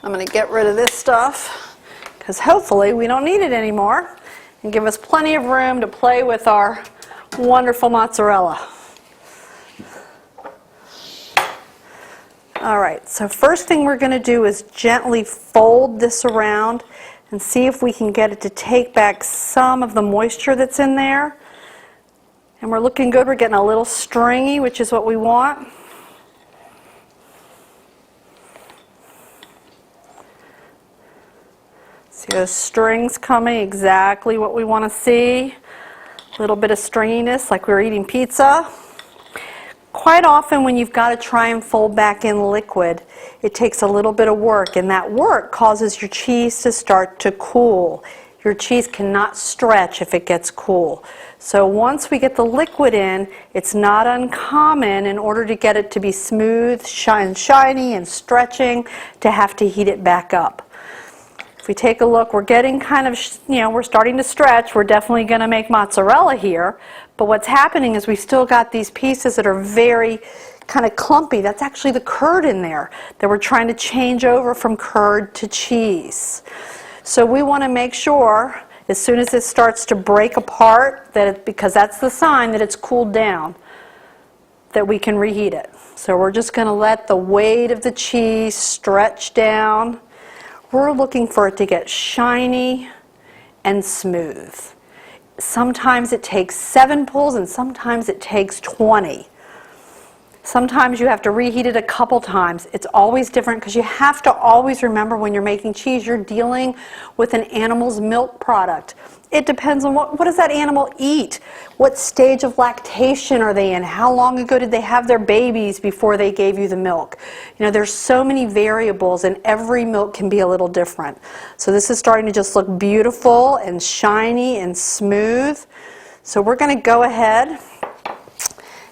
I'm going to get rid of this stuff, because hopefully we don't need it anymore, and give us plenty of room to play with our wonderful mozzarella. All right, so first thing we're going to do is gently fold this around and see if we can get it to take back some of the moisture that's in there. And we're looking good. We're getting a little stringy, which is what we want. See those strings coming, exactly what we want to see. A little bit of stringiness, like we were eating pizza. Quite often when you've got to try and fold back in liquid, it takes a little bit of work, and that work causes your cheese to start to cool. Your cheese cannot stretch if it gets cool. So once we get the liquid in, it's not uncommon, in order to get it to be smooth, shiny, and stretching, to have to heat it back up. If we take a look, we're getting kind of, we're starting to stretch. We're definitely going to make mozzarella here. But what's happening is we've still got these pieces that are very kind of clumpy. That's actually the curd in there that we're trying to change over from curd to cheese. So we want to make sure, as soon as it starts to break apart, because that's the sign that it's cooled down, that we can reheat it. So we're just going to let the weight of the cheese stretch down. We're looking for it to get shiny and smooth. Sometimes it takes 7 pulls and sometimes it takes 20. Sometimes you have to reheat it a couple times. It's always different because you have to always remember when you're making cheese, you're dealing with an animal's milk product. It depends on what does that animal eat? What stage of lactation are they in? How long ago did they have their babies before they gave you the milk? You know, there's so many variables and every milk can be a little different. So this is starting to just look beautiful and shiny and smooth. So we're going to go ahead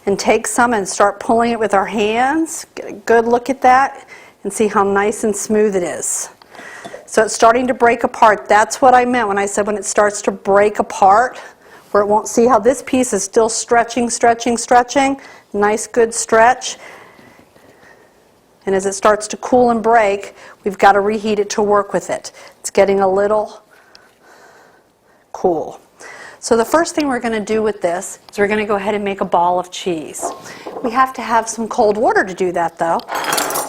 and take some and start pulling it with our hands. Get a good look at that and see how nice and smooth it is. So it's starting to break apart. That's what I meant when I said when it starts to break apart, where it won't, see how this piece is still stretching, stretching, stretching. Nice good stretch. And as it starts to cool and break, we've got to reheat it to work with it. It's getting a little cool. So the first thing we're going to do with this is we're going to go ahead and make a ball of cheese. We have to have some cold water to do that though.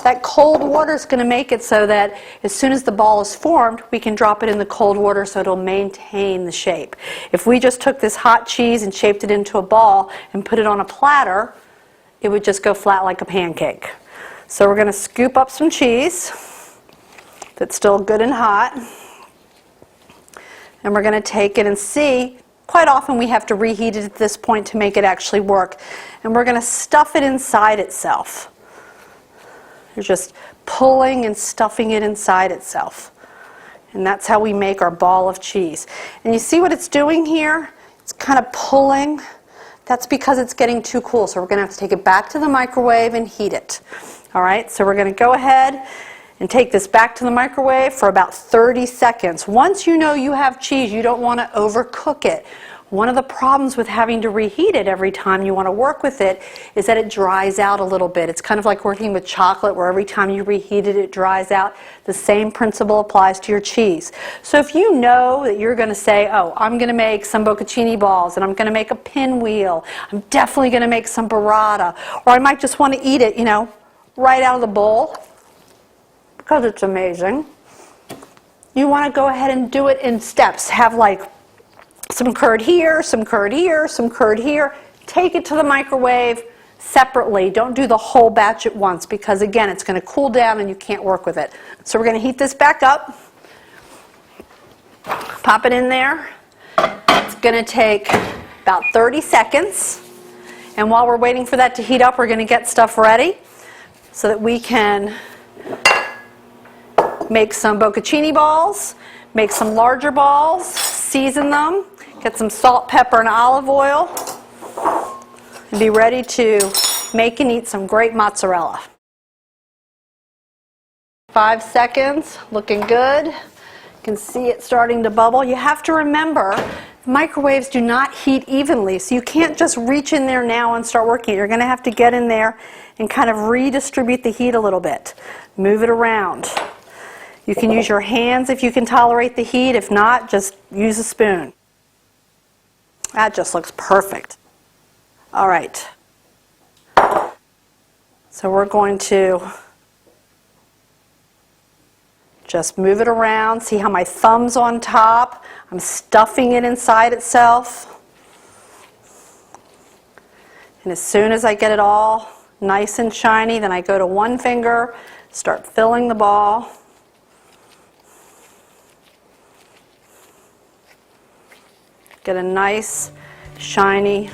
That cold water is going to make it so that as soon as the ball is formed, we can drop it in the cold water so it'll maintain the shape. If we just took this hot cheese and shaped it into a ball and put it on a platter, it would just go flat like a pancake. So we're going to scoop up some cheese that's still good and hot. And we're going to take it and see. Quite often we have to reheat it at this point to make it actually work. And we're going to stuff it inside itself. You're just pulling and stuffing it inside itself. And that's how we make our ball of cheese. And you see what it's doing here? It's kind of pulling. That's because it's getting too cool. So we're going to have to take it back to the microwave and heat it. All right, so we're going to go ahead and take this back to the microwave for about 30 seconds. Once you know you have cheese, you don't want to overcook it. One of the problems with having to reheat it every time you want to work with it is that it dries out a little bit. It's kind of like working with chocolate where every time you reheat it, it dries out. The same principle applies to your cheese. So if you know that you're going to say, oh, I'm going to make some bocconcini balls and I'm going to make a pinwheel, I'm definitely going to make some burrata, or I might just want to eat it, you know, right out of the bowl because it's amazing. You want to go ahead and do it in steps. Have like some curd here, some curd here, some curd here. Take it to the microwave separately. Don't do the whole batch at once because again it's going to cool down and you can't work with it. So we're going to heat this back up. Pop it in there. It's going to take about 30 seconds. And while we're waiting for that to heat up, we're going to get stuff ready so that we can make some bocconcini balls, make some larger balls, season them, get some salt, pepper, and olive oil, and be ready to make and eat some great mozzarella. 5 seconds, looking good. You can see it starting to bubble. You have to remember, microwaves do not heat evenly, so you can't just reach in there now and start working. You're going to have to get in there and kind of redistribute the heat a little bit. Move it around. You can use your hands if you can tolerate the heat. If not, just use a spoon. That just looks perfect. All right. So we're going to just move it around. See how my thumb's on top? I'm stuffing it inside itself. And as soon as I get it all nice and shiny, then I go to one finger, start filling the ball. Get a nice, shiny,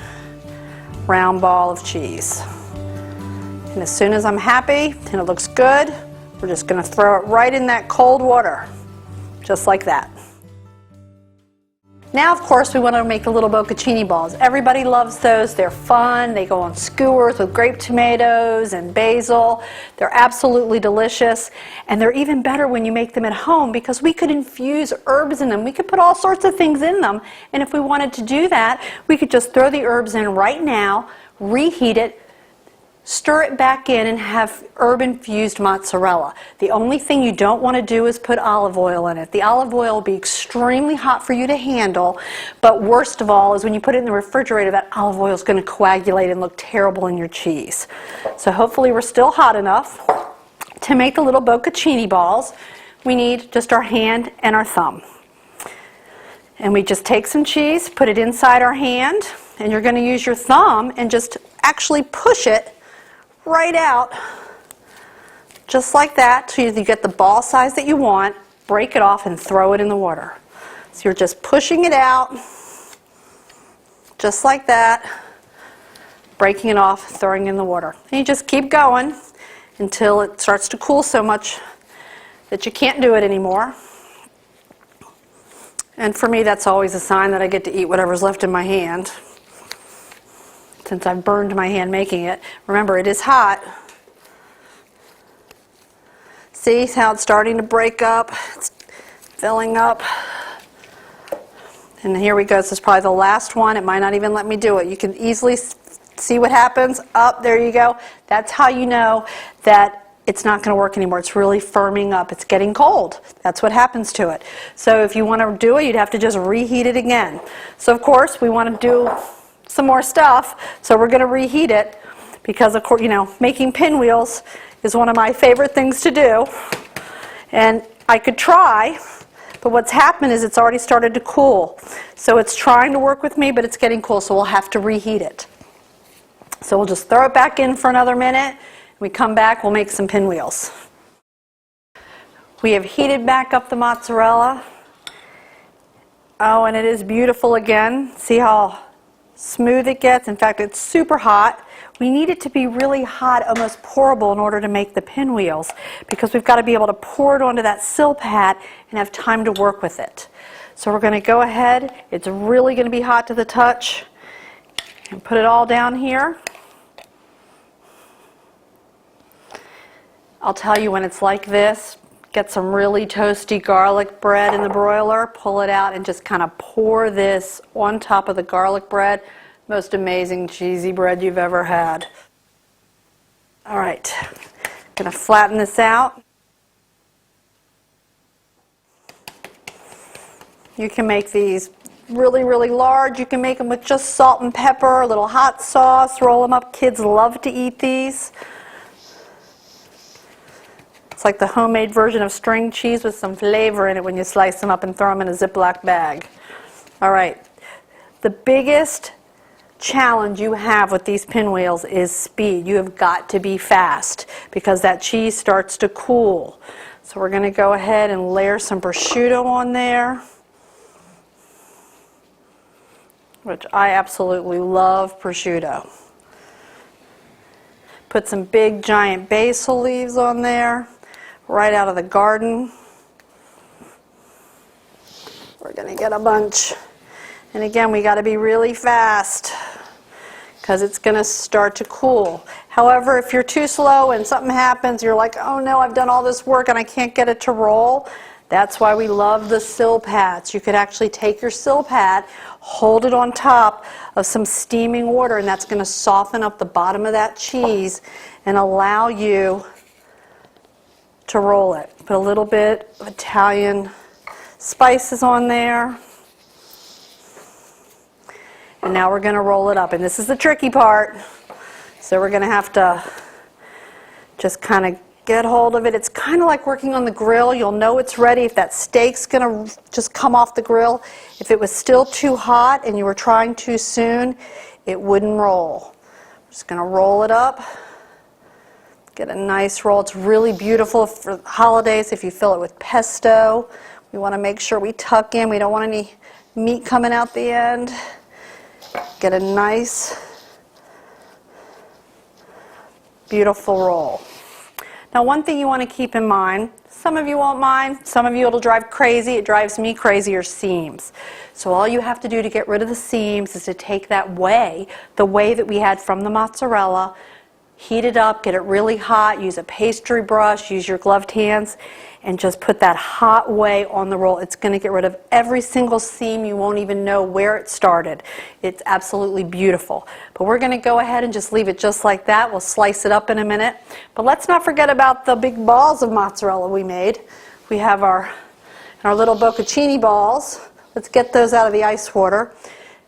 round ball of cheese. And as soon as I'm happy and it looks good, we're just going to throw it right in that cold water, just like that. Now, of course, we want to make the little bocconcini balls. Everybody loves those. They're fun. They go on skewers with grape tomatoes and basil. They're absolutely delicious. And they're even better when you make them at home because we could infuse herbs in them. We could put all sorts of things in them. And if we wanted to do that, we could just throw the herbs in right now, reheat it, stir it back in, and have herb-infused mozzarella. The only thing you don't want to do is put olive oil in it. The olive oil will be extremely hot for you to handle, but worst of all is when you put it in the refrigerator, that olive oil is going to coagulate and look terrible in your cheese. So hopefully we're still hot enough. To make the little bocconcini balls, we need just our hand and our thumb. And we just take some cheese, put it inside our hand, and you're going to use your thumb and just actually push it right out, just like that, so you get the ball size that you want, break it off and throw it in the water. So you're just pushing it out, just like that, breaking it off, throwing it in the water. And you just keep going until it starts to cool so much that you can't do it anymore. And for me, that's always a sign that I get to eat whatever's left in my hand, since I've burned my hand making it. Remember, it is hot. See how it's starting to break up? It's filling up. And here we go. This is probably the last one. It might not even let me do it. You can easily see what happens. Up, there you go. That's how you know that it's not going to work anymore. It's really firming up. It's getting cold. That's what happens to it. So if you want to do it, you'd have to just reheat it again. So of course, we want to do some more stuff. So we're going to reheat it because, of course, you know, making pinwheels is one of my favorite things to do. And I could try, but what's happened is it's already started to cool. So it's trying to work with me, but it's getting cool, so we'll have to reheat it. So we'll just throw it back in for another minute. When we come back, we'll make some pinwheels. We have heated back up the mozzarella. Oh, and it is beautiful again. See how smooth it gets? In fact, it's super hot. We need it to be really hot, almost pourable, in order to make the pinwheels, because we've got to be able to pour it onto that sill pad and have time to work with it. So we're going to go ahead. It's really going to be hot to the touch. And put it all down here. I'll tell you when it's like this, get some really toasty garlic bread in the broiler, pull it out and just kind of pour this on top of the garlic bread. Most amazing cheesy bread you've ever had. All right, gonna flatten this out. You can make these really, really large. You can make them with just salt and pepper, a little hot sauce, roll them up. Kids love to eat these. It's like the homemade version of string cheese with some flavor in it when you slice them up and throw them in a Ziploc bag. All right, the biggest challenge you have with these pinwheels is speed. You have got to be fast because that cheese starts to cool. So we're going to go ahead and layer some prosciutto on there, which I absolutely love prosciutto. Put some big giant basil leaves on there, right out of the garden. We're going to get a bunch. And again, we got to be really fast because it's going to start to cool. However, if you're too slow and something happens, you're like, oh no, I've done all this work and I can't get it to roll. That's why we love the sill pads. You could actually take your sill pad, hold it on top of some steaming water, and that's going to soften up the bottom of that cheese and allow you to roll it. Put a little bit of Italian spices on there. And now we're going to roll it up. And this is the tricky part. So we're going to have to just kind of get hold of it. It's kind of like working on the grill. You'll know it's ready if that steak's going to just come off the grill. If it was still too hot and you were trying too soon, it wouldn't roll. I'm just going to roll it up. Get a nice roll. It's really beautiful for holidays if you fill it with pesto. We want to make sure we tuck in. We don't want any meat coming out the end. Get a nice, beautiful roll. Now, one thing you want to keep in mind, some of you won't mind, some of you it'll drive crazy. It drives me crazy, are seams. So all you have to do to get rid of the seams is to take that whey, the whey that we had from the mozzarella, heat it up, get it really hot, use a pastry brush, use your gloved hands, and just put that hot whey on the roll. It's going to get rid of every single seam. You won't even know where it started. It's absolutely beautiful. But we're going to go ahead and just leave it just like that. We'll slice it up in a minute. But let's not forget about the big balls of mozzarella we made. We have our little bocconcini balls. Let's get those out of the ice water.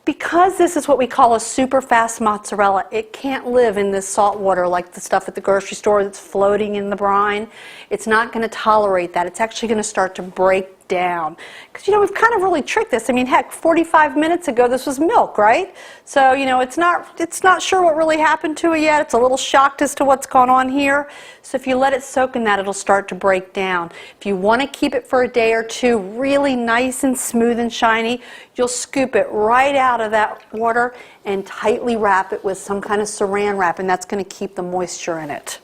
Because this is what we call a super fast mozzarella, it can't live in this salt water like the stuff at the grocery store that's floating in the brine. It's not going to tolerate that. It's actually going to start to break down. Because, you know, we've kind of really tricked this. I mean, heck, 45 minutes ago this was milk, right? So, you know, it's not sure what really happened to it yet. It's a little shocked as to what's going on here. So if you let it soak in that, it'll start to break down. If you want to keep it for a day or two really nice and smooth and shiny, you'll scoop it right out of that water and tightly wrap it with some kind of saran wrap, and that's going to keep the moisture in it.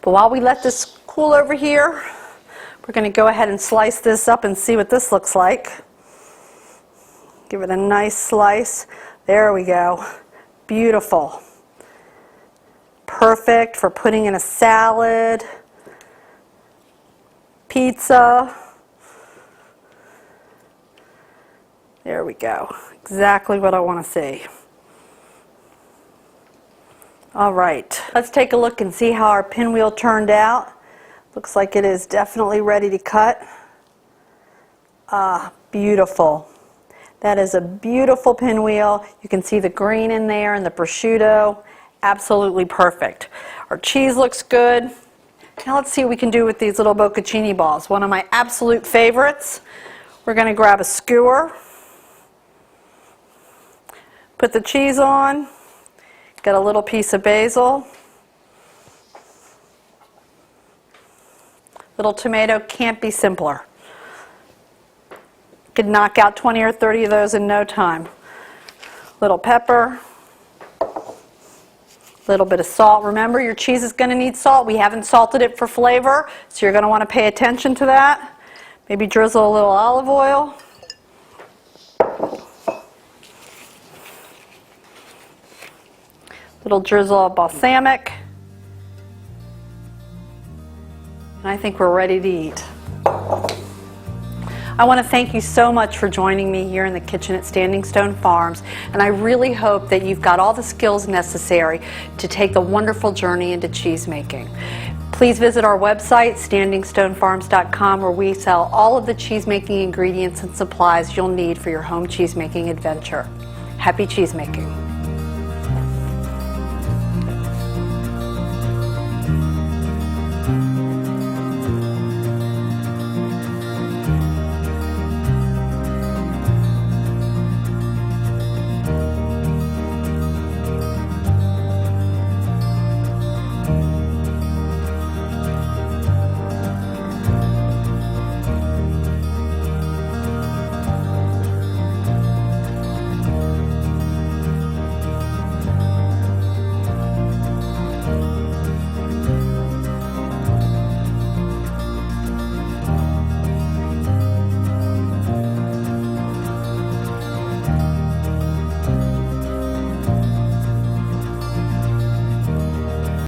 But while we let this cool over here, we're going to go ahead and slice this up and see what this looks like. Give it a nice slice. There we go. Beautiful. Perfect for putting in a salad, pizza. There we go. Exactly what I want to see. All right, let's take a look and see how our pinwheel turned out. Looks like it is definitely ready to cut. Ah, beautiful. That is a beautiful pinwheel. You can see the green in there and the prosciutto. Absolutely perfect. Our cheese looks good. Now let's see what we can do with these little bocconcini balls. One of my absolute favorites. We're going to grab a skewer, put the cheese on, get a little piece of basil, little tomato, can't be simpler. Could knock out 20 or 30 of those in no time. Little pepper, little bit of salt. Remember, your cheese is going to need salt. We haven't salted it for flavor, so you're going to want to pay attention to that. Maybe drizzle a little olive oil. Little drizzle of balsamic. And I think we're ready to eat. I want to thank you so much for joining me here in the kitchen at Standing Stone Farms, and I really hope that you've got all the skills necessary to take the wonderful journey into cheese making. Please visit our website, standingstonefarms.com, where we sell all of the cheese making ingredients and supplies you'll need for your home cheese making adventure. Happy cheese making.